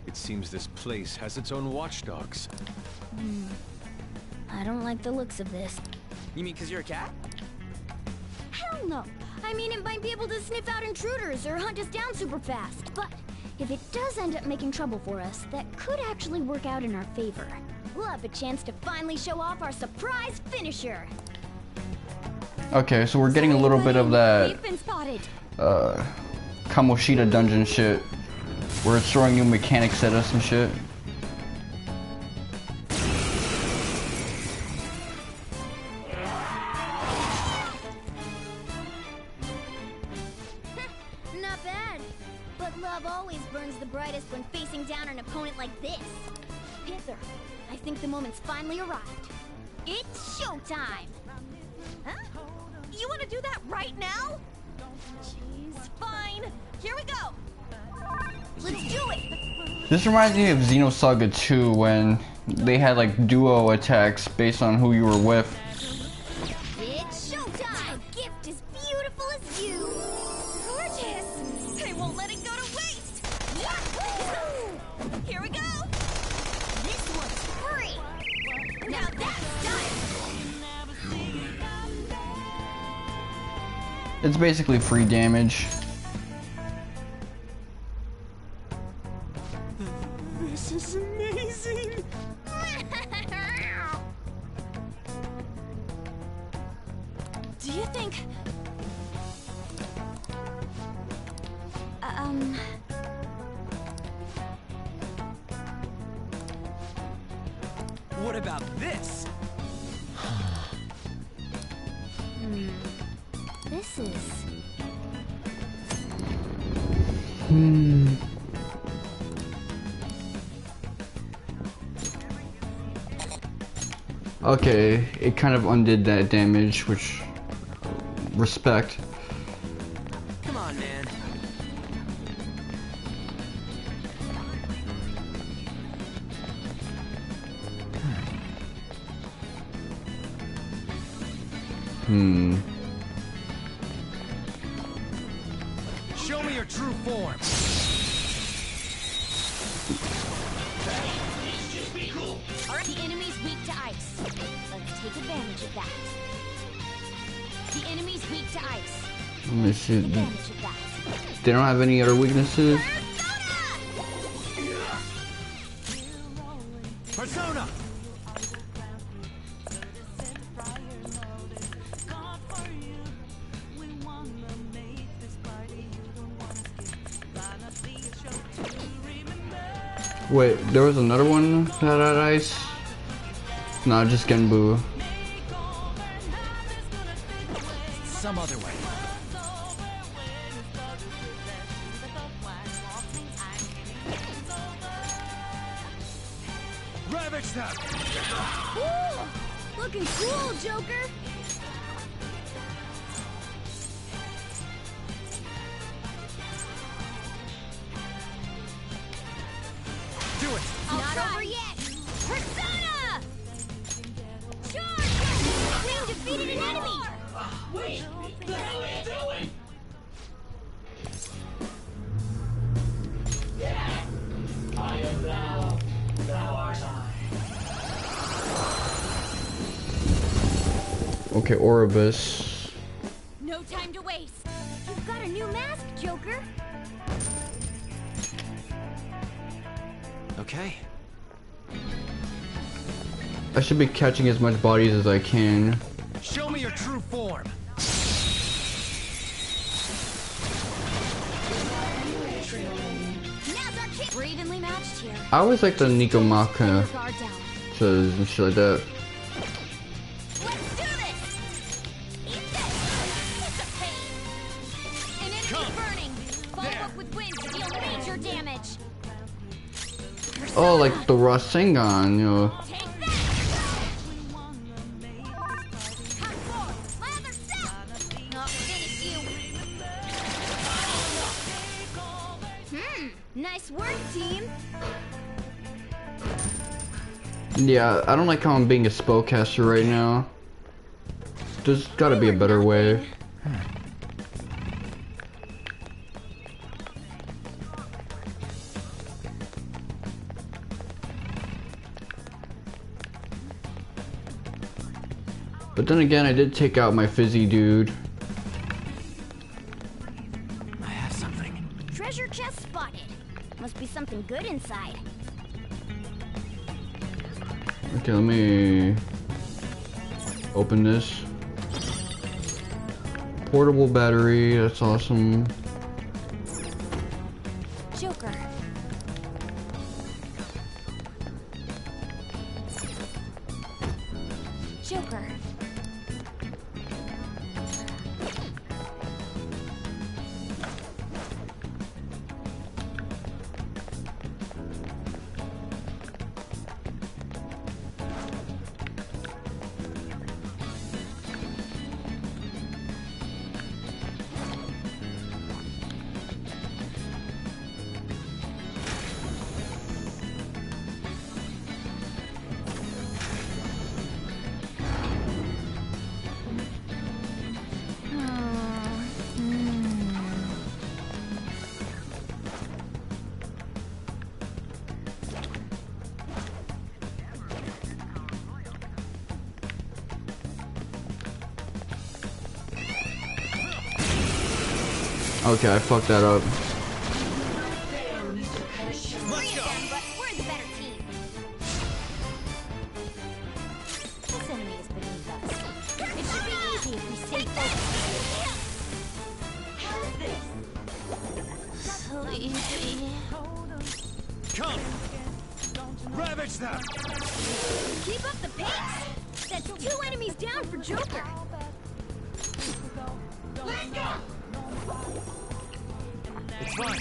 Speaker 4: It seems this place has its own watchdogs.
Speaker 3: I don't like the looks of this.
Speaker 7: You mean 'cause you're a cat?
Speaker 3: Hell no! I mean, it might be able to sniff out intruders or hunt us down super fast. But if it does end up making trouble for us, that could actually work out in our favor. We'll have a chance to finally show off our surprise finisher.
Speaker 1: Okay, so we're getting a little bit of that
Speaker 15: We've been spotted.
Speaker 1: Kamoshida dungeon shit, where it's throwing new mechanics at us and shit.
Speaker 3: Not bad. But love always burns the brightest when facing down an opponent like this. Panther, I think the moment's finally arrived. It's showtime!
Speaker 17: Huh? You want to do that right now? Jeez, fine. Here we go.
Speaker 3: Let's do it!
Speaker 1: This reminds me of Xenosaga 2 when they had like duo attacks based on who you were with.
Speaker 3: It's showtime! A gift as beautiful as you!
Speaker 17: Gorgeous. I won't let it go to waste. Yahoo! Here we go.
Speaker 3: This one's free!
Speaker 17: Now that's done.
Speaker 1: It's basically free damage.
Speaker 7: This is amazing!
Speaker 17: think...
Speaker 7: What about this?
Speaker 3: This is...
Speaker 1: Okay, it kind of undid that damage, which... respect.
Speaker 7: Come on, man. Show me your true form.
Speaker 6: Alright, the enemy's weak to ice. Let's take advantage of that. The enemy's weak to ice.
Speaker 1: Let me see.
Speaker 6: Advantage of that.
Speaker 1: They don't have any other weaknesses?
Speaker 7: Persona!
Speaker 1: Wait, there was another one that had ice? Not just Genbu.
Speaker 7: Some other way. Ravage them!
Speaker 3: Woo! Looking cool, Joker!
Speaker 7: Do it!
Speaker 3: Not over yet! Persona! Charge! We defeated an enemy!
Speaker 19: Wait! What the hell are you doing? Yeah! I am thou. Thou art I.
Speaker 1: Okay, Oribus.
Speaker 6: No time to waste.
Speaker 3: You've got a new mask, Joker!
Speaker 12: Okay.
Speaker 1: I should be catching as much bodies as I can.
Speaker 7: Show me your true form.
Speaker 6: We're evenly matched here.
Speaker 1: I always like the Nikomaka
Speaker 6: Guard down.
Speaker 1: and shit like that.
Speaker 6: Let's do this! Eat this! It's a pain! An enemy burning! Follow up with wind to deal major damage!
Speaker 1: Oh, like the Rasengan, you know.
Speaker 3: Nice work, team!
Speaker 1: Yeah, I don't like how I'm being a spellcaster right now. There's gotta be a better way. But then again, I did take out my fizzy dude.
Speaker 12: I have something.
Speaker 3: Treasure chest spotted. Must be something good inside.
Speaker 1: Okay, let me open this. Portable battery, that's awesome.
Speaker 3: Joker. Joker.
Speaker 1: Okay, I fucked that up.
Speaker 3: Let's go. But we're the better team. This enemy is beneath us. It should be easy if we stay focused.
Speaker 17: sleepy.
Speaker 19: Come! Ravage them!
Speaker 3: Keep up the pace! That's 2 enemies down for Joker!
Speaker 19: It's fine.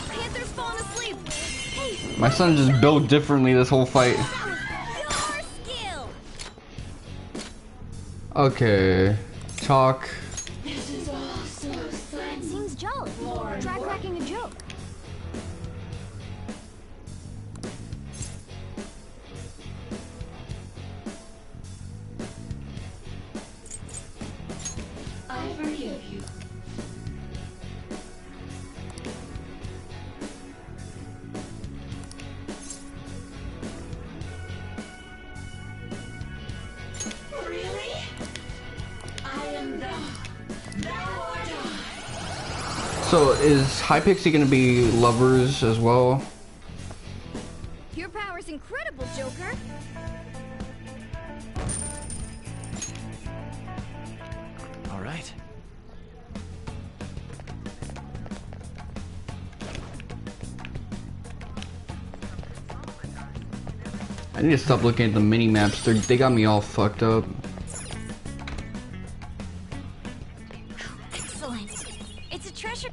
Speaker 3: Panther's falling asleep! Hey!
Speaker 1: My son just built differently this whole fight.
Speaker 3: Your skill!
Speaker 1: Okay. Talk.
Speaker 3: This is all so sad. Seems jolly. Try cracking a joke.
Speaker 13: I forgive you. Really? I am thou. Thou art I.
Speaker 1: So is Hypixie gonna be lovers as well?
Speaker 3: Your power's incredible, Joker!
Speaker 12: All right.
Speaker 1: I need to stop looking at the mini maps. They got me all fucked up.
Speaker 3: Excellent! It's a treasure...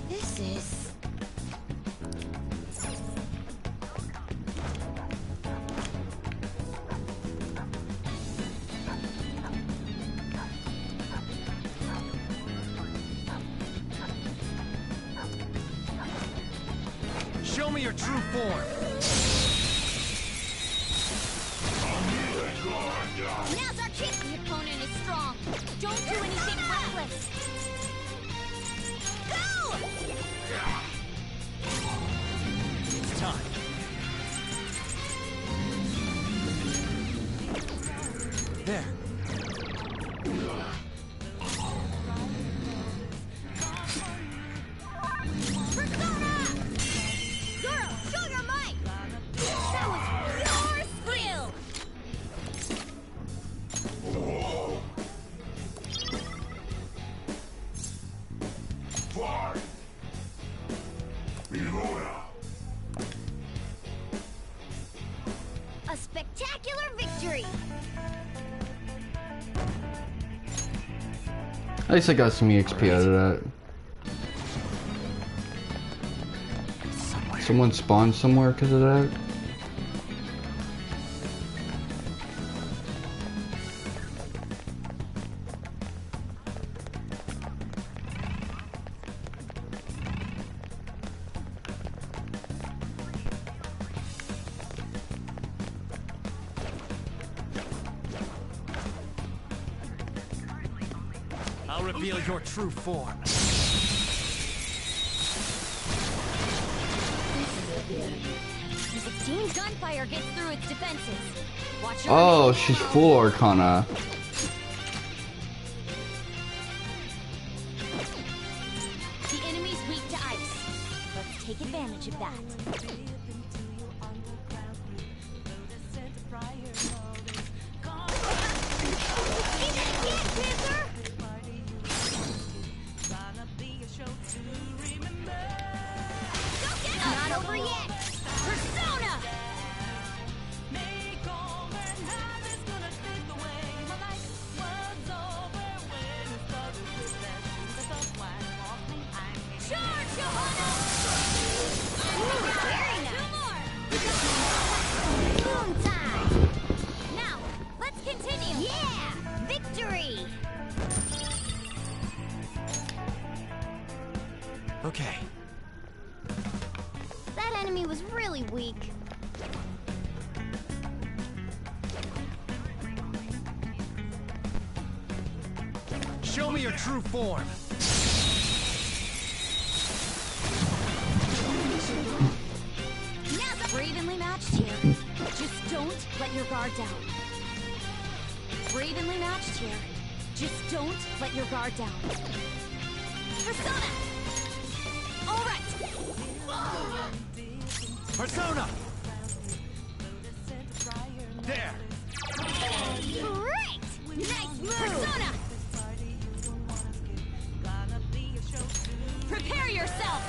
Speaker 3: This is...
Speaker 7: Show me your true form.
Speaker 3: Now's our chance! The opponent is strong! Don't do anything reckless! Go!
Speaker 7: It's time. There.
Speaker 3: Zoro, show your might! That was your skill! A spectacular victory!
Speaker 1: At least I got some EXP out of that. Someone spawned somewhere because of that?
Speaker 7: I'll reveal your true form.
Speaker 3: The team's gunfire gets through its defenses. Watch your
Speaker 1: Oh, she's full Arcana.
Speaker 3: The enemy's weak to ice. Let's take advantage of that. Not over yet! Persona! Charge, Johanna! Very nice. Boom time! Now, let's continue! Yeah! Victory!
Speaker 12: Okay.
Speaker 3: That enemy was really weak.
Speaker 7: Show me your true form.
Speaker 3: Now the
Speaker 6: matched here. Just don't let your guard down. We're evenly matched here. Just don't let your guard down. Persona! Alright!
Speaker 19: Persona! There!
Speaker 6: Great! Nice move! Persona! Prepare yourself!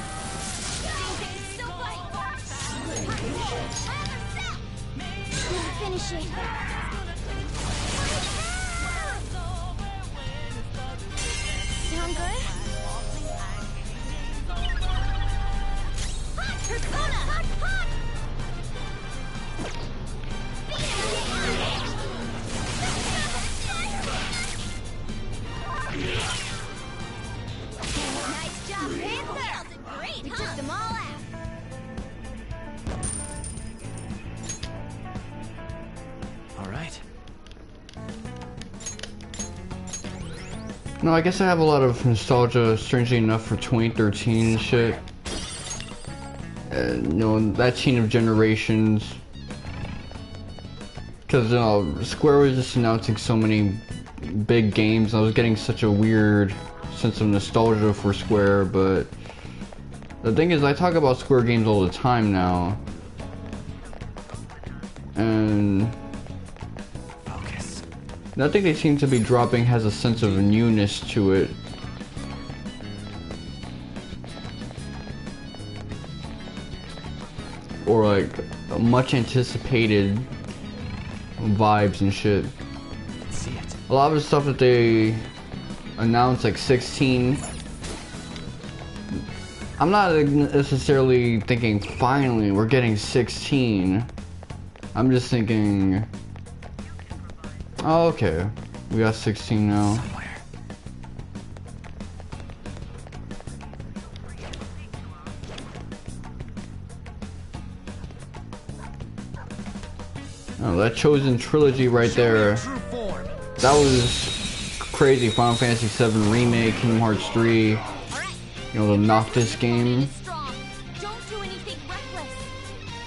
Speaker 6: So finish it! Sound good? Hot Persona! Hot, hot! Nice job, Panther! Great, we took them all out.
Speaker 12: All right.
Speaker 1: No, I guess I have a lot of nostalgia, strangely enough, for 2013 and shit. You know, that chain of generations. Because, you know, Square was just announcing so many big games. I was getting such a weird sense of nostalgia for Square, but the thing is, I talk about Square games all the time now. And nothing they seem to be dropping has a sense of newness to it. Or like much anticipated vibes and shit. A lot of the stuff that they announced, like 16, I'm not necessarily thinking finally we're getting 16. I'm just thinking, oh, okay, we got 16 now. Oh, that Chosen trilogy right there. That was crazy. Final Fantasy VII Remake, Kingdom Hearts 3. You know, the Noctis game.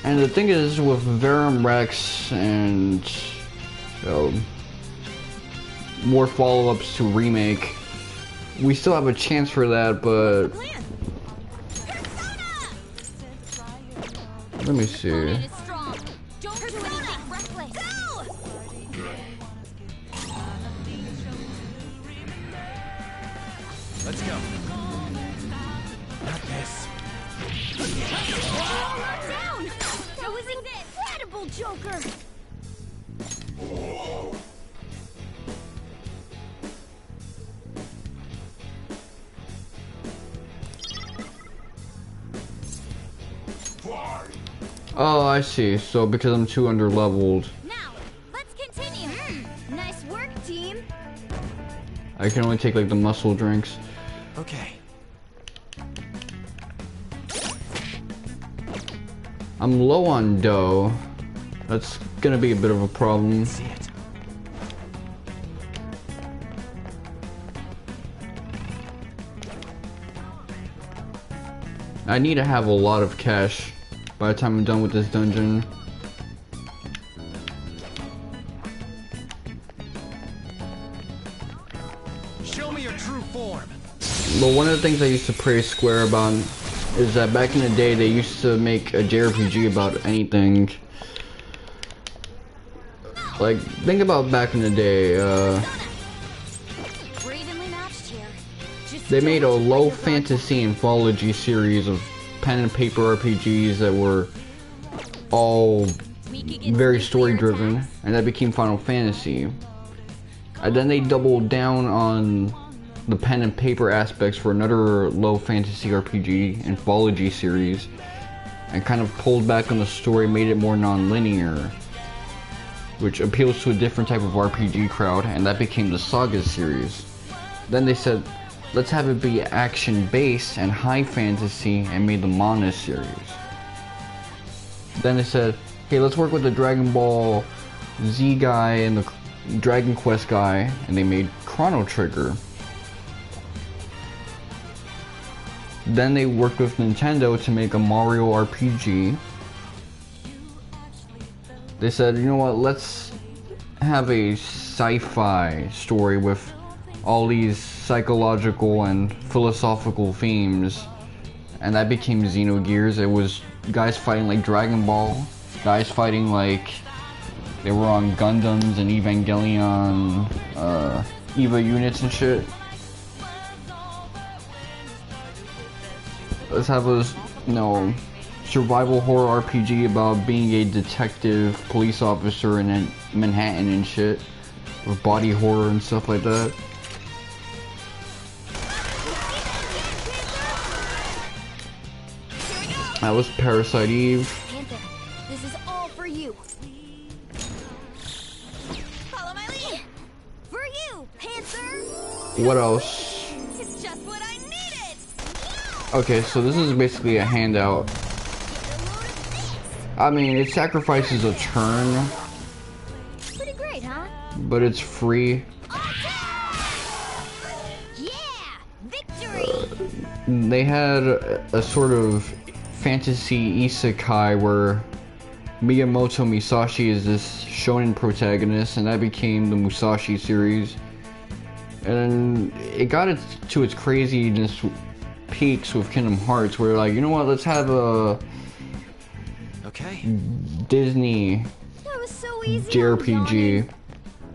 Speaker 1: And the thing is, with Verum Rex and, you know, more follow-ups to Remake, we still have a chance for that, but let me see.
Speaker 19: Let's go. Not this.
Speaker 6: Down! That was incredible, Joker!
Speaker 1: Oh, I see. So because I'm too underleveled,
Speaker 6: Now, let's continue. Nice work, team.
Speaker 1: I can only take like the muscle drinks.
Speaker 12: Okay.
Speaker 1: I'm low on dough. That's gonna be a bit of a problem. I need to have a lot of cash by the time I'm done with this dungeon.
Speaker 19: Show me your true form.
Speaker 1: But one of the things I used to praise Square about is that back in the day they used to make a JRPG about anything. Like, think about back in the day, they made a low fantasy anthology series of pen and paper RPGs that were all very story driven, and that became Final Fantasy. And then they doubled down on the pen and paper aspects for another low fantasy RPG anthology series, and kind of pulled back on the story, made it more non-linear, which appeals to a different type of RPG crowd, and that became the Saga series. Then they said, let's have it be action-based and high fantasy, and made the Mana series. Then they said, hey, let's work with the Dragon Ball Z guy and the Dragon Quest guy, and they made Chrono Trigger. Then they worked with Nintendo to make a Mario RPG. They said, you know what, let's have a sci-fi story with all these psychological and philosophical themes, and that became Xenogears. It was guys fighting like Dragon Ball, guys fighting like they were on Gundams and Evangelion, EVA units and shit. Let's have a, you know, survival horror RPG about being a detective police officer in Manhattan and shit, with body horror and stuff like that. That was Parasite Eve.
Speaker 3: Panther, this is all for you. Follow my lead. For you, Panther.
Speaker 1: What else?
Speaker 3: It's just what I needed.
Speaker 1: Okay, so this is basically a handout. I mean, it sacrifices a turn,
Speaker 3: Pretty great, huh?
Speaker 1: but it's free.
Speaker 3: Yeah, victory.
Speaker 1: They had a sort of fantasy isekai where Miyamoto Musashi is this shonen protagonist, and that became the Musashi series. And it got to its craziness peaks with Kingdom Hearts, where like, you know what, let's have a Disney
Speaker 3: That was so easy.
Speaker 1: JRPG.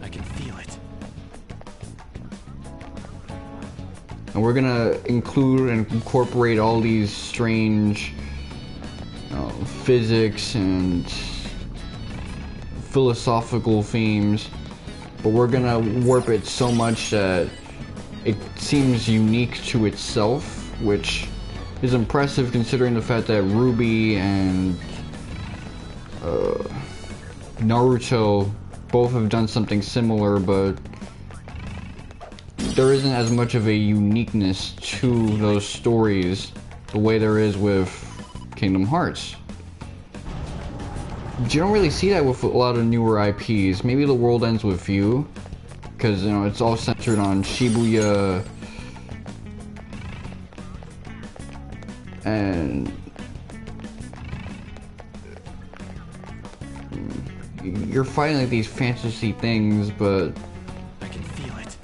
Speaker 4: I can feel it.
Speaker 1: And we're gonna include and incorporate all these strange physics and philosophical themes, but we're gonna warp it so much that it seems unique to itself, which is impressive considering the fact that Ruby and Naruto both have done something similar, but there isn't as much of a uniqueness to those stories the way there is with Kingdom Hearts. You don't really see that with a lot of newer IPs. Maybe The World Ends With You, because, you know, it's all centered on Shibuya and you're fighting like these fantasy things, but
Speaker 4: I can feel it.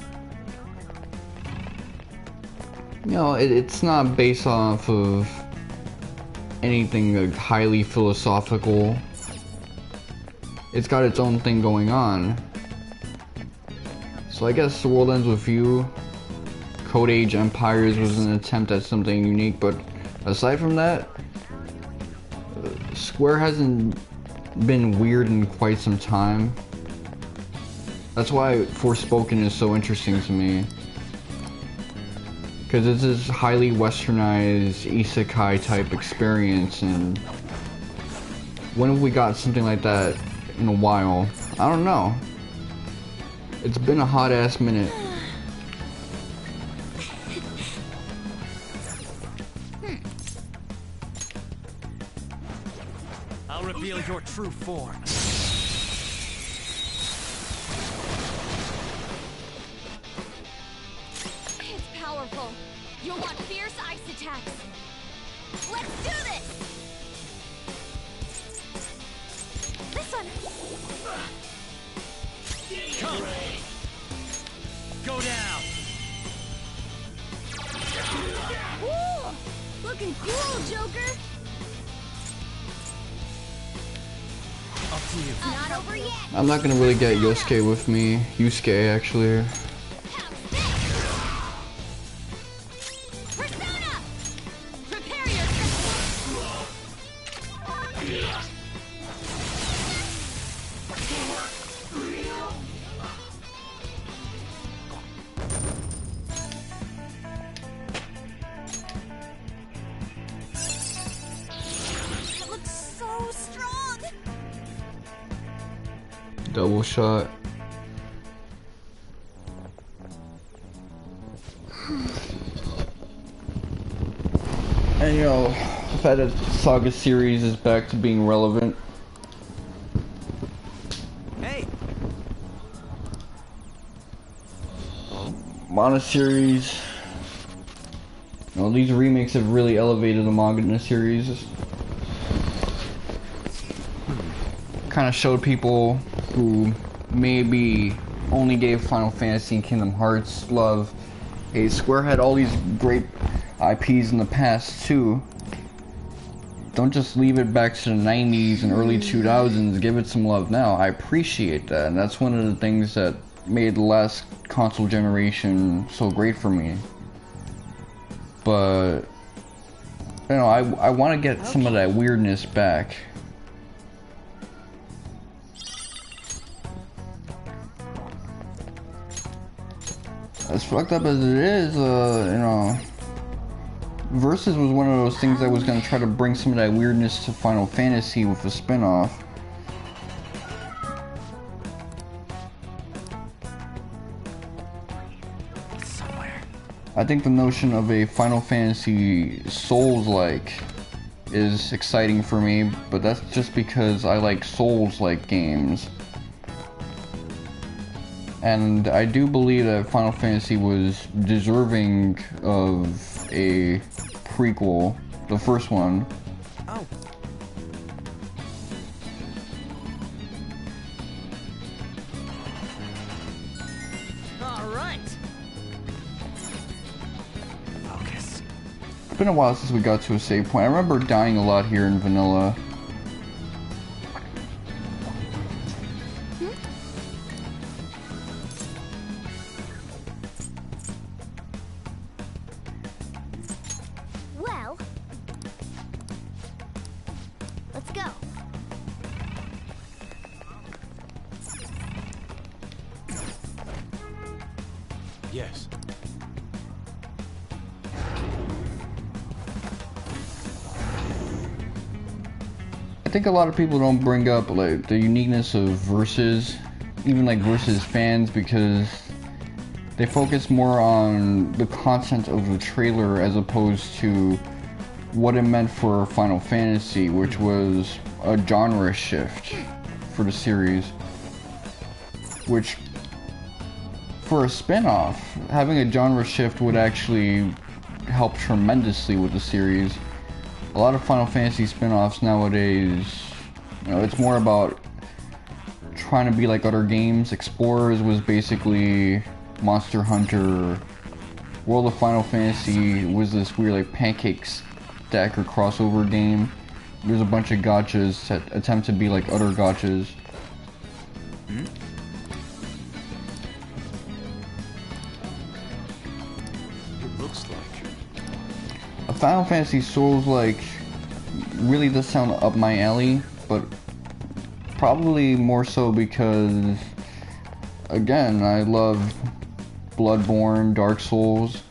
Speaker 1: you know, it's not based off of anything like highly philosophical. It's got its own thing going on. So I guess The World Ends With You, Code Age Empires was an attempt at something unique, but aside from that, Square hasn't been weird in quite some time. That's why Forspoken is so interesting to me, because it's this highly westernized isekai type experience, and when have we got something like that in a while? I don't know. It's been a hot ass minute.
Speaker 7: I'll reveal your true form.
Speaker 6: It's powerful. You'll want fierce ice attacks. Let's do this! This one!
Speaker 7: Come! Go down!
Speaker 3: Woo! Looking cool, Joker.
Speaker 7: Up to you.
Speaker 3: Not over yet.
Speaker 1: I'm not gonna really get Yosuke with me. Yusuke, actually.
Speaker 6: Persona! Prepare yourself!
Speaker 3: It looks so strong.
Speaker 1: Double shot. And you know, the fact that Saga series is back to being relevant.
Speaker 7: Hey!
Speaker 1: Manga series. You know, these remakes have really elevated the manga series. kind of showed people who maybe only gave Final Fantasy and Kingdom Hearts love, hey, Square had all these great IPs in the past too. Don't just leave it back to the 90s and early 2000s, give it some love now. I appreciate that, and that's one of the things that made the last console generation so great for me. But, you know, I want to get some of that weirdness back. As fucked up as it is, you know, Versus was one of those things that was going to try to bring some of that weirdness to Final Fantasy with a spin-off. I think the notion of a Final Fantasy Souls-like is exciting for me, but that's just because I like Souls-like games. And I do believe that Final Fantasy was deserving of a prequel, the first one.
Speaker 12: Oh.
Speaker 7: All right.
Speaker 12: Focus.
Speaker 1: It's been a while since we got to a save point. I remember dying a lot here in vanilla.
Speaker 3: Well, let's go.
Speaker 4: Yes.
Speaker 1: I think a lot of people don't bring up like the uniqueness of Versus, even like Versus fans, because they focus more on the content of the trailer as opposed to what it meant for Final Fantasy, which was a genre shift for the series. Which, for a spin-off, having a genre shift would actually help tremendously with the series. A lot of Final Fantasy spin-offs nowadays, you know, it's more about trying to be like other games. Explorers was basically Monster Hunter. World of Final Fantasy was this weird like pancake stacker crossover game. There's a bunch of gachas that attempt to be like other gachas.
Speaker 4: It looks like.
Speaker 1: A Final Fantasy Souls like really does sound up my alley, but probably more so because, again, I love Bloodborne, Dark Souls.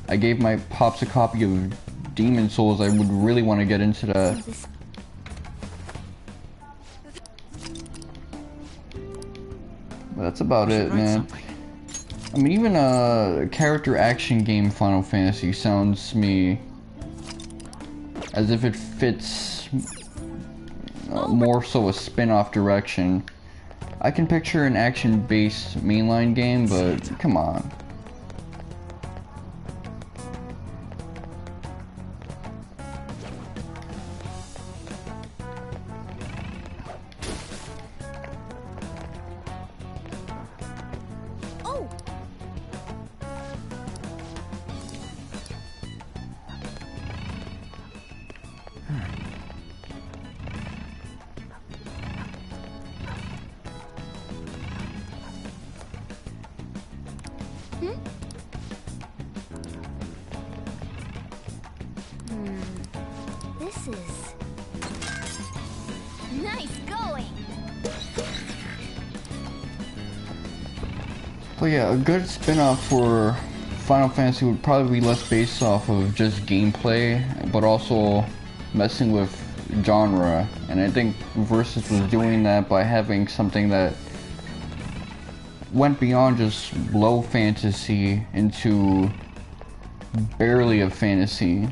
Speaker 1: I gave my pops a copy of Demon Souls. I would really want to get into that. But that's about it, man. I mean, even a character action game Final Fantasy sounds to me as if it fits more so a spin-off direction. I can picture an action-based mainline game, but come on.
Speaker 3: Oh! This is nice going.
Speaker 1: So yeah, a good spin-off for Final Fantasy would probably be less based off of just gameplay, but also messing with genre. And I think Versus was doing that by having something that went beyond just low fantasy into barely a fantasy.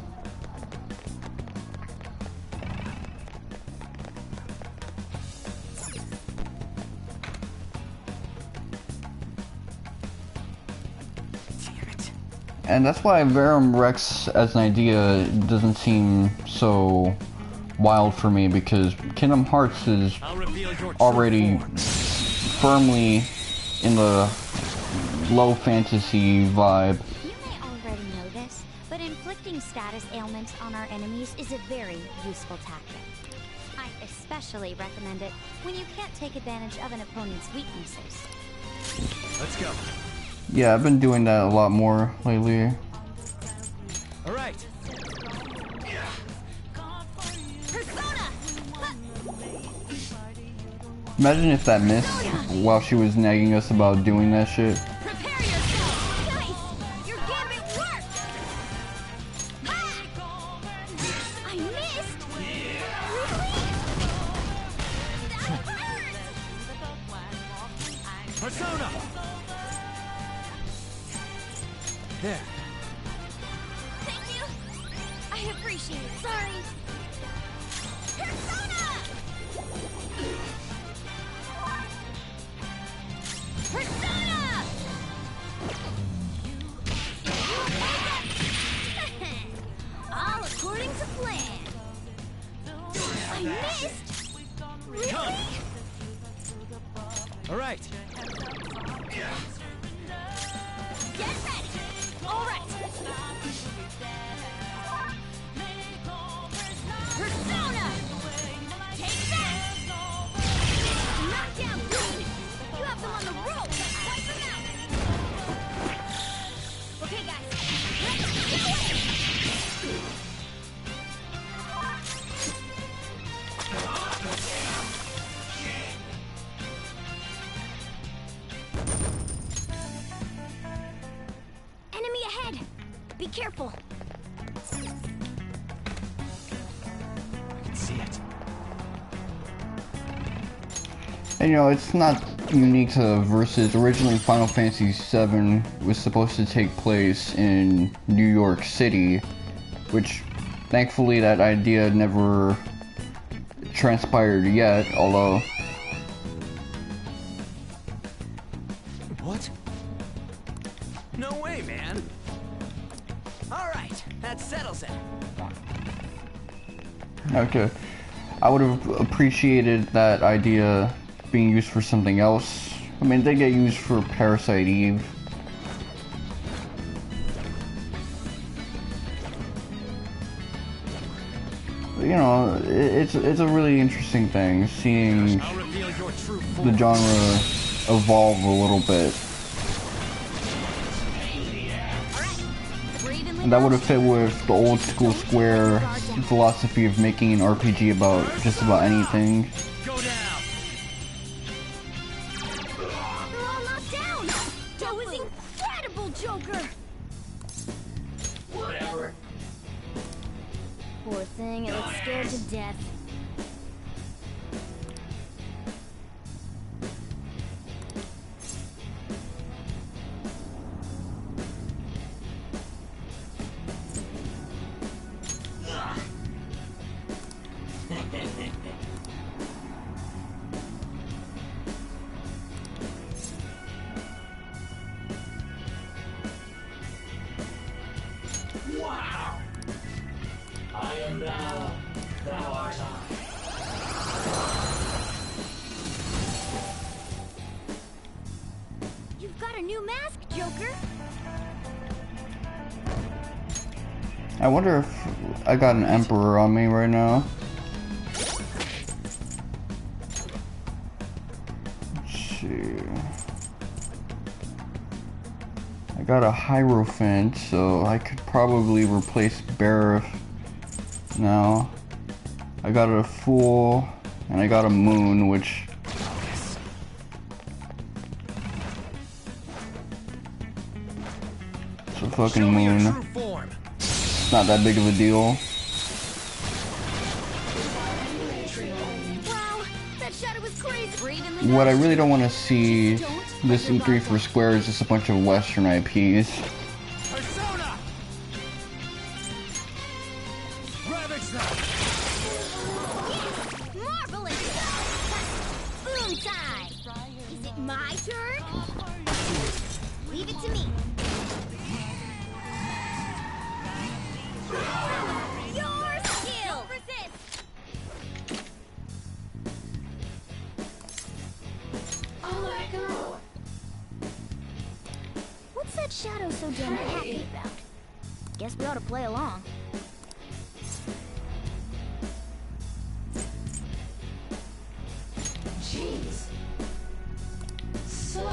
Speaker 1: And that's why Verum Rex as an idea doesn't seem so wild for me because Kingdom Hearts is already firmly in the low fantasy vibe.
Speaker 15: You may already know this, but inflicting status ailments on our enemies is a very useful tactic. I especially recommend it when you can't take advantage of an opponent's weaknesses.
Speaker 7: Let's go.
Speaker 1: Yeah, I've been doing that a lot more lately.
Speaker 7: All right.
Speaker 15: Persona!
Speaker 1: Imagine if that missed while she was nagging us about doing that shit.
Speaker 15: Prepare yourself! Nice! Your gambit worked! Ah! I missed! Really? That hurt!
Speaker 7: Persona! There.
Speaker 15: Thank you! I appreciate it. Sorry. Persona! Persona! All according to plan. I missed? Really?
Speaker 7: All right.
Speaker 15: Get ready! All right! Persona! Take that! Knockdown Queen! You have them on the rope! Wipe them out! Okay, guys. Let's do it! Enemy ahead! Be careful!
Speaker 7: I can see it.
Speaker 1: And you know, it's not unique to Versus. Originally, Final Fantasy VII was supposed to take place in New York City, which thankfully that idea never transpired yet, although...
Speaker 7: What? No way, man. All right, that settles it.
Speaker 1: Okay. I would have appreciated that idea being used for something else. I mean, they get used for Parasite Eve. But, you know, it's a really interesting thing, seeing the genre evolve a little bit. And that would have fit with the old school Square philosophy of making an RPG about just about anything.
Speaker 15: They're all knocked down! That was incredible, Joker!
Speaker 19: Whatever.
Speaker 15: Poor thing, it looks scared to death.
Speaker 19: Wow! I am thou, thou art I.
Speaker 15: You've got a new mask, Joker!
Speaker 1: I wonder if I got an Emperor on me right now. Let's see. I got a Hierophant, so I could probably replace Bareth now. I got a Fool, and I got a Moon, which... It's a fucking Moon. It's not that big of a deal.
Speaker 15: Wow, that shadow was crazy!
Speaker 1: What I really don't want to see this E3 for Square is just a bunch of Western IPs.
Speaker 7: Persona! Ravage them!
Speaker 15: Marvelous! Boom time! Is it my turn? Leave it to me. Your skill! Resist!
Speaker 3: What's that shadow so damn happy about? Guess we ought to play along.
Speaker 2: Jeez. So...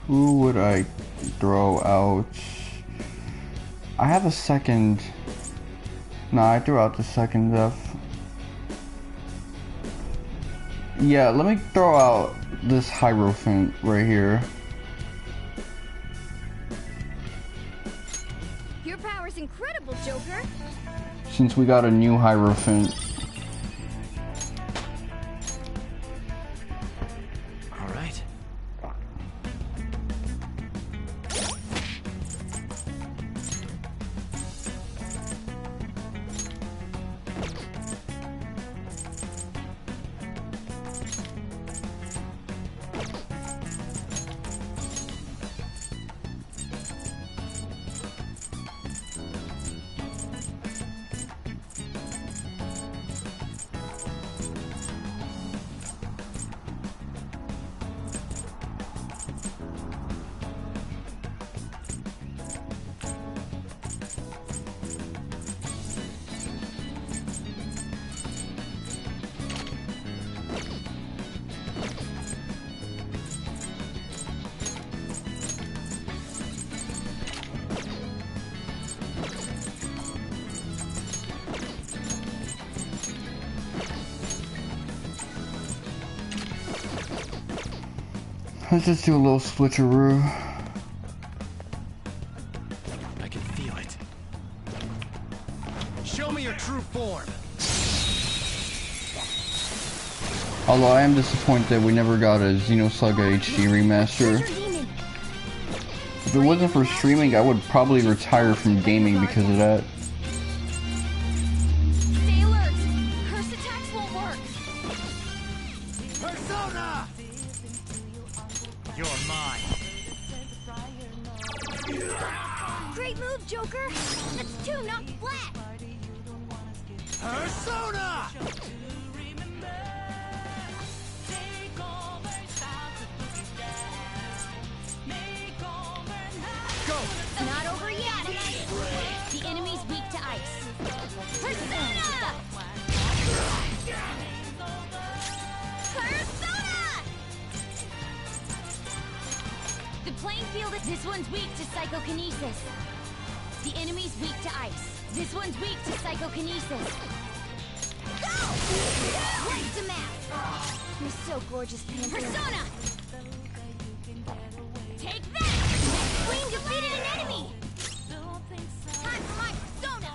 Speaker 1: Who would I throw out? I have a second. Nah, I threw out the second death. Yeah, let me throw out this Hierophant right here.
Speaker 3: Your power's incredible, Joker.
Speaker 1: Since we got a new Hierophant.
Speaker 12: Alright.
Speaker 1: Let's just do a little switcheroo.
Speaker 12: I can feel it. Show me your true form.
Speaker 1: Although I am disappointed that we never got a Xenosaga HD remaster. If it wasn't for streaming, I would probably retire from gaming because of that.
Speaker 2: Stay alert! Cursed attacks won't work!
Speaker 9: Persona! You're mine.
Speaker 3: Great move, Joker! That's two, not flat!
Speaker 9: Persona!
Speaker 3: Go! Not over yet! The enemy's weak to ice. Persona! Persona! The playing field is... This one's weak to psychokinesis. The enemy's weak to ice. This one's weak to psychokinesis. Go! Right to map! You're so gorgeous, Panther. Persona! Take that! Queen defeated an enemy! Time for my persona!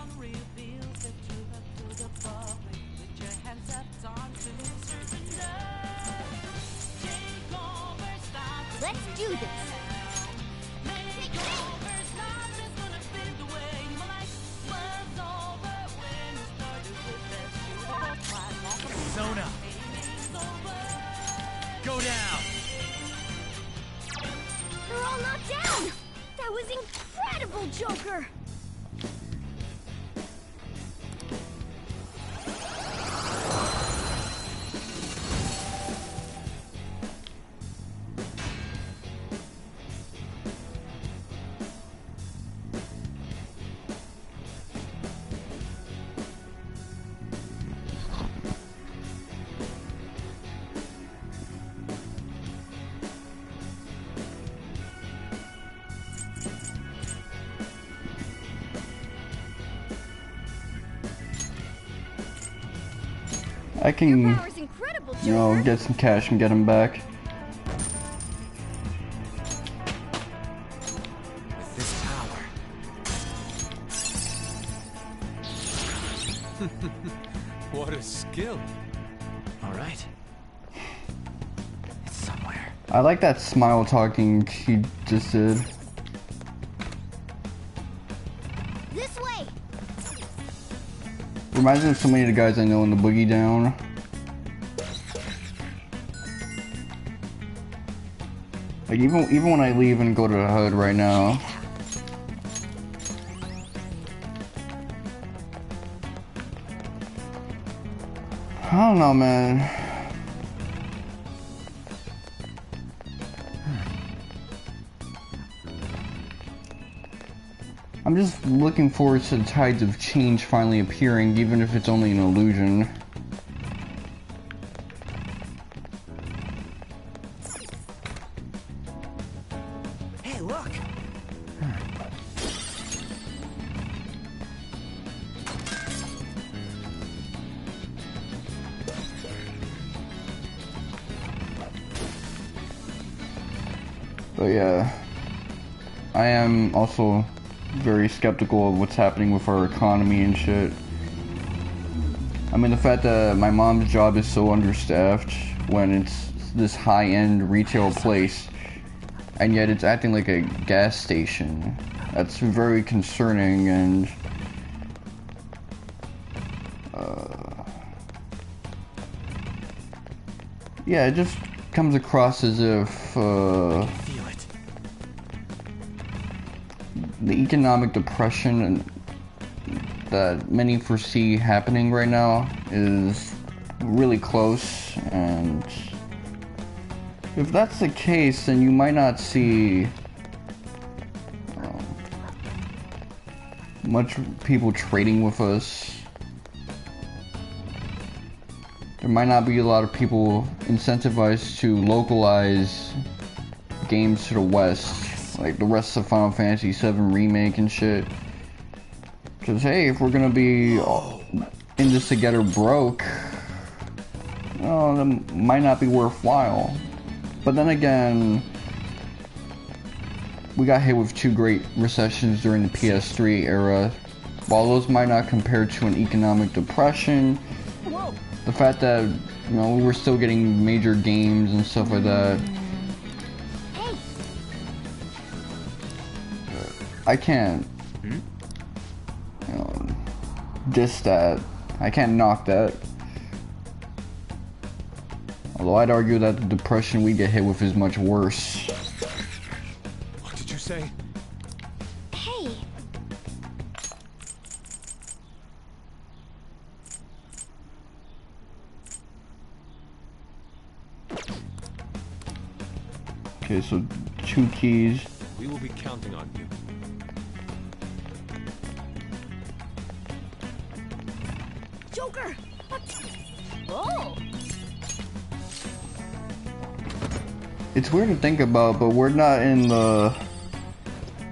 Speaker 3: Let's do this! Take that!
Speaker 9: Persona! Go down!
Speaker 3: They're all knocked down! That was incredible, Joker!
Speaker 1: I can, you know, get some cash and get him back.
Speaker 12: With this power.
Speaker 4: What a skill.
Speaker 12: All right.
Speaker 1: I like that smile talking he just did.
Speaker 3: This way.
Speaker 1: Reminds me of so many of the guys I know in the Boogie Down. Like even when I leave and go to the HUD right now. I don't know, man. I'm just looking forward to the tides of change finally appearing, even if it's only an illusion.
Speaker 12: Hey, look!
Speaker 1: But yeah, I am also very skeptical of what's happening with our economy and shit. I mean, the fact that my mom's job is so understaffed when it's this high-end retail place, and yet it's acting like a gas station. That's very concerning, and yeah, it just comes across as if the economic depression that many foresee happening right now is really close, and if that's the case, then you might not see much people trading with us. There might not be a lot of people incentivized to localize games to the West, like the rest of Final Fantasy VII Remake and shit. Cause hey, if we're gonna be in this together broke, well, that might not be worthwhile. But then again, we got hit with 2 great recessions during the PS3 era. While those might not compare to an economic depression, the fact that, you know, we were still getting major games and stuff like that, I can't, you know, diss that. I can't knock that. Although I'd argue that the depression we get hit with is much worse.
Speaker 4: What did you say?
Speaker 3: Hey.
Speaker 1: Okay, so 2 keys.
Speaker 4: We will be counting on you.
Speaker 3: Joker! Oh!
Speaker 1: It's weird to think about, but we're not in the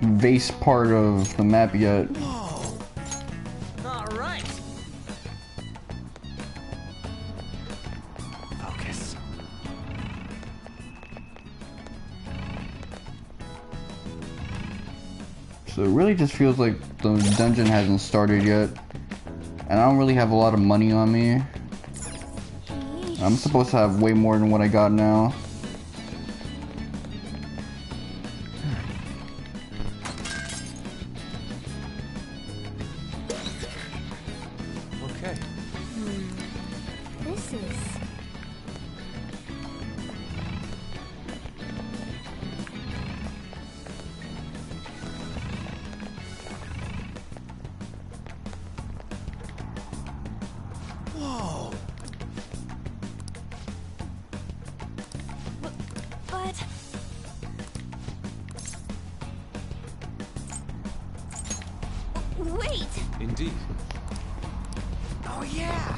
Speaker 1: vase part of the map yet.
Speaker 7: Whoa! All right.
Speaker 12: Focus.
Speaker 1: So it really just feels like the dungeon hasn't started yet. And I don't really have a lot of money on me. I'm supposed to have way more than what I got now.
Speaker 4: Okay.
Speaker 3: This is...
Speaker 7: Whoa!
Speaker 3: But... Wait!
Speaker 4: Indeed.
Speaker 7: Oh yeah!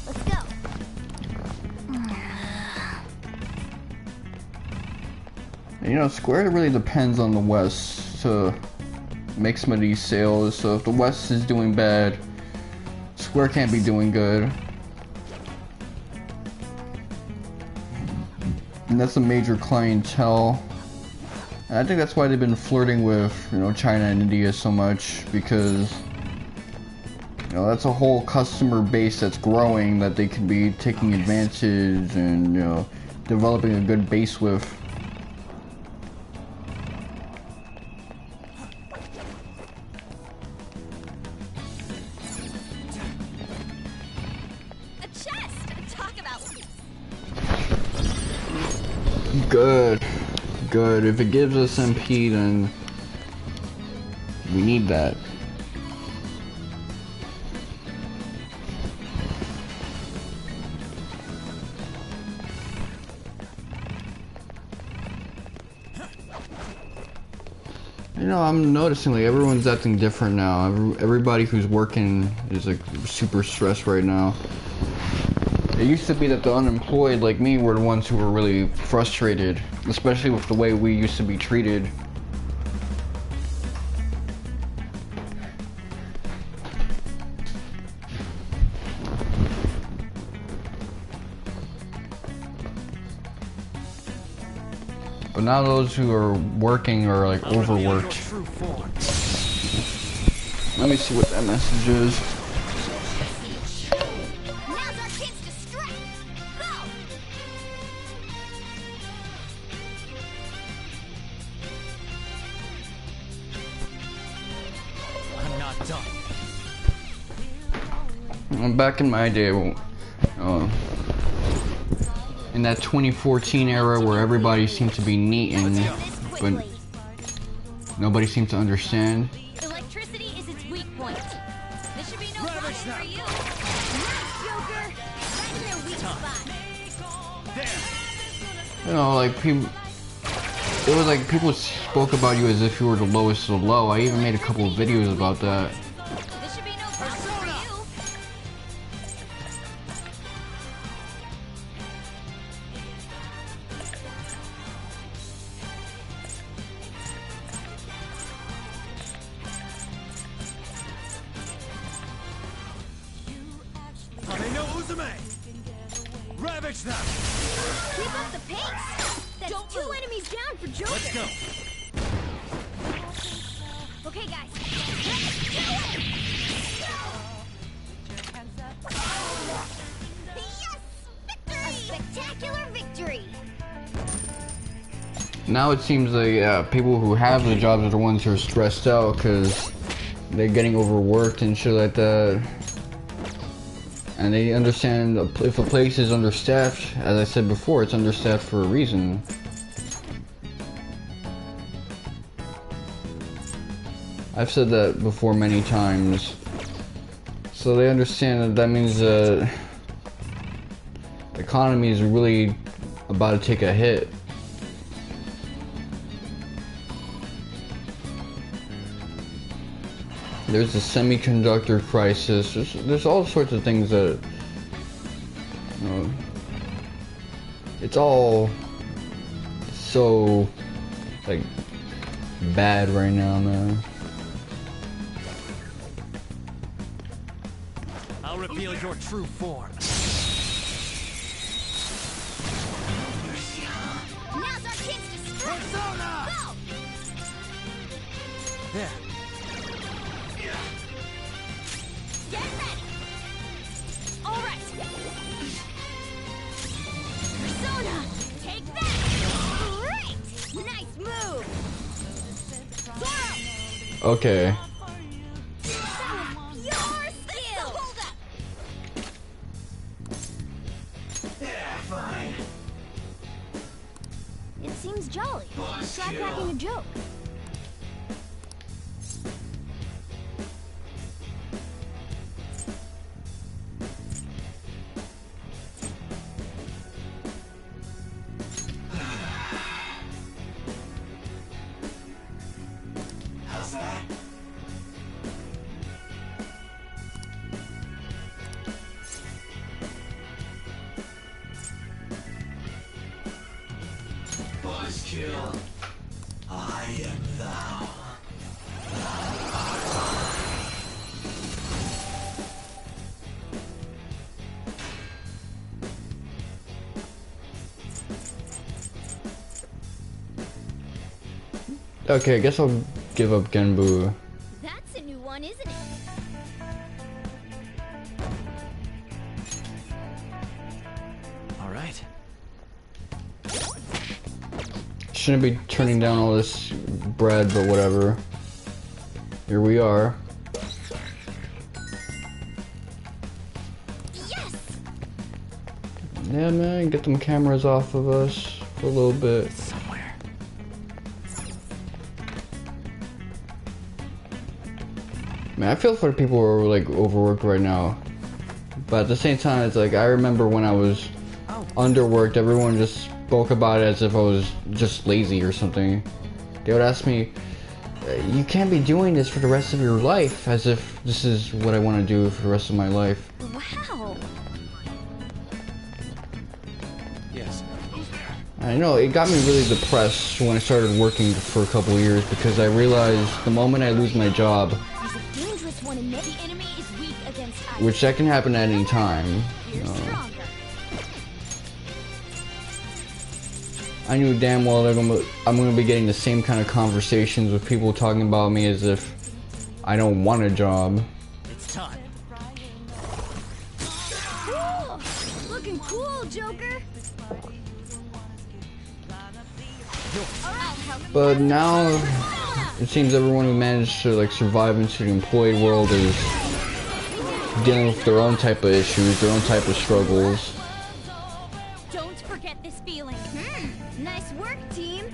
Speaker 3: Let's go.
Speaker 1: You know, Square really depends on the West to make some of these sales. So if the West is doing bad, Square can't be doing good. And that's a major clientele. And I think that's why they've been flirting with, you know, China and India so much, because, you know, that's a whole customer base that's growing that they could be taking advantage and, you know, developing a good base with.
Speaker 6: A chest! Talk about...
Speaker 1: Good. Good. If it gives us MP, then we need that. You know, I'm noticing like everyone's acting different now. Everybody who's working is like super stressed right now. It used to be that the unemployed like me were the ones who were really frustrated, especially with the way we used to be treated. But now those who are working are like overworked. Let me see what that message is.
Speaker 6: Now's our chance to strike! Go!
Speaker 7: I'm not done.
Speaker 1: Back in my day, in that 2014 era where everybody seemed to be neat and but nobody seemed to understand.
Speaker 6: Electricity is its weak point. This should be no problem for you. Nice, Joker! Right in their weak spot.
Speaker 1: You know, like people. It was like people spoke about you as if you were the lowest of the low. I even made a couple of videos about that.
Speaker 6: This should be no problem for you.
Speaker 19: Kameno Uzume! Ravage them!
Speaker 6: Keep up the pace! That's two enemies down for Joker!
Speaker 19: Let's go!
Speaker 6: Okay, guys. Let's do it! Yes! Victory! A spectacular victory!
Speaker 1: Now it seems like people who have the jobs are the ones who are stressed out because they're getting overworked and shit like that. And they understand if a place is understaffed, as I said before, it's understaffed for a reason. I've said that before many times. So they understand that that means the economy is really about to take a hit. There's a semiconductor crisis. There's all sorts of things that, you know, it's all so like bad right now, man.
Speaker 7: I'll reveal your true form.
Speaker 6: Now's our chance to strike! Persona! Go!
Speaker 7: There.
Speaker 6: Get ready! Alright! Persona! Take that! Great! Nice move! Zoro!
Speaker 1: Okay.
Speaker 6: Your skill! Hold up!
Speaker 19: Yeah, fine.
Speaker 3: It seems jolly. Try cracking a joke.
Speaker 19: How's that? Buzzkill. I am thou. Thou art I.
Speaker 1: Okay, I guess I'll give up Genbu.
Speaker 6: That's a new one, isn't it?
Speaker 7: All right.
Speaker 1: Shouldn't be turning down all this bread, but whatever. Here we are.
Speaker 17: Yes!
Speaker 1: Yeah, man, get them cameras off of us for a little bit.
Speaker 12: Somewhere.
Speaker 1: Man, I feel for the people who are like overworked right now. But at the same time, it's like I remember when I was underworked, everyone just spoke about it as if I was just lazy or something. They would ask me, you can't be doing this for the rest of your life, as if this is what I want to do for the rest of my life.
Speaker 17: Wow.
Speaker 4: Yes.
Speaker 1: I know, it got me really depressed when I started working for a couple of years because I realized the moment I lose my job,
Speaker 17: There's a dangerous one in there. The enemy is weak against ice.
Speaker 1: which that can happen at any time, you know, I knew damn well that I'm gonna be getting the same kind of conversations with people talking about me as if I don't want a job.
Speaker 7: It's time.
Speaker 3: Cool! Looking cool, Joker!
Speaker 1: But now it seems everyone who managed to like survive into the employed world is dealing with their own type of issues, their own type of struggles.
Speaker 17: Don't forget this feeling.
Speaker 3: Nice work, team!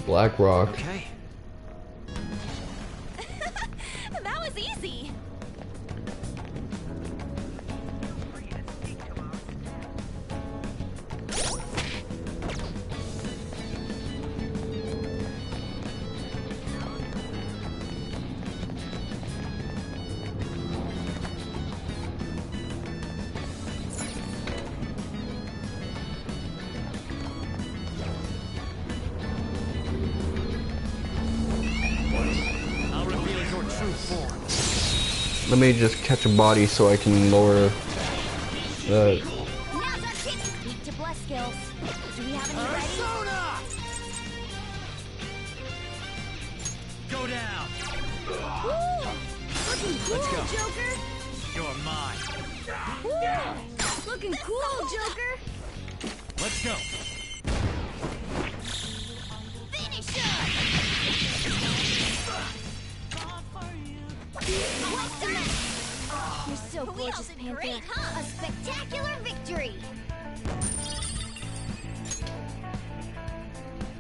Speaker 1: BlackRock.
Speaker 12: Okay.
Speaker 17: That was easy.
Speaker 7: I'll reveal your true form.
Speaker 1: Let me just catch a body so I can lower the.
Speaker 17: Now's our chance. Beat to bless skills. Do we have any ready?
Speaker 7: Persona! Go down.
Speaker 3: Woo! Looking cool,
Speaker 7: Let's go.
Speaker 3: Joker!
Speaker 7: You're mine.
Speaker 3: Woo! Looking cool, Joker!
Speaker 7: Let's go.
Speaker 17: Finish him! What's the mess?
Speaker 3: You're so gorgeous, Panther.
Speaker 17: Great, huh?
Speaker 3: A spectacular victory!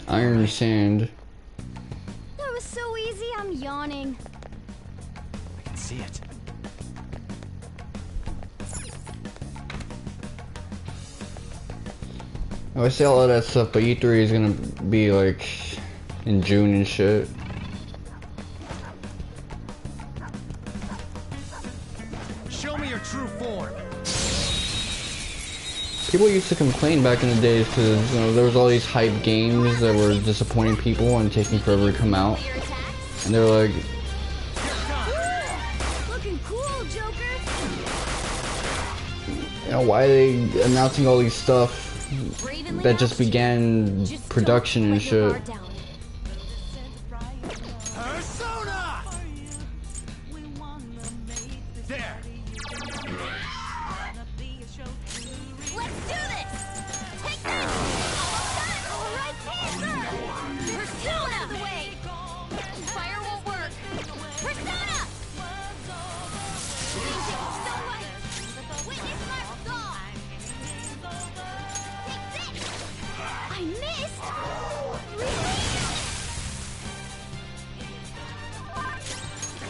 Speaker 1: Iron Sand.
Speaker 3: That was so easy, I'm yawning.
Speaker 12: I can see it.
Speaker 1: I say all of that stuff, but E3 is gonna be like in June and shit.
Speaker 7: Show me your true form.
Speaker 1: People used to complain back in the days because you know there was all these hype games that were disappointing people and taking forever to come out, and they were like,
Speaker 3: Looking cool, Joker!
Speaker 1: you know, why are they announcing all these stuff that just began production and shit?
Speaker 7: Persona! There.
Speaker 17: Let's do this! Take that! All right, Panther! Persona! Out of the way! Fire won't work! Persona! So right! Witness my saw! Take this! I missed! Really?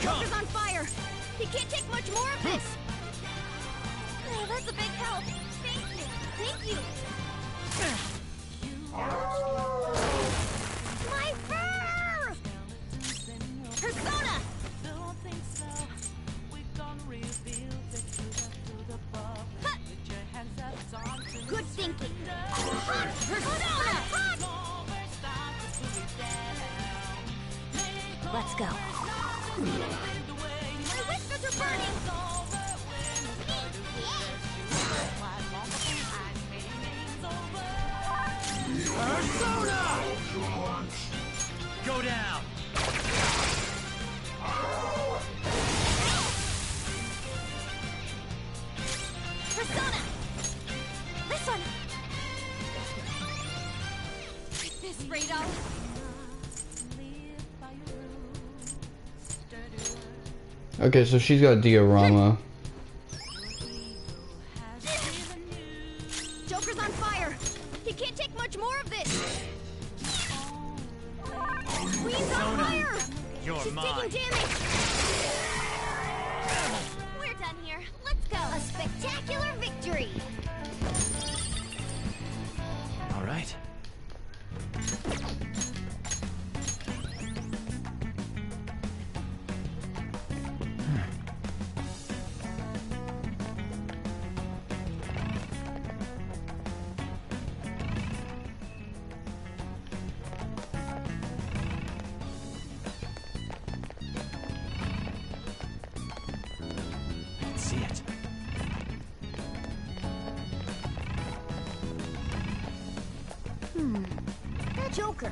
Speaker 3: Joker's on fire! He can't take much more of this!
Speaker 17: Oh, that's a big help! Thank you! Thank you! My fur! Persona!
Speaker 3: Good thinking!
Speaker 17: Persona!
Speaker 3: Let's go.
Speaker 17: My whiskers are burning!
Speaker 7: Persona! Go down.
Speaker 17: Persona! This one!
Speaker 6: Shido.
Speaker 1: Okay, so she's got a diorama.
Speaker 3: Joker's on fire. He can't take much more of this. Queen's on fire.
Speaker 19: You're
Speaker 3: She's
Speaker 19: mine.
Speaker 3: taking damage.
Speaker 15: We're done here. Let's go.
Speaker 3: A spectacular victory.
Speaker 4: All right. Let's see it.
Speaker 3: That Joker.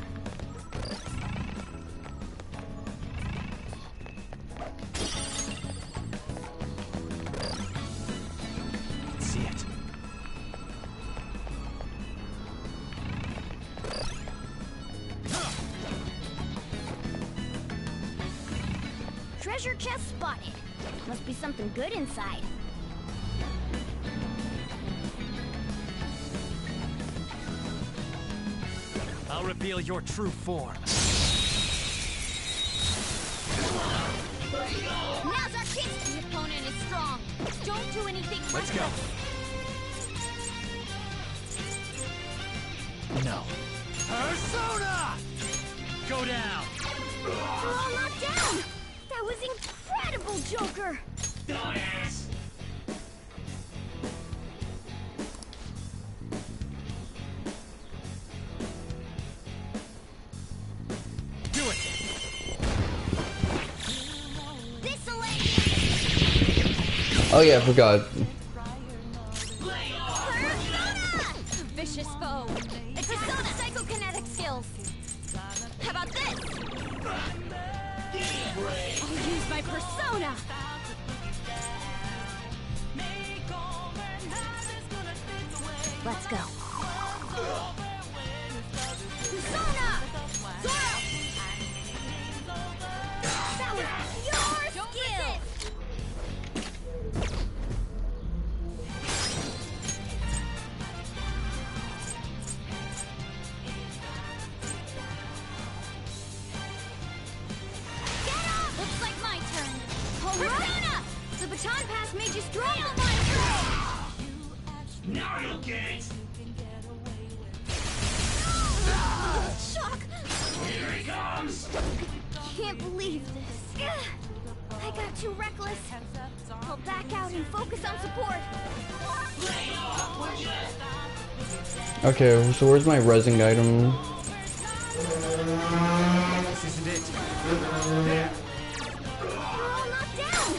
Speaker 4: Let's see it.
Speaker 3: Treasure chest spotted. Must be something good inside.
Speaker 7: I'll reveal your true form.
Speaker 3: Now's our chance.
Speaker 6: The opponent is strong. Don't do anything
Speaker 7: Let's go. No. Persona! Go down!
Speaker 3: We're all knocked down. That was incredible, Joker.
Speaker 7: Do it!
Speaker 3: This'll end.
Speaker 1: Oh yeah, I forgot.
Speaker 6: Vicious foe.
Speaker 3: It's Persona psychokinetic skills.
Speaker 6: How about this? I'll use my persona.
Speaker 3: Let's go. Persona! Zoro! That was your skill!
Speaker 6: Looks like my turn.
Speaker 3: Persona! The baton pass made you stronger.
Speaker 19: Now you'll get it.
Speaker 3: Shock!
Speaker 19: Here he comes.
Speaker 3: Can't believe this. I got too reckless. I'll back out and focus on support.
Speaker 1: Okay, so where's my resin item?
Speaker 7: This isn't it.
Speaker 3: We're all knocked down.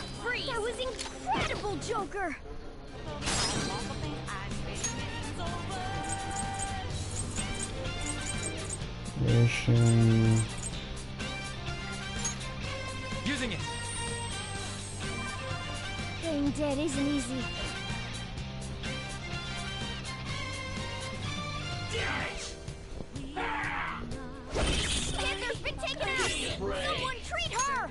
Speaker 3: That was incredible, Joker.
Speaker 1: Mission.
Speaker 7: Using it.
Speaker 3: Being dead isn't easy. Panther's been taken out! Someone treat her!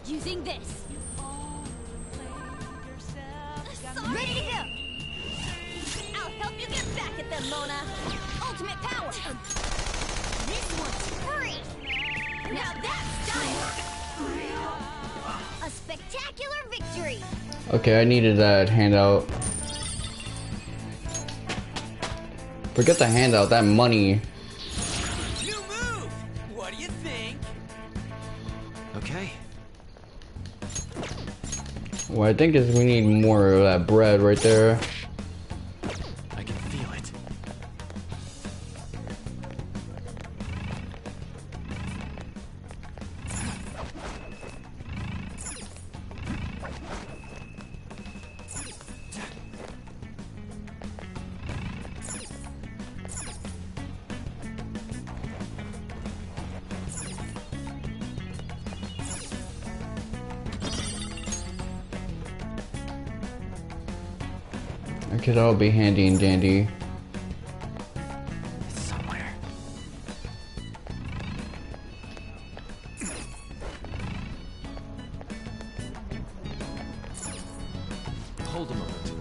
Speaker 6: Using this.
Speaker 3: Ready to go! I'll help you get back at them, Mona! Ultimate power! This one's free! Now that's style! A spectacular victory!
Speaker 1: Okay, I needed that handout. Forget the handout, that money.
Speaker 7: New move! What do you think?
Speaker 4: Okay.
Speaker 1: What I think is we need more of that bread right there.
Speaker 4: I can feel it.
Speaker 1: Okay, that'll be handy and dandy.
Speaker 12: It's somewhere.
Speaker 4: Hold a moment.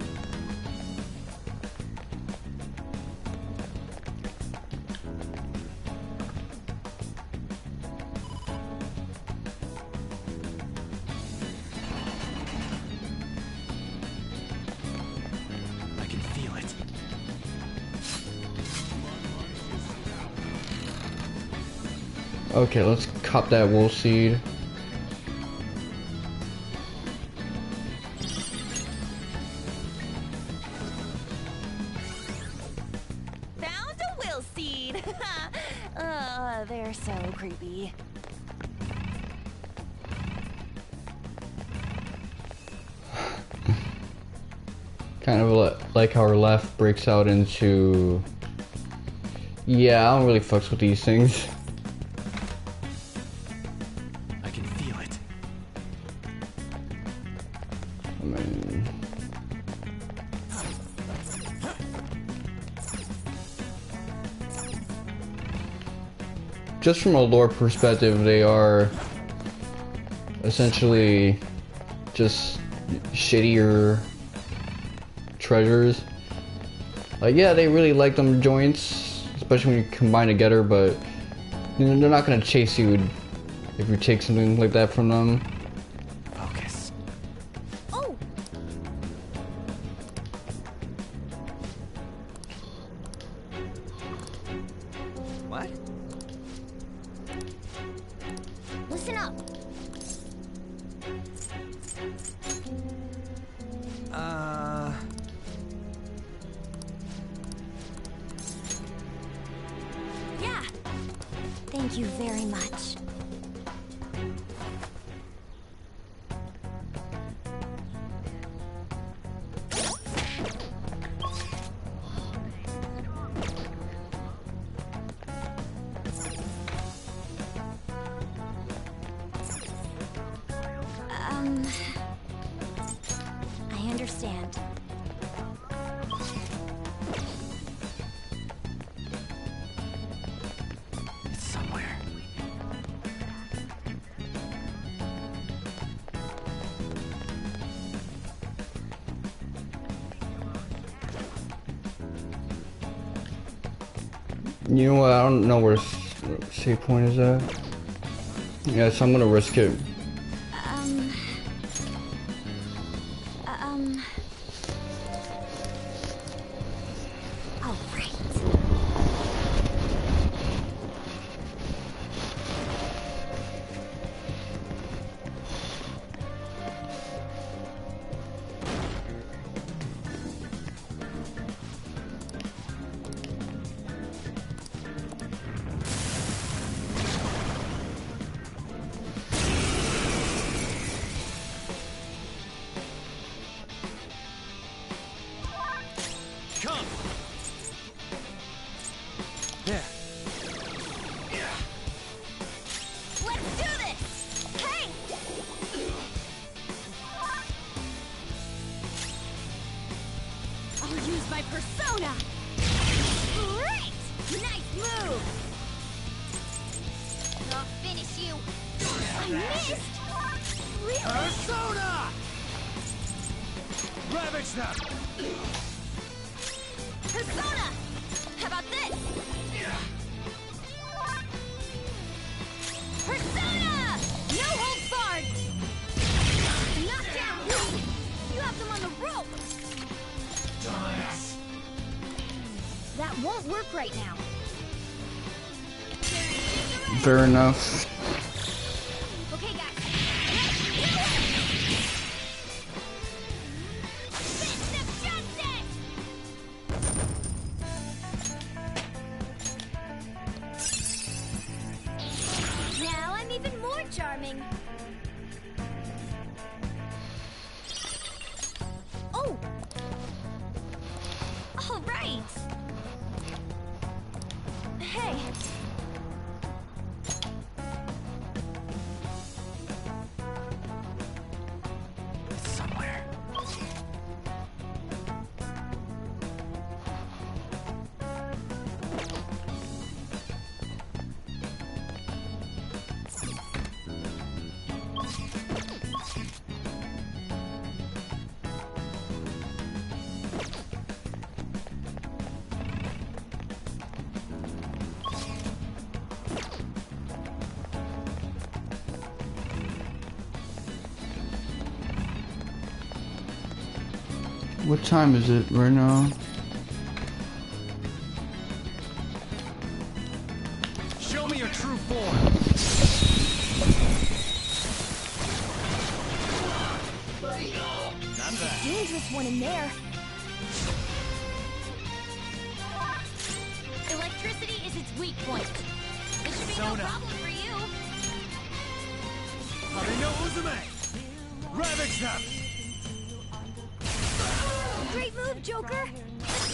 Speaker 4: I can feel it.
Speaker 1: Okay, let's cop that wool seed.
Speaker 17: Found a will seed. They're so creepy.
Speaker 1: Kind of like how our left breaks out into... Yeah, I don't really fucks with these things.
Speaker 4: I can feel it.
Speaker 1: I mean... Just from a lore perspective, they are essentially just shittier treasures. Like, yeah, they really like them joints, especially when you combine together, but you know, they're not gonna chase you if you take something like that from them.
Speaker 4: Focus.
Speaker 17: Oh!
Speaker 12: What?
Speaker 3: Listen up.
Speaker 15: Yeah. Thank you very much. I understand.
Speaker 12: It's somewhere.
Speaker 1: You know what? I don't know where save point is at. Yeah, so I'm gonna risk it.
Speaker 15: All right.
Speaker 4: Come. There.
Speaker 17: Let's do this! Hey! I'll use my persona! Great! Nice move!
Speaker 3: I'll finish you.
Speaker 17: I missed! Really?
Speaker 19: Persona! Ravage them!
Speaker 17: Persona! How about this? Persona! No holds barred! Knock down! You have them on the rope!
Speaker 3: That won't work right now.
Speaker 1: Fair enough.
Speaker 3: Okay, guys.
Speaker 17: Fist of justice!
Speaker 3: Now I'm even more charming.
Speaker 17: Oh! All right! Hey!
Speaker 1: What time is it right now?
Speaker 7: Show me your true form. Not bad.
Speaker 17: Dangerous one in there.
Speaker 6: Electricity is its weak point. It should be no
Speaker 7: Sona.
Speaker 6: problem for you.
Speaker 7: Kameno Uzume! Ravage them!
Speaker 17: Great move, Joker.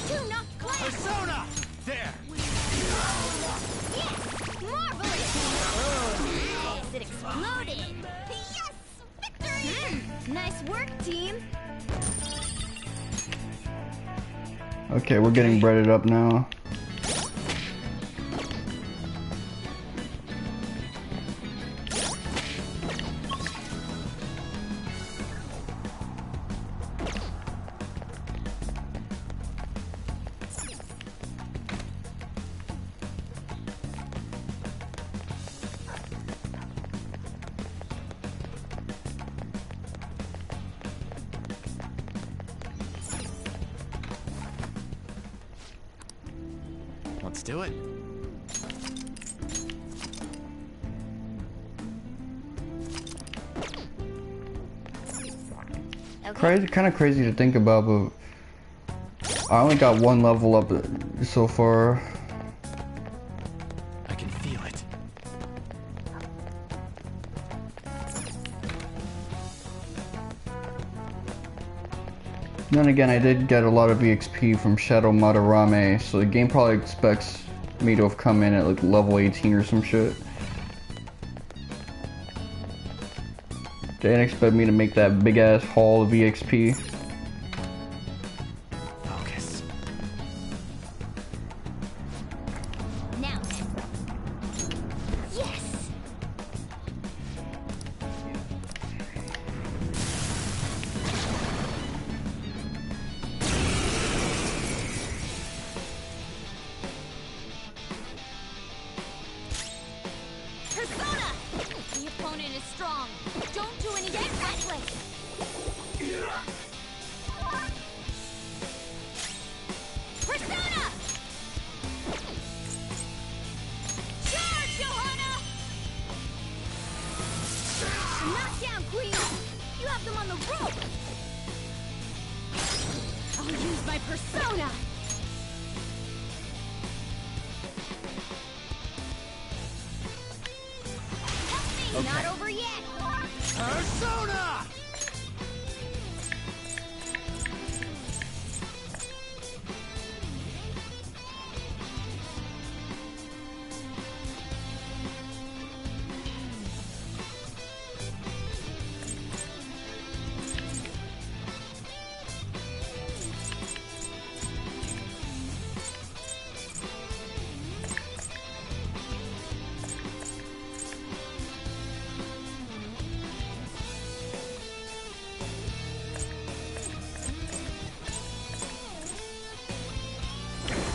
Speaker 6: Do not clash.
Speaker 7: Persona! There!
Speaker 6: Yes! Marvelous! Yes, it exploded! Yes! Victory!
Speaker 3: Nice work, team.
Speaker 1: Okay, we're getting breaded up now.
Speaker 7: Let's do it.
Speaker 1: Crazy, kind of crazy to think about, but I only got one level up so far.
Speaker 7: I can feel it.
Speaker 1: Then again, I did get a lot of EXP from Shadow Madarame, so the game probably expects me to have come in at like level 18 or some shit. They didn't expect me to make that big ass haul of EXP.
Speaker 7: Focus.
Speaker 6: Now then. Yes! Persona! The opponent is strong. Don't do anything reckless. Persona! Charge, Johanna!
Speaker 3: Knockdown, Queen. You have them on the rope.
Speaker 6: I'll use my persona!
Speaker 3: Help me, not over yet.
Speaker 7: Persona!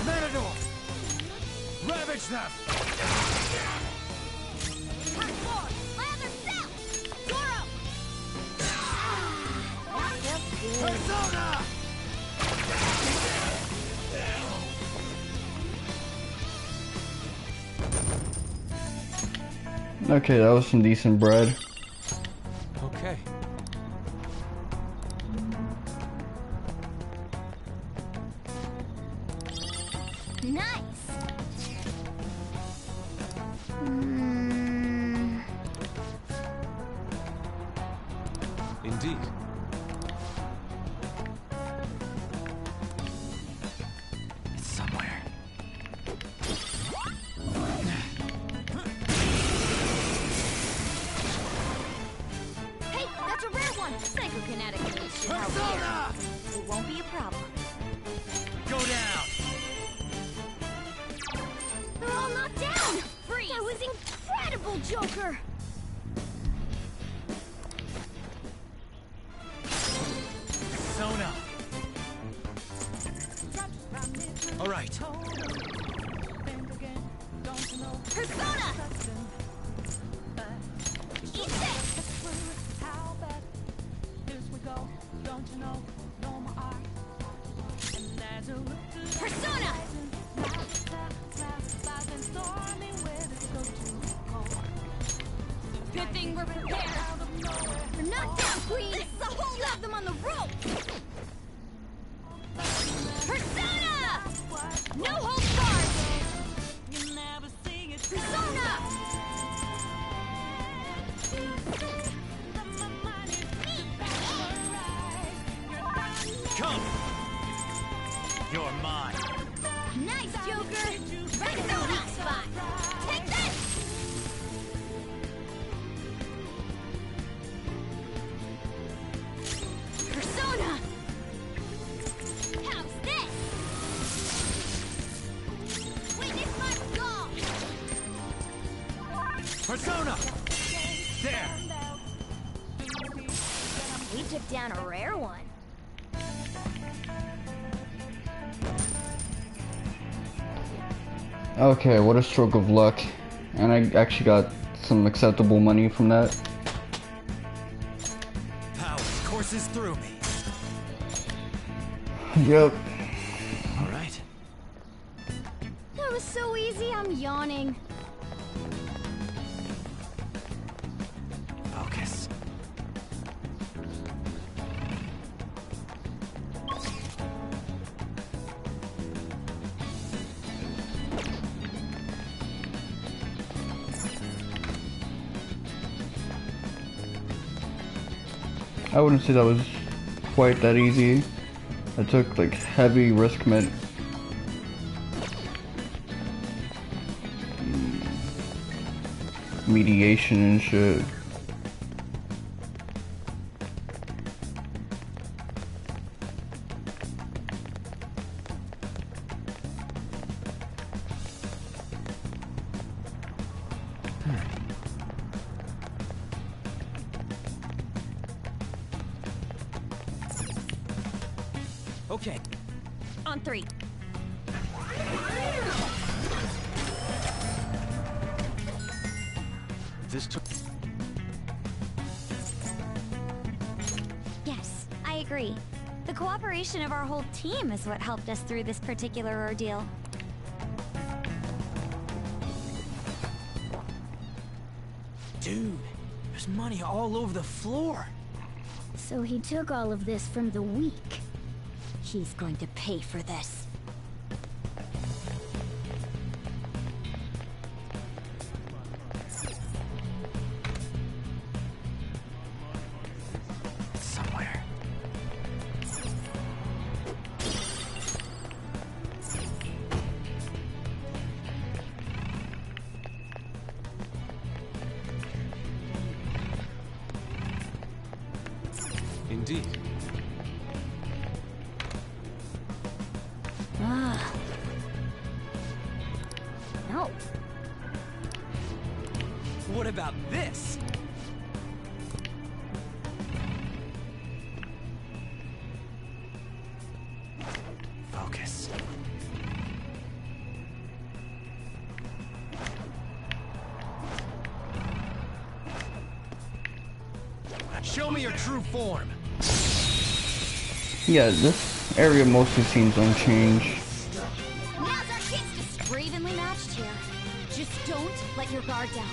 Speaker 7: Matador! Ravage them!
Speaker 6: Part 4! My other self! Zoro!
Speaker 7: Persona!
Speaker 1: Okay, that was some decent bread.
Speaker 4: Okay.
Speaker 3: Nice.
Speaker 4: Indeed.
Speaker 7: It's somewhere.
Speaker 3: Hey, that's a rare one. Psychokinetic moves should help
Speaker 7: Persona!
Speaker 3: here. It won't be a problem.
Speaker 7: Go down!
Speaker 3: They're all knocked down.
Speaker 6: Freeze!
Speaker 3: That was incredible, Joker.
Speaker 7: Persona! Alright.
Speaker 6: Persona! Eat this! everything we're prepared.
Speaker 3: You're not down, Queen! This is a whole you have them on the rope!
Speaker 6: Persona! No holds barred!
Speaker 3: Persona!
Speaker 19: Come! You're mine.
Speaker 3: Nice, Joker! Right in the weak spot! Take this!
Speaker 6: Persona! How's this?
Speaker 3: Witness my skull!
Speaker 19: Persona! There!
Speaker 3: We took down a rare one.
Speaker 1: Okay, what a stroke of luck. And I actually got some acceptable money from that.
Speaker 19: Power courses through me.
Speaker 1: Yep.
Speaker 19: All right.
Speaker 3: That was so easy, I'm yawning.
Speaker 19: Focus.
Speaker 1: I wouldn't say that was quite that easy. I took like heavy risk mediation and shit.
Speaker 7: Okay.
Speaker 15: On 3.
Speaker 4: This took...
Speaker 15: Yes, I agree. The cooperation of our whole team is what helped us through this particular ordeal.
Speaker 7: Dude, there's money all over the floor.
Speaker 3: So he took all of this from the weak. He's going to pay for this.
Speaker 7: Somewhere.
Speaker 4: Indeed.
Speaker 3: Ah. No.
Speaker 7: What about this? Focus. Show me your true form.
Speaker 1: Yeah, this area mostly seems unchanged.
Speaker 6: Now's our chance to we're evenly matched here. Just don't let your guard down.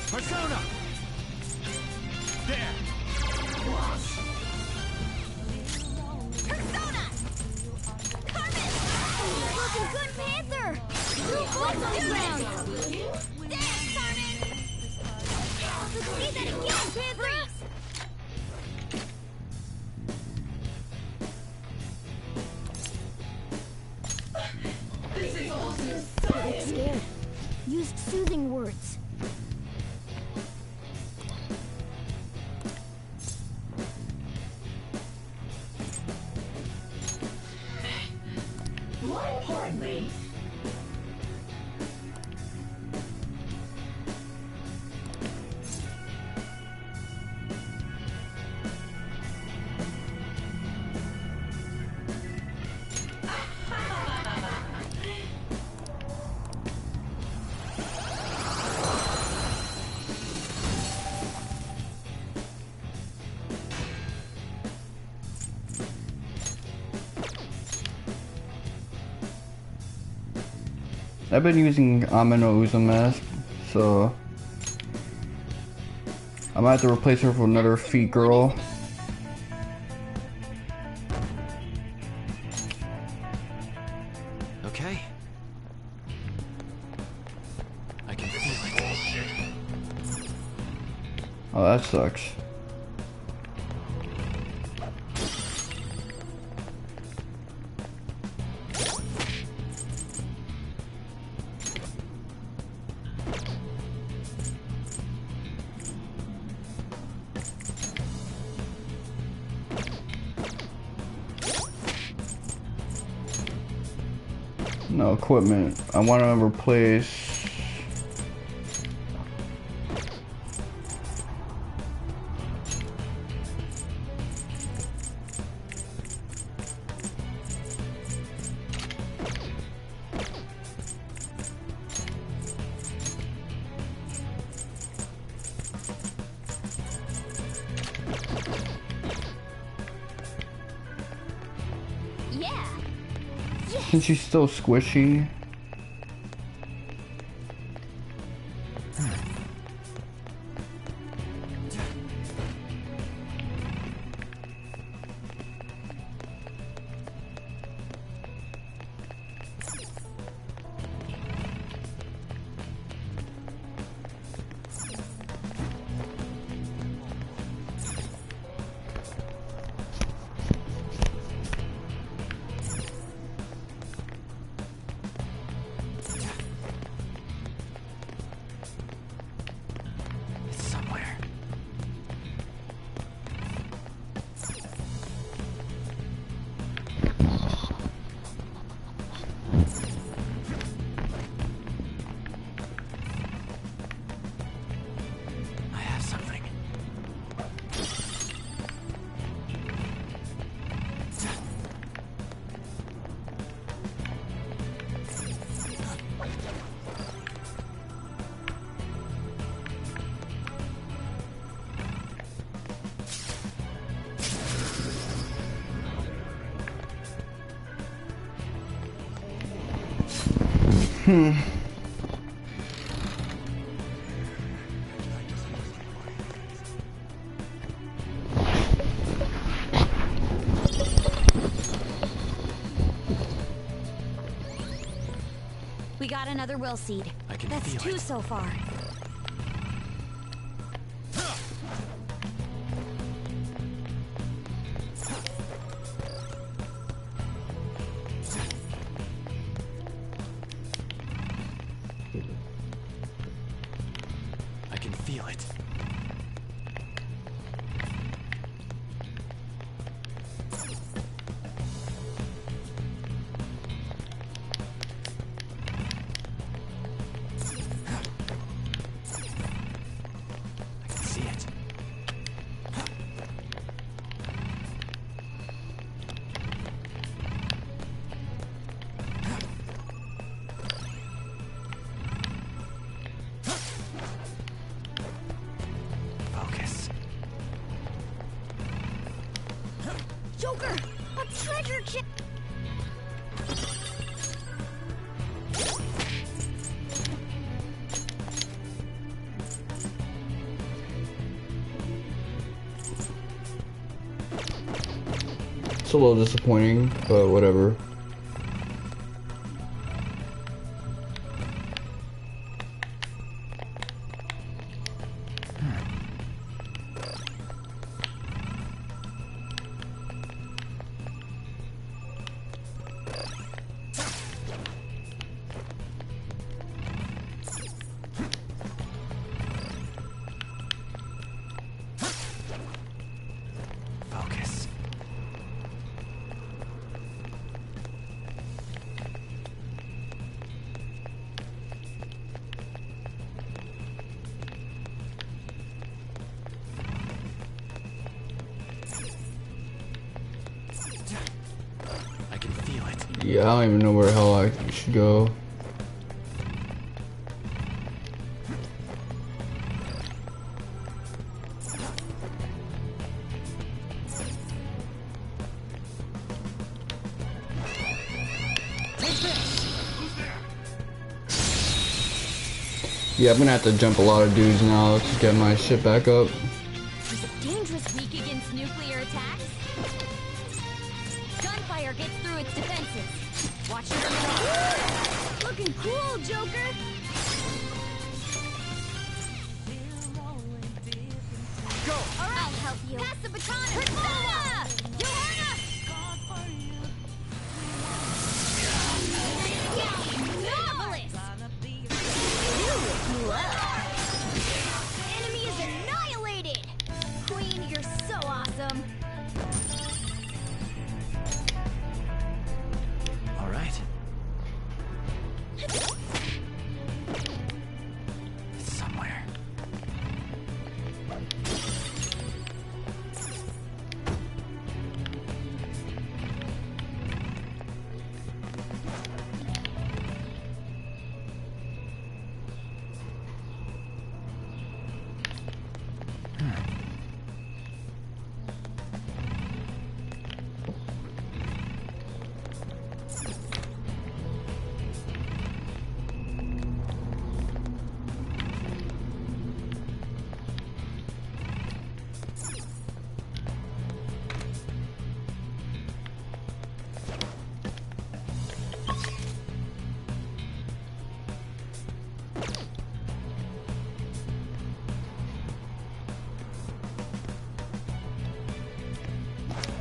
Speaker 19: Persona! There!
Speaker 6: Persona! Carmen!
Speaker 3: Looking good, Panther!
Speaker 6: Let's do this! Dance, Carmen!
Speaker 3: Let's see that again, Panther! Get scared. Used soothing words.
Speaker 13: More importantly,
Speaker 1: I've been using Amino Uza mask so I might have to replace her with another feet girl.
Speaker 4: Okay. I can feel it.
Speaker 1: Oh, that sucks. No equipment. I want to replace.
Speaker 15: Yeah.
Speaker 1: Since she's still squishy.
Speaker 4: It's somewhere. I have something.
Speaker 15: We got another will seed.
Speaker 4: I can
Speaker 15: That's
Speaker 4: feel
Speaker 15: two
Speaker 4: it.
Speaker 15: so far.
Speaker 4: I can feel it. I can see it. Focus.
Speaker 15: Joker! A treasure chest!
Speaker 1: It's a little disappointing, but whatever.
Speaker 4: Focus. I can feel it.
Speaker 1: Yeah, I don't even know where the hell I should go. Yeah, I'm gonna have to jump a lot of dudes now to get my shit back up.
Speaker 6: Is Dangerous weak against nuclear attacks? Gunfire gets through its defenses. Watch your step.
Speaker 3: Looking cool, Joker.
Speaker 7: Go!
Speaker 3: All right, I'll help you.
Speaker 6: Pass the baton. Persona! Johanna! Marvelous!
Speaker 3: Enemy is annihilated. Queen, you're so awesome.
Speaker 12: All right. It's somewhere.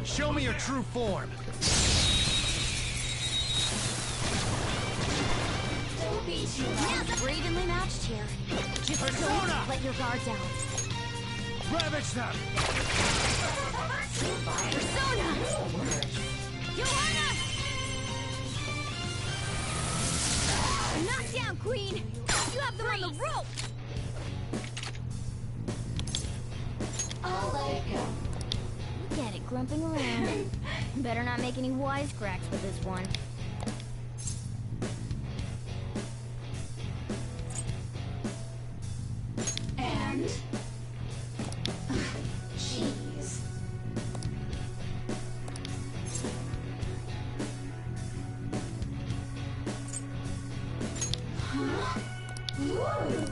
Speaker 7: Show me your true form.
Speaker 6: Now we're evenly matched here. Just
Speaker 7: Persona!
Speaker 6: don't let your guard down.
Speaker 7: Ravage them!
Speaker 6: Persona! Johanna!
Speaker 3: Knock down, Queen. You have them on the rope.
Speaker 13: I'll let it go.
Speaker 3: Get it, grumping around. Better not make any wisecracks with this one.
Speaker 13: And... cheese. Huh? Whoa!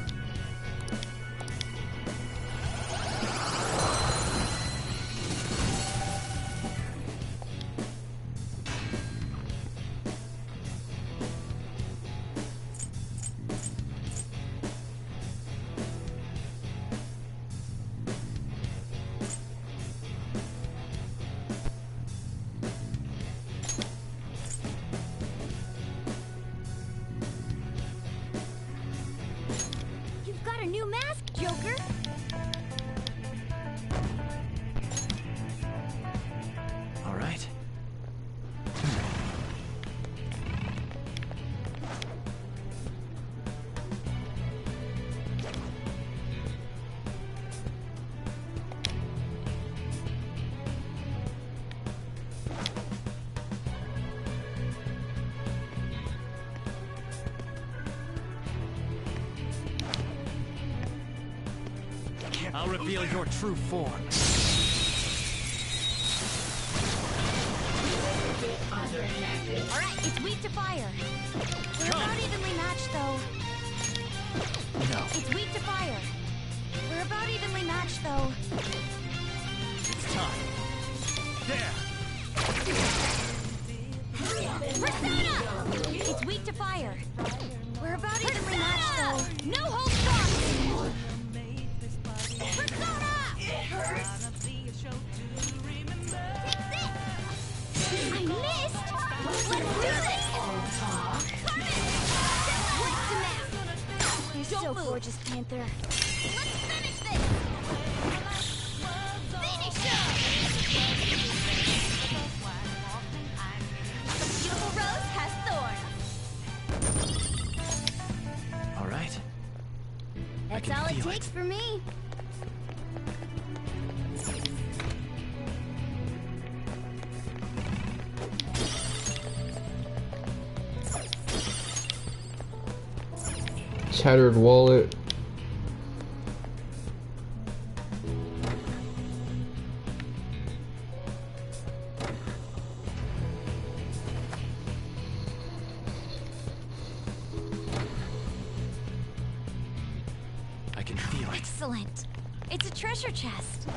Speaker 3: You've got a new mask, Joker.
Speaker 12: All right.
Speaker 7: I'll reveal your true form.
Speaker 3: Alright, it's weak to fire. We're about evenly matched, though.
Speaker 7: No.
Speaker 3: It's weak to fire. We're about evenly matched, though.
Speaker 7: It's time. There!
Speaker 3: Persona! It's weak to fire. We're about evenly matched, though. No holds barred! Persona! It hurts! I missed! Let's do this! Carmen! You're so gorgeous, Panther. Let's finish this! Finish him! The beautiful rose has thorns.
Speaker 12: All right.
Speaker 3: That's all it takes for me.
Speaker 1: Tattered wallet.
Speaker 15: Excellent. It's a treasure chest.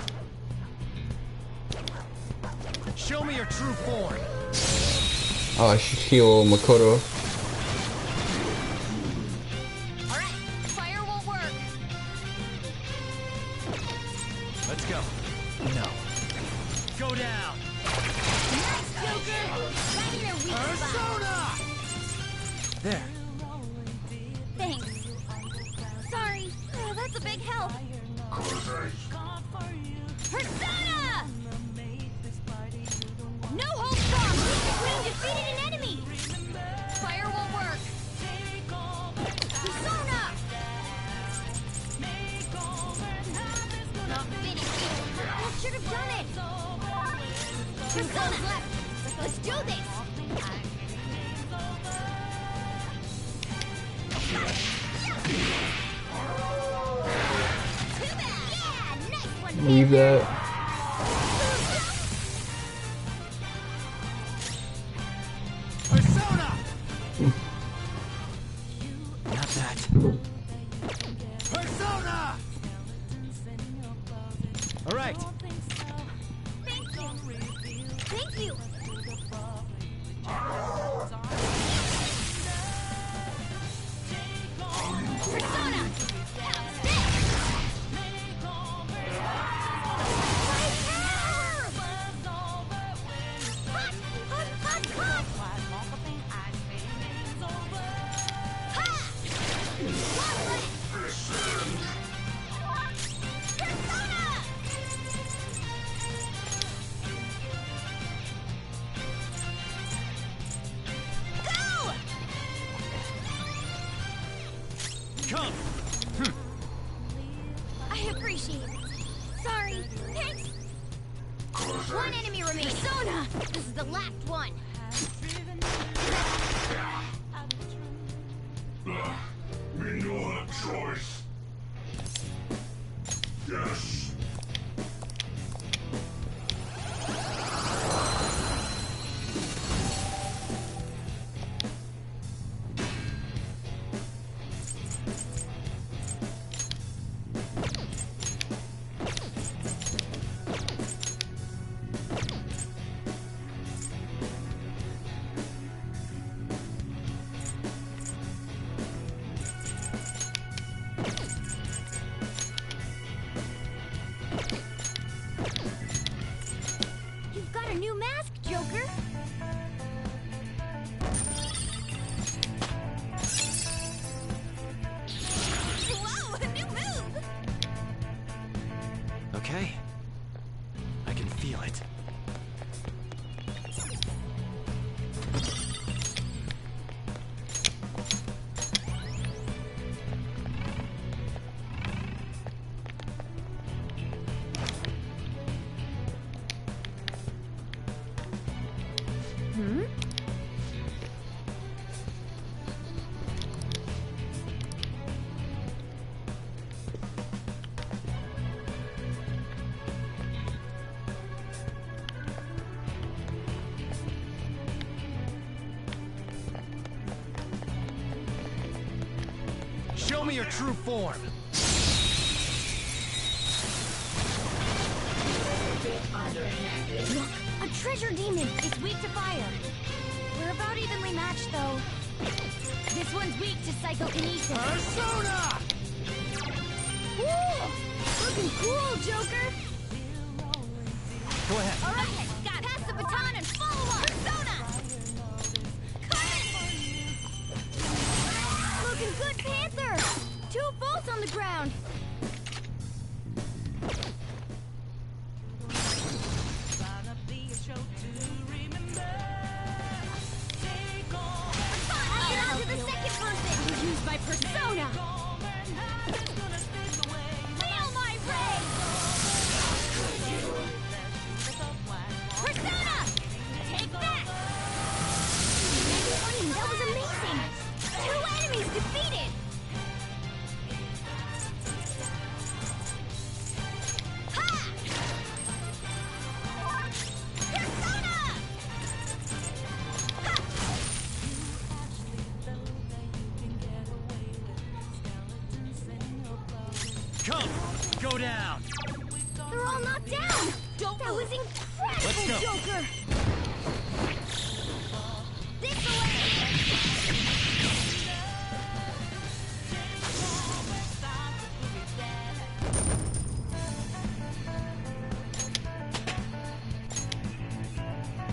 Speaker 7: Show me your true form.
Speaker 1: Oh, I should heal Makoto.
Speaker 15: Alright, fire won't work.
Speaker 7: Let's go. No. Go down.
Speaker 15: Nice, Joker! Right in their weak spot.
Speaker 7: There.
Speaker 15: Thanks. Sorry. Oh, that's a big help. Persona! No holds barred! The Queen defeated an enemy! Fire won't work. Persona! Not finished. I should have done it! Persona left! Let's do this! Too bad! Yeah, nice one!
Speaker 1: Leave that.
Speaker 7: Persona! Not that. Persona! All right.
Speaker 15: Thank you! Thank you! Persona!
Speaker 7: Come.
Speaker 15: I appreciate it. Sorry. Thanks. One enemy remains. Persona! This is the last one.
Speaker 21: We no have choice. Yes.
Speaker 15: You've got a new mask, Joker. Whoa, a new move!
Speaker 4: Okay. I can feel it.
Speaker 15: Hmm?
Speaker 7: Show me your true form.
Speaker 15: Look, a treasure demon. It's weak to fire. We're about evenly matched, though. This one's weak to psychokinesis.
Speaker 7: Persona!
Speaker 15: Woo! Looking cool, Joker.
Speaker 7: Go ahead.
Speaker 15: All right, got pass the baton and follow up. Persona! Looking good, Panther. 2 volts on the ground. I'll get on to the second person. Used by Persona. Feel my ray. Persona! Take that! Queen, that was amazing! 2 enemies defeated!
Speaker 9: Come, go down.
Speaker 3: They're all knocked down! That was incredible,
Speaker 9: Let's go.
Speaker 3: Joker! This way!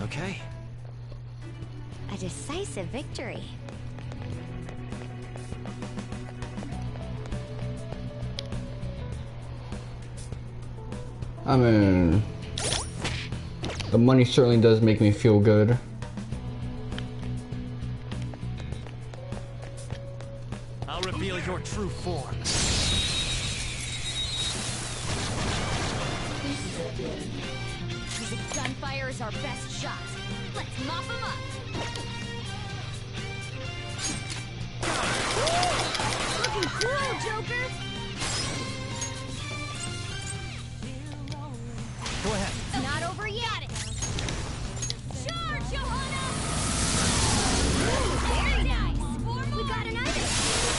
Speaker 12: Okay.
Speaker 15: A decisive victory.
Speaker 1: I mean, the money certainly does make me feel good.
Speaker 9: I'll reveal your true form.
Speaker 6: The gunfire is our best shot. Let's mop them up.
Speaker 3: Looking cool, Joker!
Speaker 9: Go ahead.
Speaker 6: Not over yet. Charge, Johanna!
Speaker 3: Very nice! We got an item!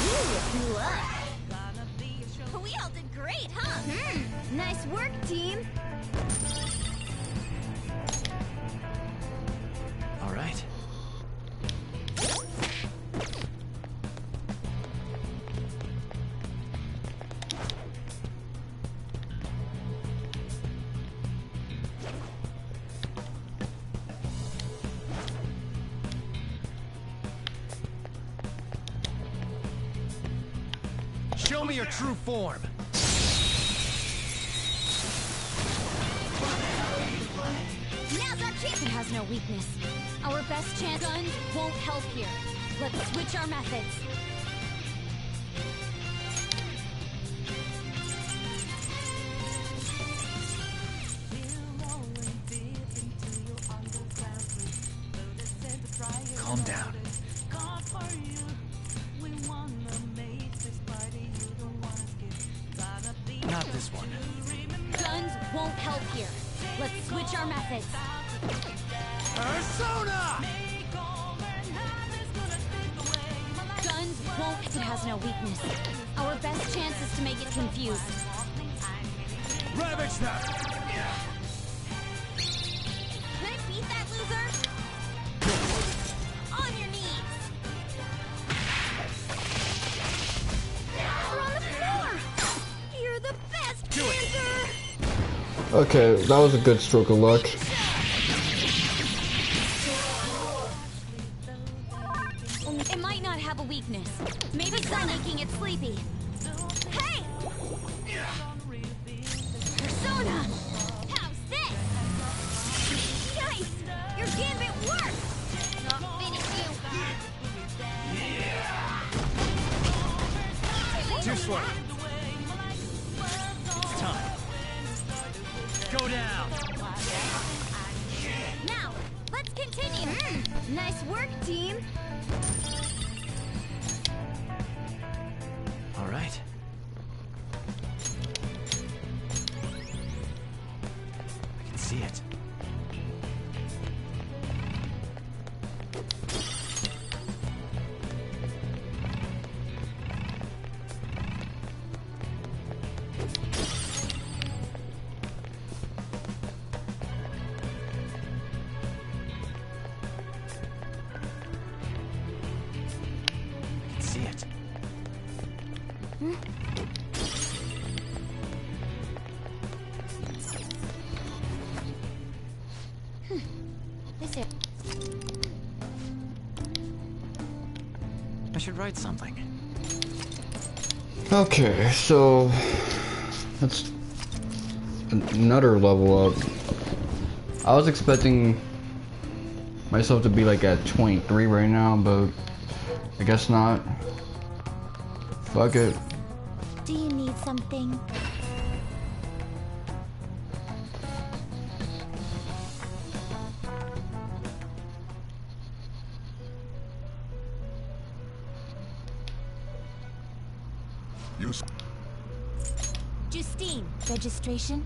Speaker 3: Ooh, luck!
Speaker 6: We all did great, huh?
Speaker 3: Nice work, team!
Speaker 12: All right.
Speaker 9: Show me your true form.
Speaker 6: Now's our chance. It has no weakness. Our best chance. Guns won't help here. Let's switch our methods.
Speaker 9: Calm down. Not this one.
Speaker 6: Guns won't help here. Let's switch our methods.
Speaker 9: Persona!
Speaker 6: Guns won't. It has no weakness. Our best chance is to make it confused.
Speaker 9: Ravage that!
Speaker 6: Can I beat that loser? On your knees.
Speaker 3: We're on the floor! You're the best, Panther!
Speaker 1: Okay, that was a good stroke of luck.
Speaker 6: It might not have a weakness. Maybe start making it sleepy. Hey! Persona! How's this? Nice! Your gambit worked! Not finish you!
Speaker 9: Too slow. It's time. Go down.
Speaker 3: Now, let's continue! Nice work, team!
Speaker 12: All right. I can see it. I can see it.
Speaker 15: This is...
Speaker 12: I should write something.
Speaker 1: Okay, so that's another level up. I was expecting myself to be like at 23 right now, but I guess not. Fuck it.
Speaker 15: Do you need something? Justine, registration?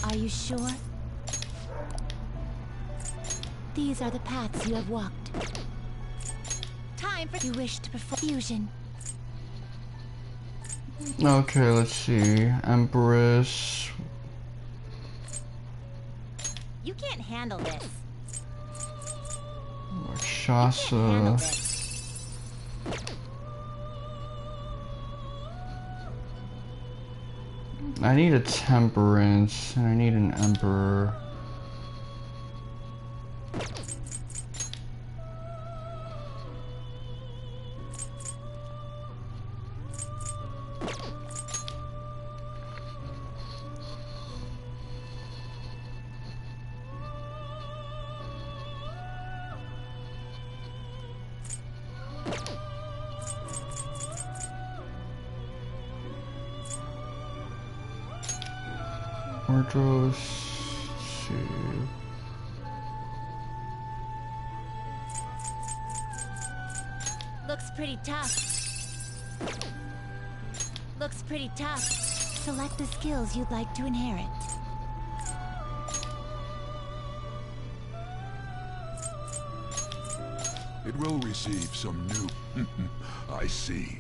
Speaker 15: Are you sure? These are the paths you have walked. Time for you wish to perform fusion.
Speaker 1: Okay, let's see. Empress.
Speaker 15: You can't handle this.
Speaker 1: Rakshasa. I need a temperance, and I need an emperor. Mordros, let's see.
Speaker 17: Looks pretty tough. Looks pretty tough. Select the skills you'd like to inherit.
Speaker 11: It will receive some new... I see.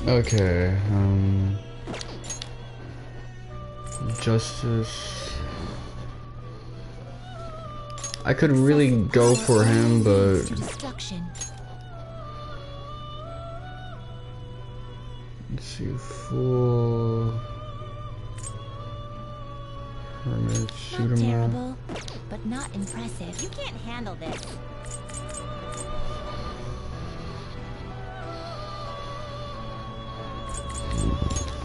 Speaker 1: Okay, Justice. I could really go for him, but let's see, Fool, Hermit,
Speaker 17: Not
Speaker 1: Suitable.
Speaker 17: terrible, but not impressive.
Speaker 15: You can't handle this.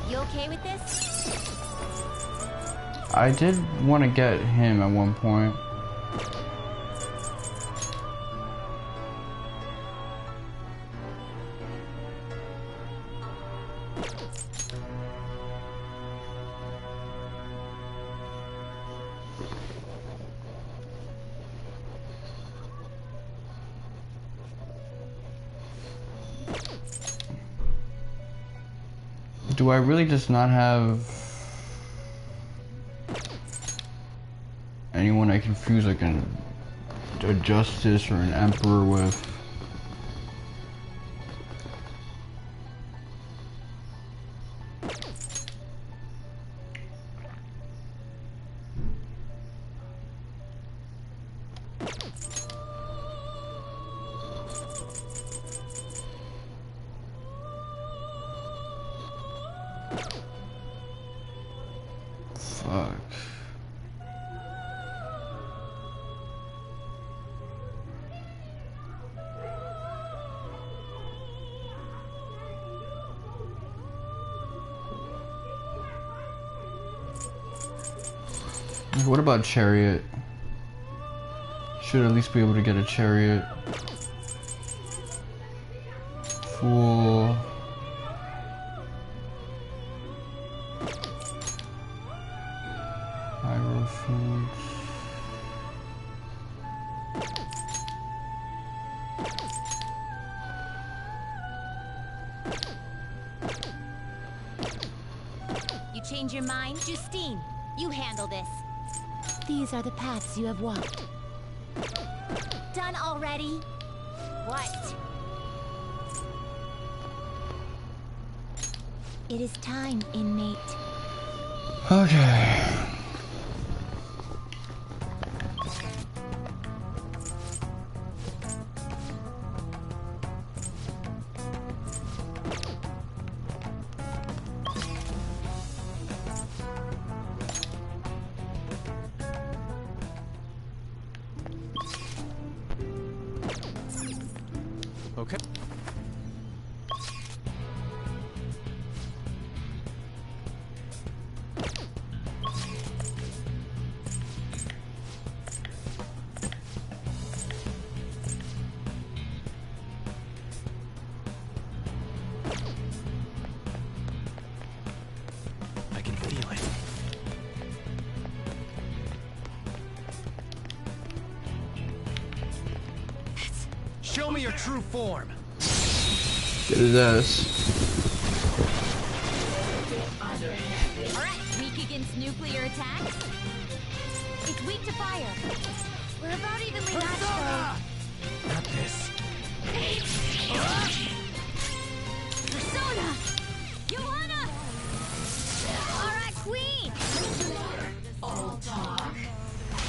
Speaker 15: You okay with this?
Speaker 1: I did want to get him at one point. Do I really just not have anyone I can fuse like a justice or an emperor with? Fuck. What about Chariot? Should at least be able to get a Chariot. Fool. Hierophant.
Speaker 17: You change your mind? Justine, you handle this. These are the paths you have walked. Done already? What? It is time, inmate.
Speaker 1: Okay.
Speaker 4: Okay. I can feel it. Show me your true form.
Speaker 1: Get his ass.
Speaker 6: Alright, weak against nuclear attacks?
Speaker 3: It's weak to fire. We're about evenly matched though.
Speaker 9: Not this.
Speaker 6: Persona! Johanna!
Speaker 3: Alright, Queen!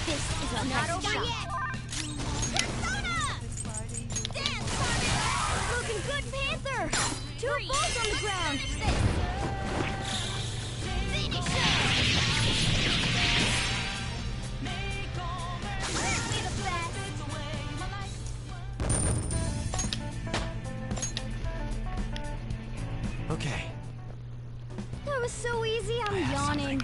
Speaker 3: This is not over yet! Persona! Dance, Carmen! Looking good, Panther! 2 balls on the ground! Finish it! Apparently the best!
Speaker 12: Okay.
Speaker 3: That was so easy, I'm yawning.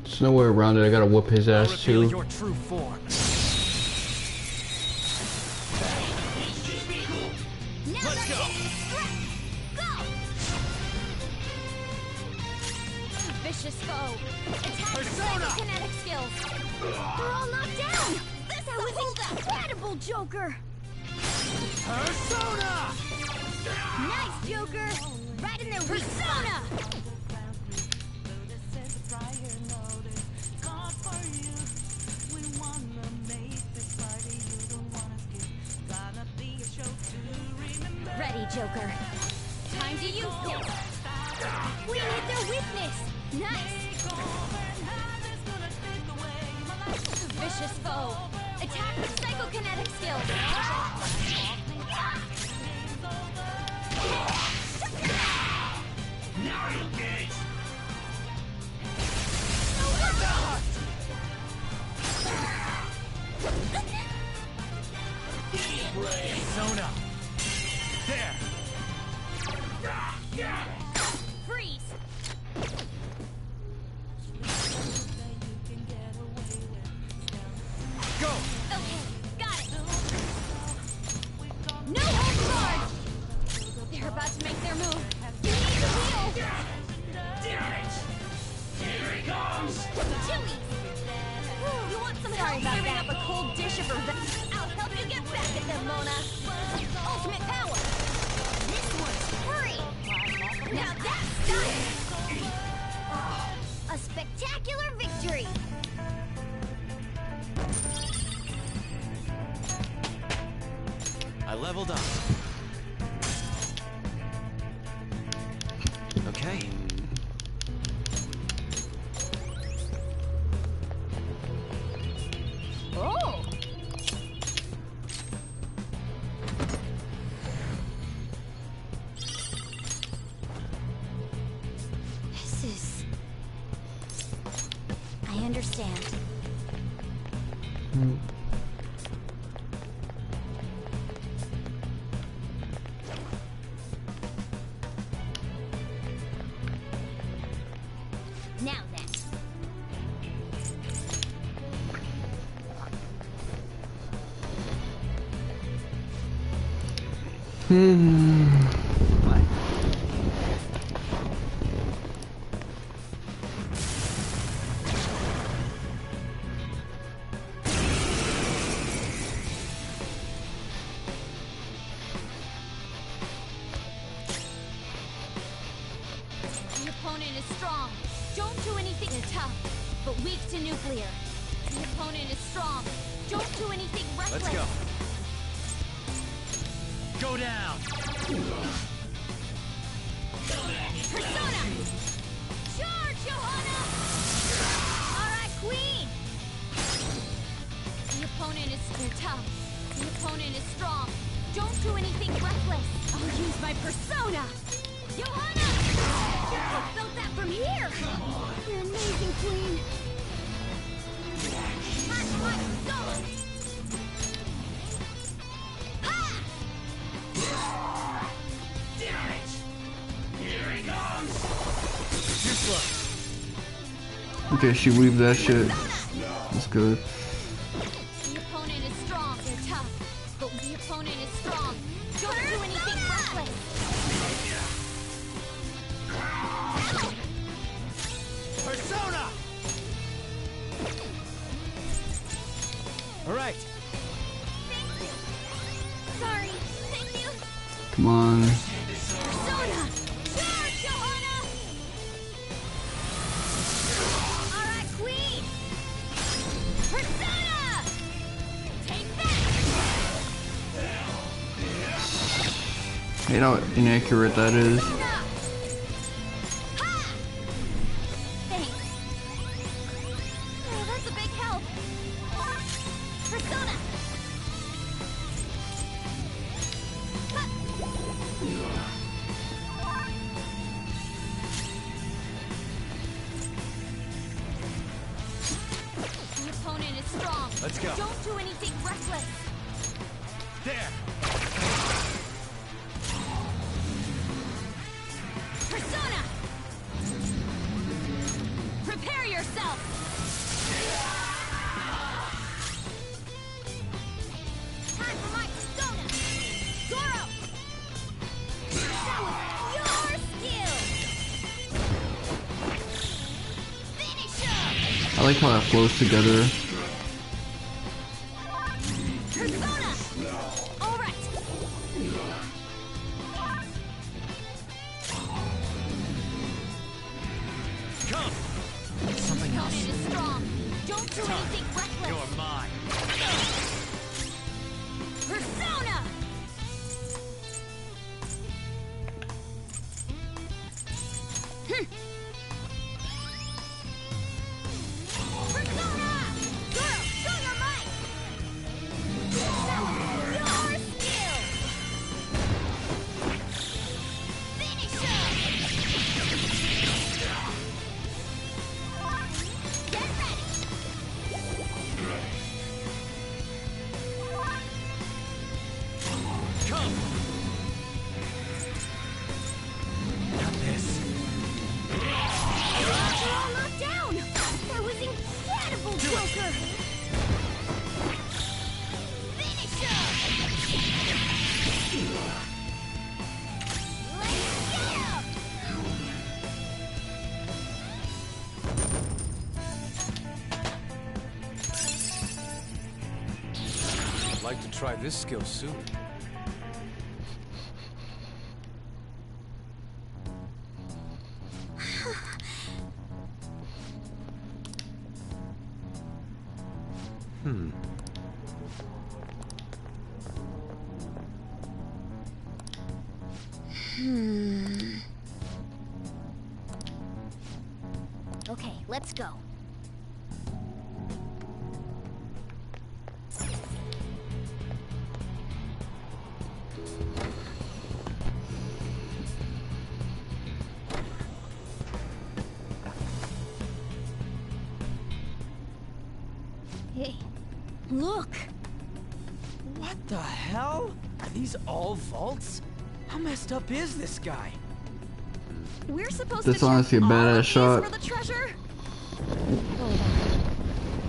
Speaker 1: There's no way around it. I gotta whoop his ass too.
Speaker 7: Your true form.
Speaker 6: Let's go! Vicious foe. Attack with psychokinetic skills.
Speaker 3: They're all knocked down! That was incredible, Joker!
Speaker 7: Persona!
Speaker 3: Nice, Joker! Right in their weak spot. Ready, Joker.
Speaker 6: Time to use this.
Speaker 3: We hit their weakness. Nice.
Speaker 6: Vicious foe. Attack with psychokinetic skills.
Speaker 19: Now you'll get it.
Speaker 7: Persona. There.
Speaker 6: Freeze.
Speaker 7: Go.
Speaker 6: Okay, got it. No hold guard. They're about to make their move. You need the wheel.
Speaker 19: Damn it! Here he comes!
Speaker 6: Chewie. You want some help serving up a cold dish of revenge? I'll help you get back at them, Mona. Ultimate power. This one's free. Now that's done.
Speaker 3: A spectacular victory.
Speaker 12: I leveled up. Okay.
Speaker 3: Oh.
Speaker 15: This is... I understand.
Speaker 3: Now then.
Speaker 6: The opponent is strong. Don't do anything tough, but weak to nuclear. The opponent is strong. Don't do anything reckless.
Speaker 7: Let's go. Go down.
Speaker 6: Persona! Charge, Johanna!
Speaker 3: Alright, Queen!
Speaker 6: The opponent is tough. The opponent is strong. Don't do anything reckless. I'll use my persona! Johanna!
Speaker 3: I felt that from here! You're amazing, Queen!
Speaker 1: Okay, she weaved that shit. That's good.
Speaker 6: The opponent is strong. They're tough. But the opponent is strong. Don't do anything reckless.
Speaker 7: Persona! All right.
Speaker 6: Sorry. Thank you.
Speaker 1: Come on.
Speaker 6: Persona! Charge, Johanna! Alright, Queen! Persona! Take that!
Speaker 1: You know how inaccurate that is.
Speaker 6: Thanks. Oh, that's a big help. Persona! The opponent is strong.
Speaker 7: Let's go.
Speaker 6: Don't do anything reckless.
Speaker 7: There.
Speaker 6: Persona! Prepare yourself! Time for my persona! Goro! That was your skill! Finish him!
Speaker 1: I like how that flows together.
Speaker 6: Persona! Alright!
Speaker 7: Come. Something
Speaker 6: The
Speaker 7: else.
Speaker 6: opponent is strong. Don't do anything reckless.
Speaker 7: You're mine.
Speaker 6: Persona! Persona! Goro, show your might! That was your skill! Finish him! Get ready!
Speaker 7: Come. Got this.
Speaker 6: You're all knocked down! That was incredible, Joker! Finish him! Let's get him!
Speaker 4: I'd like to try this skill soon.
Speaker 3: Okay, let's go. Hey, look!
Speaker 7: What the hell? Are these all vaults? How messed up is this guy?
Speaker 6: We're supposed
Speaker 1: That's
Speaker 6: to
Speaker 1: honestly a
Speaker 6: check all
Speaker 1: badass
Speaker 6: of these
Speaker 1: shot.
Speaker 6: for the treasure?
Speaker 3: Hold on.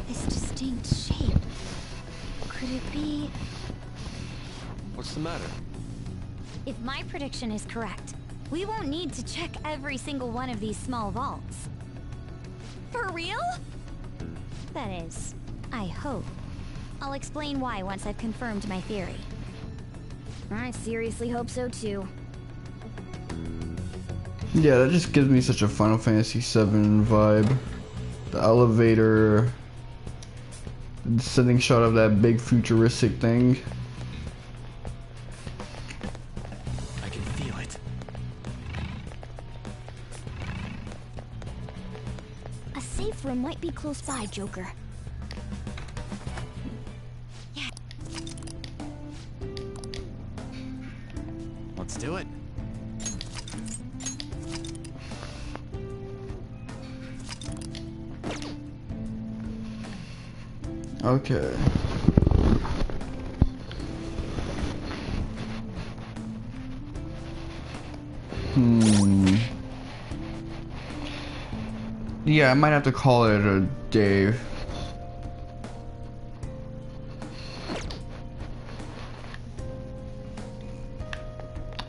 Speaker 3: This distinct shape. Could it be...
Speaker 4: What's the matter?
Speaker 15: If my prediction is correct, we won't need to check every single one of these small vaults.
Speaker 6: For real?
Speaker 15: That is, I hope. I'll explain why once I've confirmed my theory.
Speaker 3: I seriously hope so too.
Speaker 1: Yeah, that just gives me such a Final Fantasy VII vibe. The elevator, the setting shot of that big futuristic thing.
Speaker 7: I can feel it.
Speaker 3: A safe room might be close by, Joker.
Speaker 7: Let's do it.
Speaker 1: Okay. Yeah, I might have to call it a day.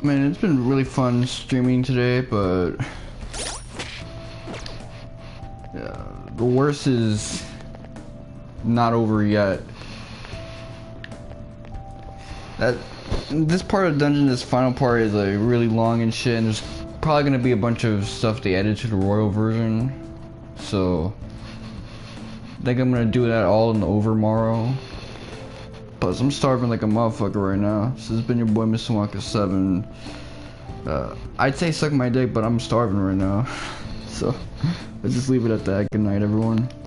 Speaker 1: Man, it's been really fun streaming today, but yeah, the worst is not over yet. This part of the dungeon, this final part, is like really long and shit, and there's probably gonna be a bunch of stuff they added to the Royal version, so I think I'm gonna do that all in the Overmorrow. Plus, I'm starving like a motherfucker right now. So this has been your boy, Mr. Wonka 7. I'd say suck my dick, but I'm starving right now. So let's just leave it at that. Good night, everyone.